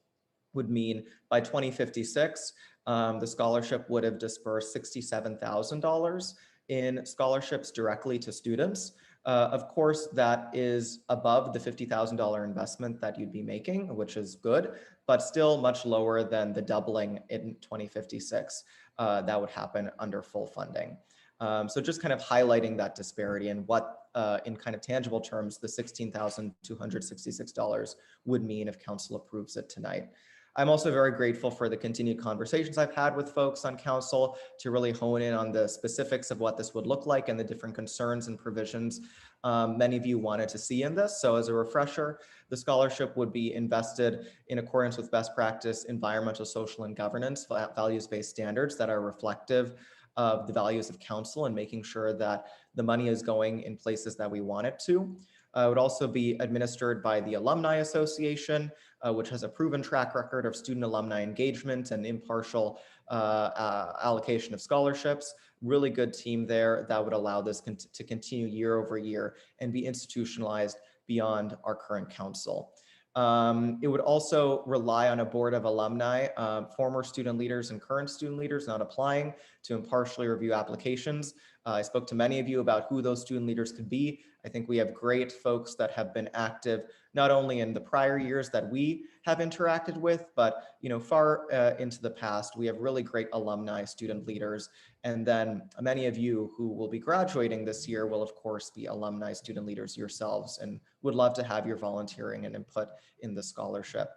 would mean by 2056, the scholarship would have dispersed $67,000 in scholarships directly to students. Of course, that is above the $50,000 investment that you'd be making, which is good, but still much lower than the doubling in 2056 that would happen under full funding. So just kind of highlighting that disparity and what in kind of tangible terms, the $16,266 would mean if council approves it tonight. I'm also very grateful for the continued conversations I've had with folks on council to really hone in on the specifics of what this would look like and the different concerns and provisions many of you wanted to see in this. So as a refresher, the scholarship would be invested in accordance with best practice, environmental, social, and governance values-based standards that are reflective of the values of council and making sure that the money is going in places that we want it to. It would also be administered by the Alumni Association, which has a proven track record of student alumni engagement and impartial allocation of scholarships. Really good team there that would allow this to continue year over year and be institutionalized beyond our current council. It would also rely on a board of alumni, former student leaders and current student leaders not applying, to impartially review applications. I spoke to many of you about who those student leaders could be. I think we have great folks that have been active, not only in the prior years that we have interacted with, but far into the past. We have really great alumni student leaders. And then many of you who will be graduating this year will of course be alumni student leaders yourselves and would love to have your volunteering and input in the scholarship.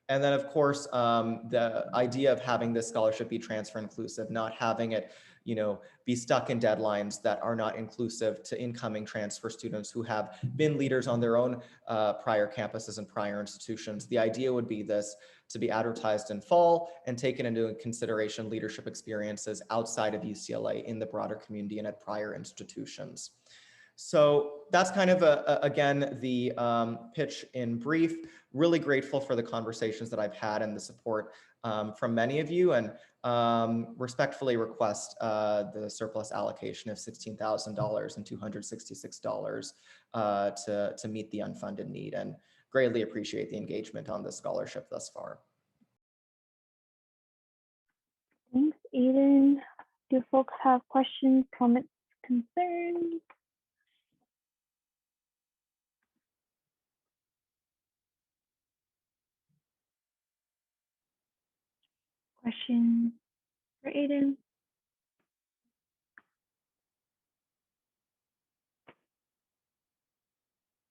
And then of course, the idea of having this scholarship be transfer inclusive, not having it be stuck in deadlines that are not inclusive to incoming transfer students who have been leaders on their own prior campuses and prior institutions. The idea would be this to be advertised in fall and taken into consideration leadership experiences outside of UCLA in the broader community and at prior institutions. So that's kind of, again, the pitch in brief. Really grateful for the conversations that I've had and the support from many of you, and respectfully request the surplus allocation of $16,000 and $266 to meet the unfunded need, and greatly appreciate the engagement on this scholarship thus far. Thanks, Aiden. Do folks have questions, comments, concerns? question for Aiden?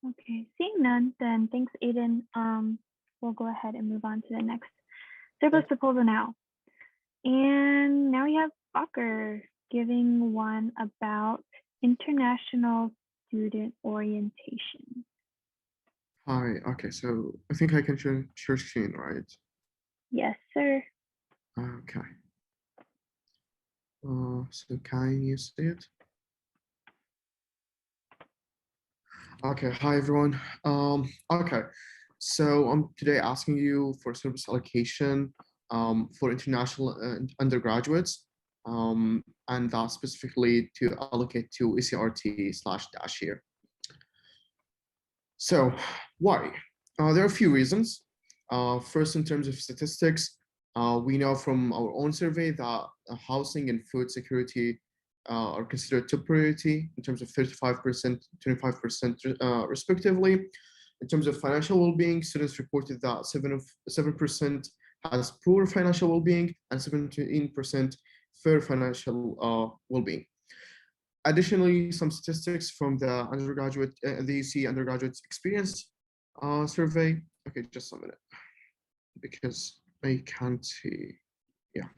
Okay, seeing none, then thanks, Aiden. We'll go ahead and move on to the next surplus proposal now. And now we have Fokker giving one about international student orientation. Hi, okay, so I think I can share screen, right? Yes, sir. Okay. So can you see it? Okay, hi everyone. Okay, so I'm today asking you for service allocation for international undergraduates, and that specifically to allocate to ECRT/dash here. So why? There are a few reasons. First, in terms of statistics, we know from our own survey that housing and food security are considered top priority in terms of 35%, 25% respectively. In terms of financial well-being, students reported that 7% has poor financial well-being and 17% fair financial well-being. Additionally, some statistics from the undergraduate, the UC undergraduate experience survey. Okay, just a minute, because I can't see. Yeah.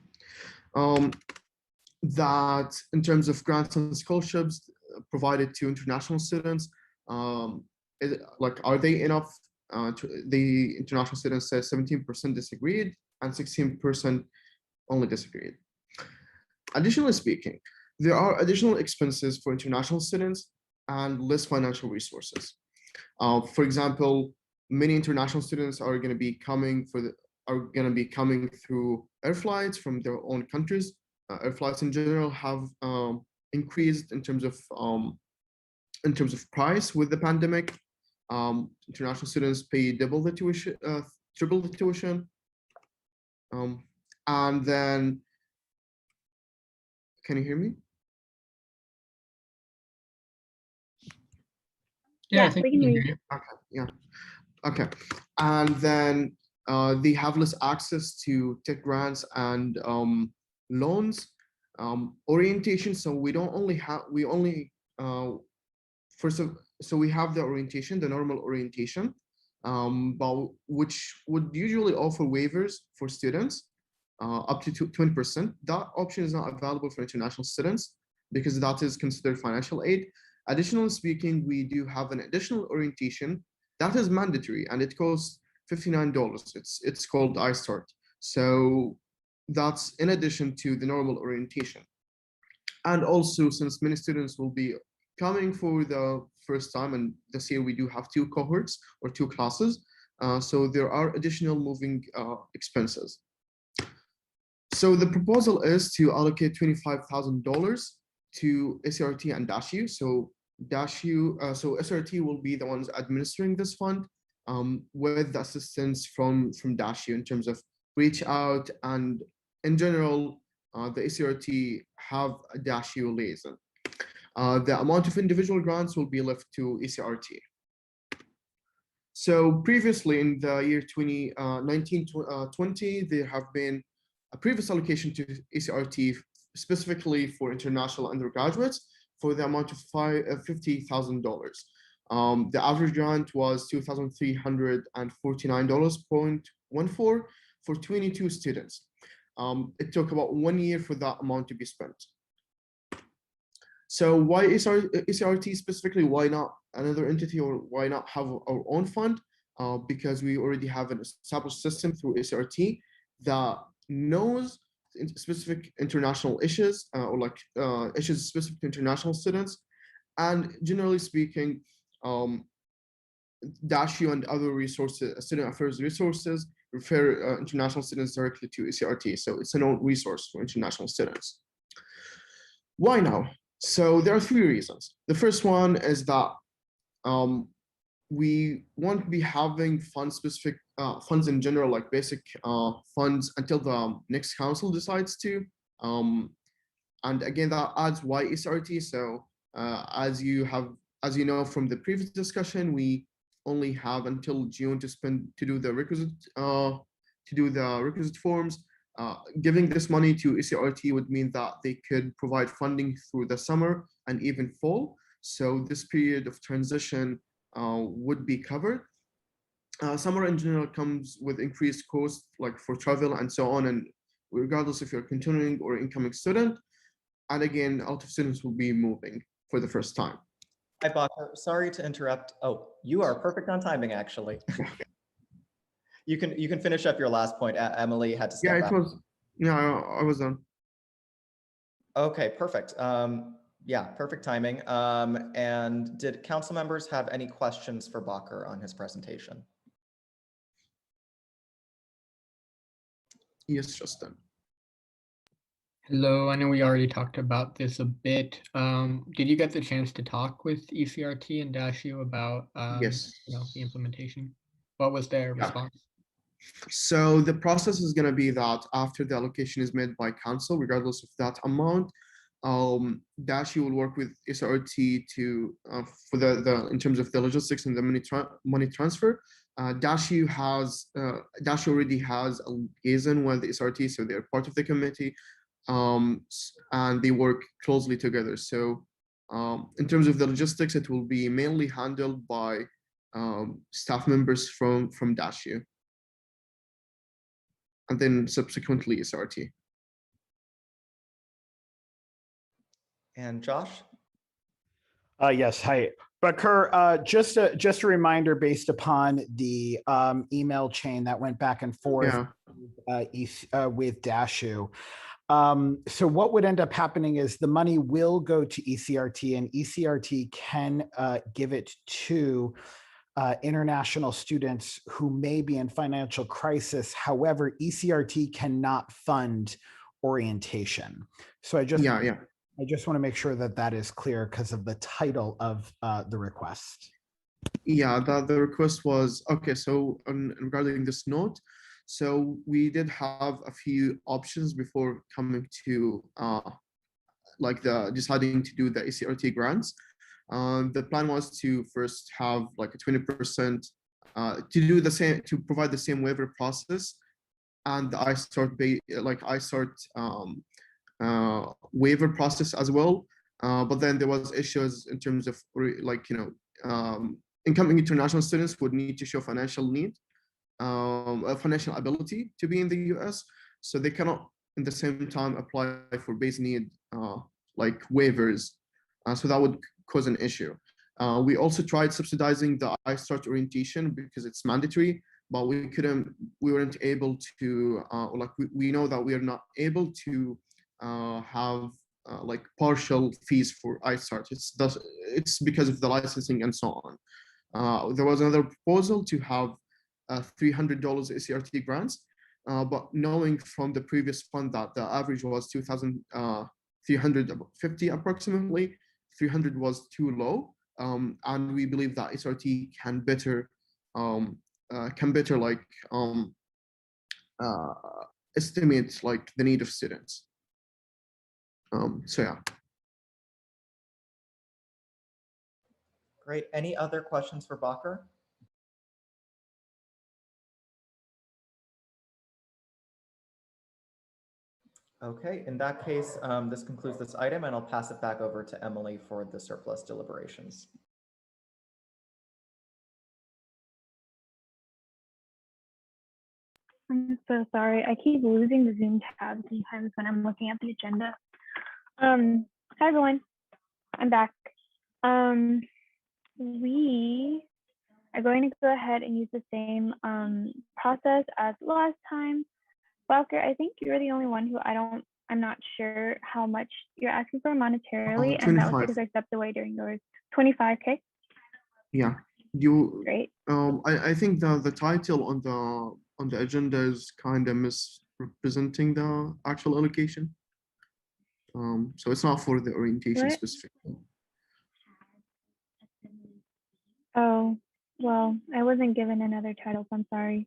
That in terms of grants and scholarships provided to international students, like, are they enough? The international students said 17% disagreed and 16% only disagreed. Additionally speaking, there are additional expenses for international students and less financial resources. For example, many international students are going to be coming through air flights from their own countries. Air flights in general have increased in terms of price with the pandemic. International students pay double the tuition, triple the tuition, and then, can you hear me? Yeah, I think we can hear you. Okay, yeah. Okay, and then they have less access to tech grants and loans, orientation. So we have the orientation, the normal orientation, but which would usually offer waivers for students up to 20%. That option is not available for international students because that is considered financial aid. Additionally speaking, we do have an additional orientation that is mandatory and it costs $59. It's called iStart. So that's in addition to the normal orientation. And also, since many students will be coming for the first time, and this year we do have 2 cohorts or 2 classes, so there are additional moving expenses. So the proposal is to allocate $25,000 to SRT and DashU. So SRT will be the ones administering this fund with the assistance from DashU in terms of reach out, and in general, the SRT have a DashU liaison. The amount of individual grants will be left to ECRT. So previously in the year 2019-20, there have been a previous allocation to ECRT specifically for international undergraduates for the amount of $50,000. The average grant was $2,349.14 for 22 students. It took about 1 year for that amount to be spent. So why ECRT specifically? Why not another entity, or why not have our own fund? Because we already have an established system through ECRT that knows specific international issues, or like issues specific to international students. And generally speaking, DashU and other resources, student affairs resources, refer international students directly to ECRT. So it's a known resource for international students. Why now? So there are 3 reasons. The first one is that we won't be having fund-specific funds in general, like basic funds, until the next council decides to. And again, that adds why ECRT. So as you know from the previous discussion, we only have until June to do the requisite forms. giving this money to ECRT would mean that they could provide funding through the summer and even fall. So this period of transition would be covered. Summer in general comes with increased costs, like for travel and so on, and regardless if you're continuing or incoming student. And again, a lot of students will be moving for the first time. Hi, Bakr. Sorry to interrupt. Oh, you are perfect on timing, actually. You can finish up your last point. Emily had to step Yeah, out. it was. Yeah, I was done. Okay, perfect. Yeah, perfect timing. And did council members have any questions for Bakr on his presentation? Yes, Justin. Hello, I know we already talked about this a bit. Did you get the chance to talk with ECRT and DashU about Yes. the implementation? What was their Yeah. response? So the process is going to be that after the allocation is made by council, regardless of that amount, DashU will work with SRT to for the in terms of the logistics and the money transfer. DashU already has a liaison with the SRT, so they're part of the committee, and they work closely together. So in terms of the logistics, it will be mainly handled by staff members from DashU, and then subsequently SRT. And Josh? Yes, hi. Bakr, just a reminder based upon the email chain that went back and forth with DashU. So what would end up happening is the money will go to ECRT, and ECRT can give it to international students who may be in financial crisis. However, ECRT cannot fund orientation. So I just want to make sure that that is clear because of the title of the request. Yeah, the request was, okay, so regarding this note, so we did have a few options before coming to deciding to do the ECRT grants. The plan was to first have like a 20% to do the same, to provide the same waiver process, and the iStart waiver process as well. But then there was issues in terms of incoming international students would need to show financial need, financial ability to be in the US. So they cannot in the same time apply for base need waivers. So that would cause an issue. We also tried subsidizing the iStart orientation because it's mandatory, but we weren't able to, we know that we are not able to have partial fees for iStart. It's because of the licensing and so on. There was another proposal to have $300 ECRT grants, but knowing from the previous fund that the average was 2,350 approximately, 300 was too low, and we believe that SRT can better estimate the need of students. So yeah. Great. Any other questions for Bakr? Okay, in that case, this concludes this item, and I'll pass it back over to Emily for the surplus deliberations. I'm so sorry. I keep losing the Zoom tab sometimes when I'm looking at the agenda. Hi everyone, I'm back. We are going to go ahead and use the same process as last time. Bakr, I think you're the only one who I'm not sure how much you're asking for monetarily, and that was because I stepped away during yours. 25K. Yeah, Great. I think the title on the agenda is kind of misrepresenting the actual allocation. So it's not for the orientation specifically. Oh, well, I wasn't given another title, so I'm sorry.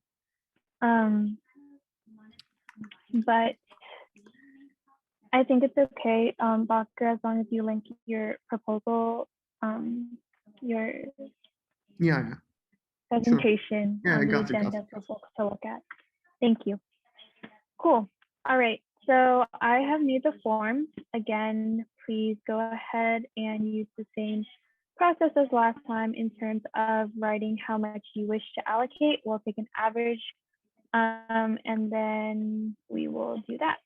But I think it's okay, Bakr, as long as you link your proposal, your presentation Sure. Yeah, on I the got agenda for folks to look at. Thank you. Cool. All right, so I have made the forms. Again, please go ahead and use the same process as last time in terms of writing how much you wish to allocate. We'll take an average, and then we will do that.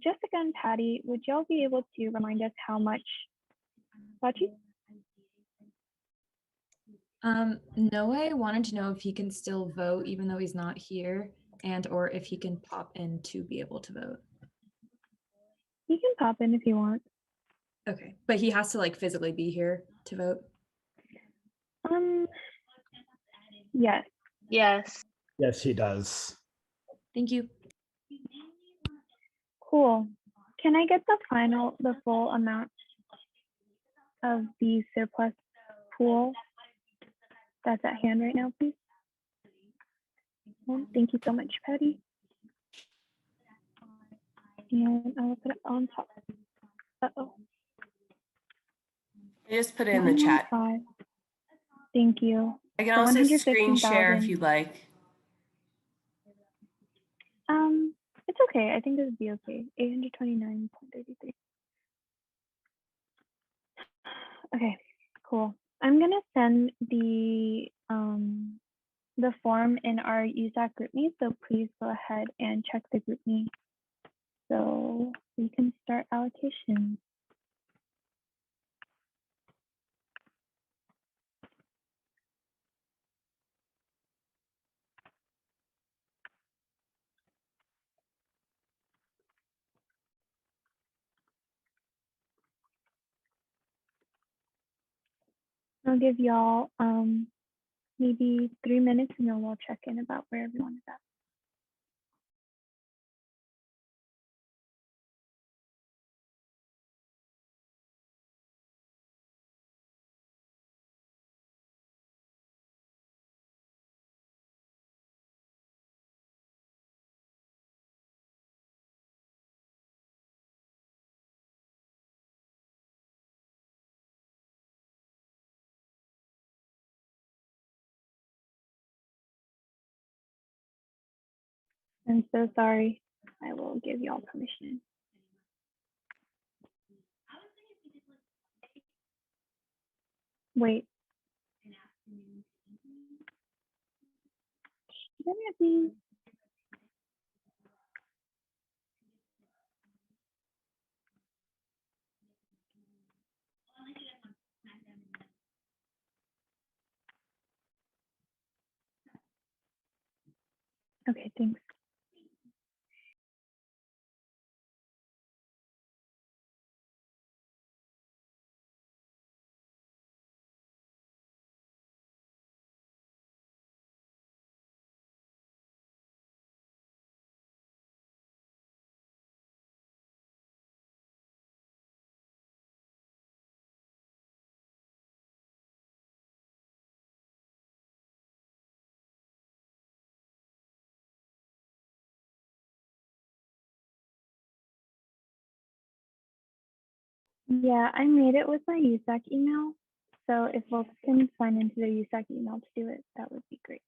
Jessica and Patty, would y'all be able to remind us how much? Patty? Noah wanted to know if he can still vote even though he's not here, and or if he can pop in to be able to vote. You can pop in if you want. Okay, but he has to like physically be here to vote. Yes. Yes. Yes, he does. Thank you. Cool. Can I get the full amount of the surplus pool that's at hand right now, please? Well, thank you so much, Patty. And I'll put it on top. Uh-oh. I just put it in the chat. 915. Thank you. I can So also screen share if 115,000. you'd like. It's okay. I think this would be okay. 829.33. Okay, cool. I'm gonna send the form in our USAC group meet, so please go ahead and check the group meet so we can start allocation. I'll give y'all maybe 3 minutes and then we'll check in about where everyone is at. I'm so sorry. I will give y'all permission. Wait. Let me see. Okay, thanks. Yeah, I made it with my USAC email. So if folks can sign into their USAC email to do it, that would be great.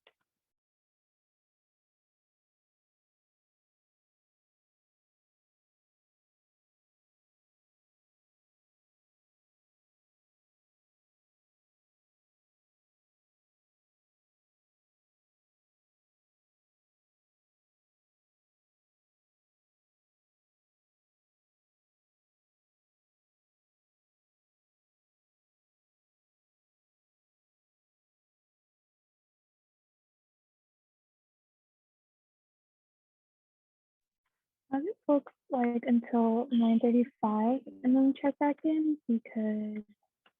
I'll give folks like until 9:35 and then check back in because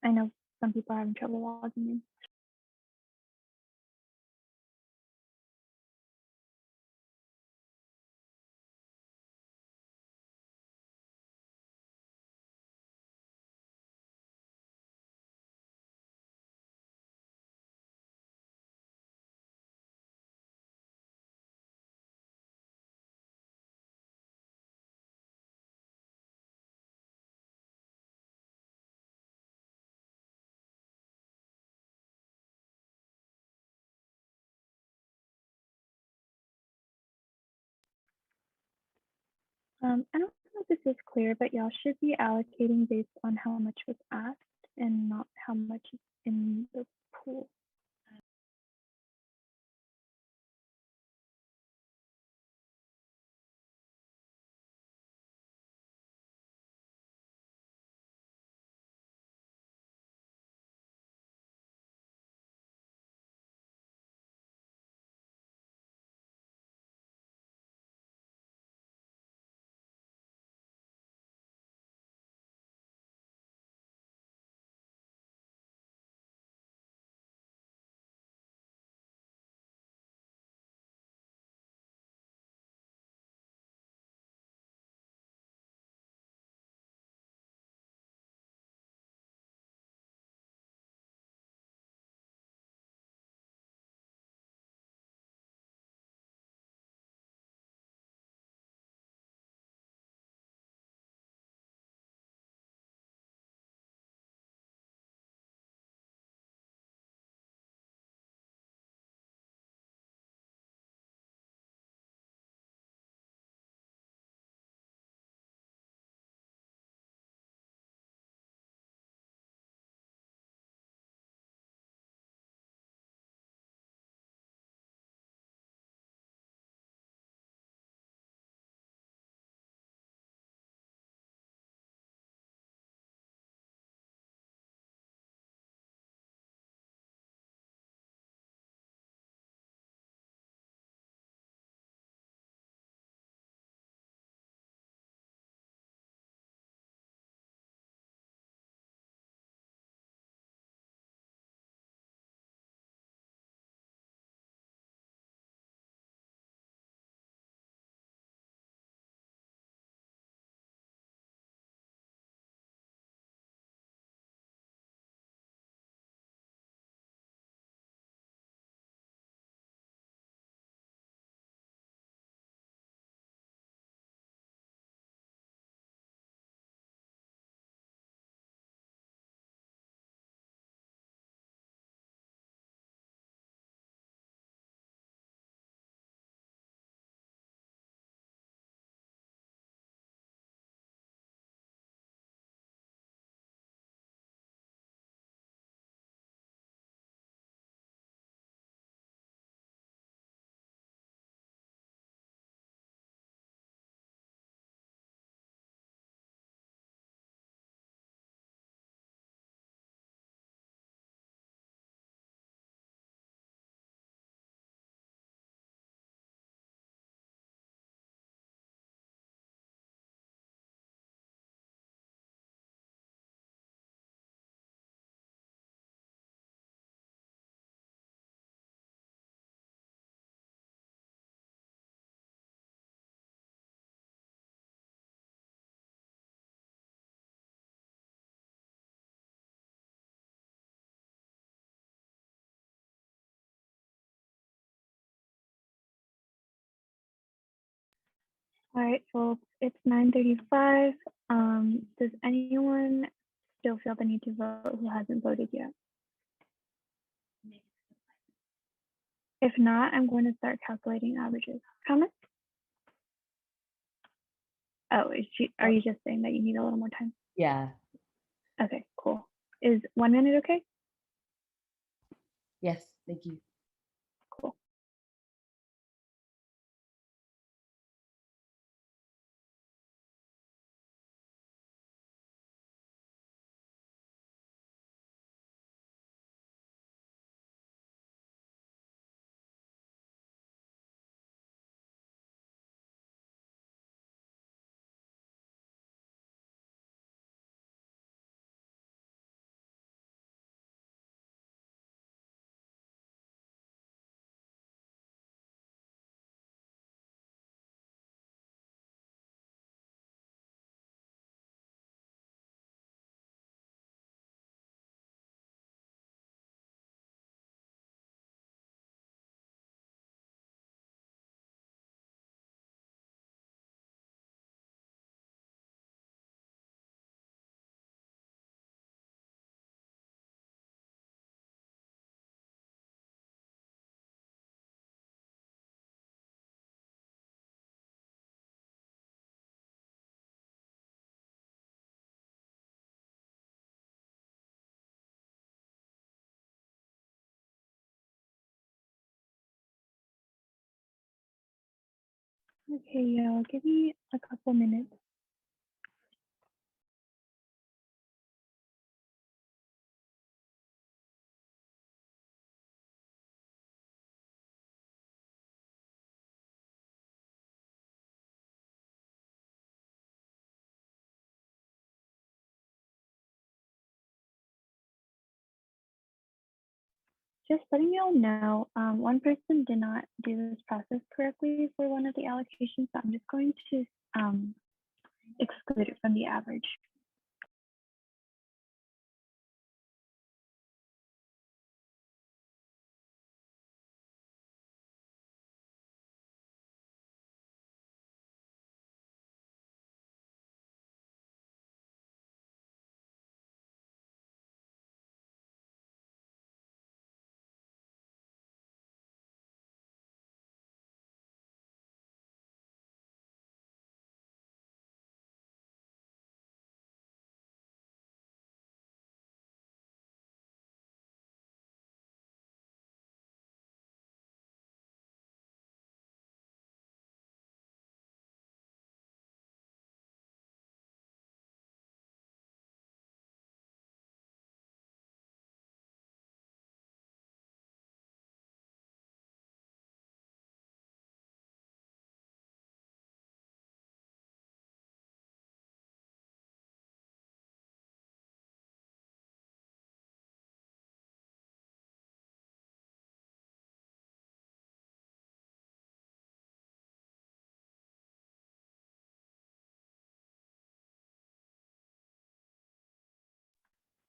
I know some people are having trouble logging in. I don't know if this is clear, but y'all should be allocating based on how much was asked and not how much is in the pool. All right, folks, it's 9:35. Does anyone still feel the need to vote who hasn't voted yet? If not, I'm going to start calculating averages. Comments? Oh, are you just saying that you need a little more time? Yeah. Okay, cool. Is 1 minute okay? Yes. Thank you. Cool. Okay, y'all, give me a couple minutes. Just letting y'all know, one person did not do this process correctly for one of the allocations, so I'm just going to exclude it from the average.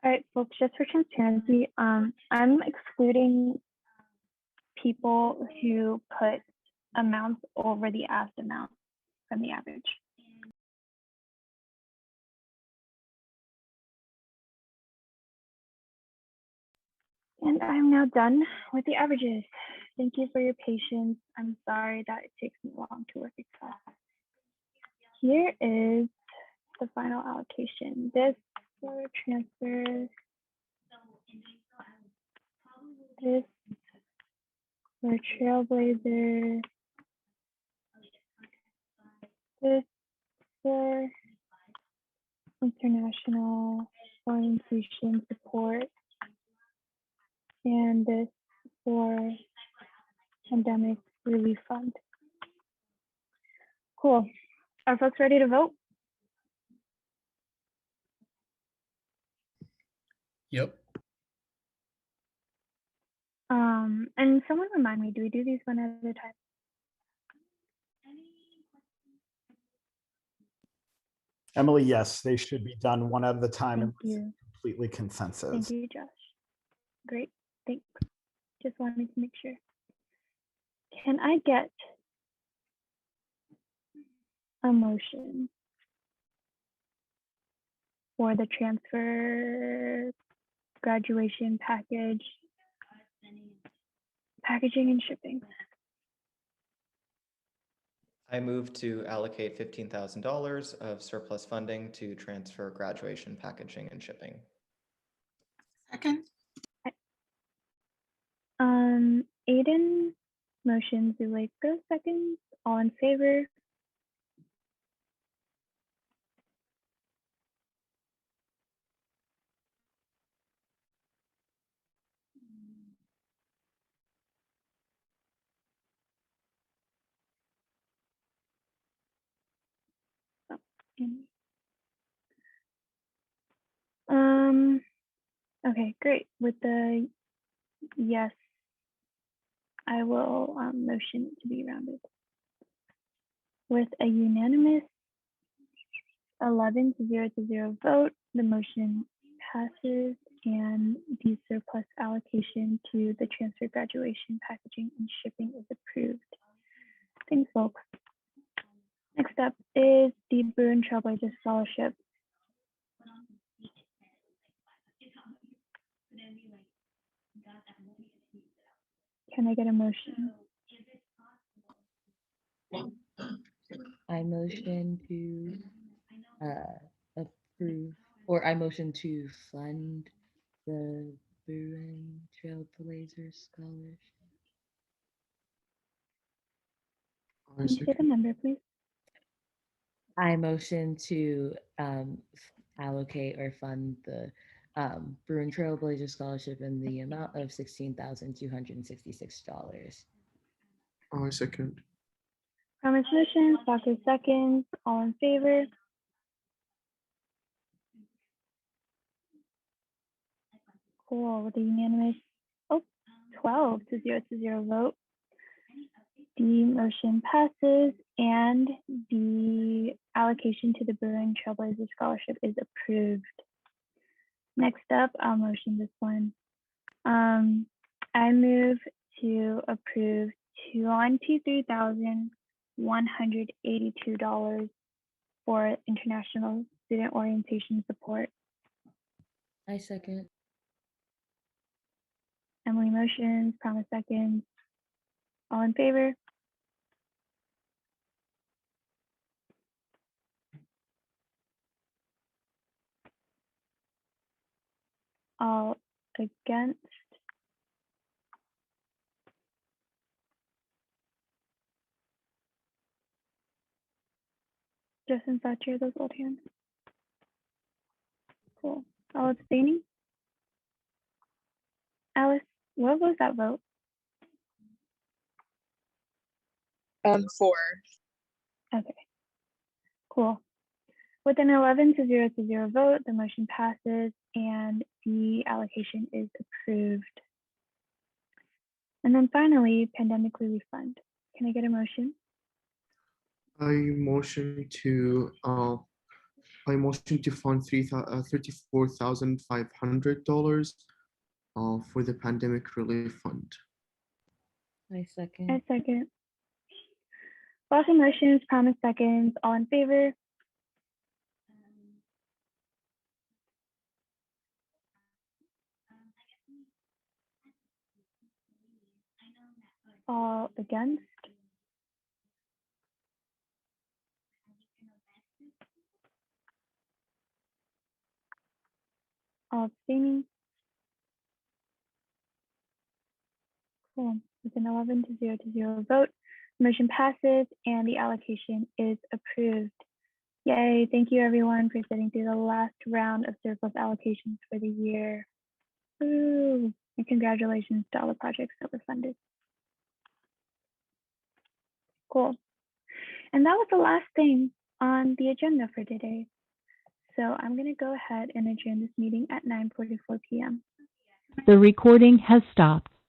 All right, folks, just for transparency, I'm excluding people who put amounts over the asked amount from the average. And I'm now done with the averages. Thank you for your patience. I'm sorry that it takes me long to work Excel. Here is the final allocation. This for transfer, this for Trailblazer, this for international orientation support, and this for pandemic relief fund. Cool. Are folks ready to vote? Yep. And someone remind me, do we do these one at a time? Emily, yes, they should be done one at a time and Thank you. completely consensus. Thank you, Josh. Great, thanks. Just wanted to make sure. Can I get a motion for the transfer graduation package, packaging and shipping? I move to allocate $15,000 of surplus funding to transfer graduation packaging and shipping. Second. Aiden motions, Zuleika seconds. All in favor? Okay, great. With the yes, I will motion to be rounded. With a unanimous 11 to 0 vote, the motion passes and the surplus allocation to the transfer graduation packaging and shipping is approved. Thanks, folks. Next up is the Bruin Trailblazer Scholarship. Can I get a motion? I motion to approve, or I motion to fund the Bruin Trailblazer Scholarship. Can you say the number, please? I motion to allocate or fund the Bruin Trailblazer Scholarship in the amount of $16,266. I second. Promise motion, Stalker seconds, all in favor? Cool, with a unanimous, 12 to 0 vote. The motion passes and the allocation to the Bruin Trailblazer Scholarship is approved. Next up, I'll motion this one. I move to approve $23,182 for international student orientation support. I second. Emily motions, Promise seconds. All in favor? All against? Justin Thatcher, those old hands. Cool. All abstaining? Alice, what was that vote? 4. Okay, cool. With an 11 to 0 vote, the motion passes and the allocation is approved. And then finally, pandemic relief fund. Can I get a motion? I motion to fund $34,500 for the pandemic relief fund. I second. I second. Lawson motions, Promise seconds. All in favor? All against? All abstaining? Cool. With an 11 to 0 vote, motion passes and the allocation is approved. Yay, thank you everyone for sitting through the last round of surplus allocations for the year. Ooh, and congratulations to all the projects that were funded. Cool. And that was the last thing on the agenda for today. So I'm going to go ahead and adjourn this meeting at 9:44 p.m. The recording has stopped.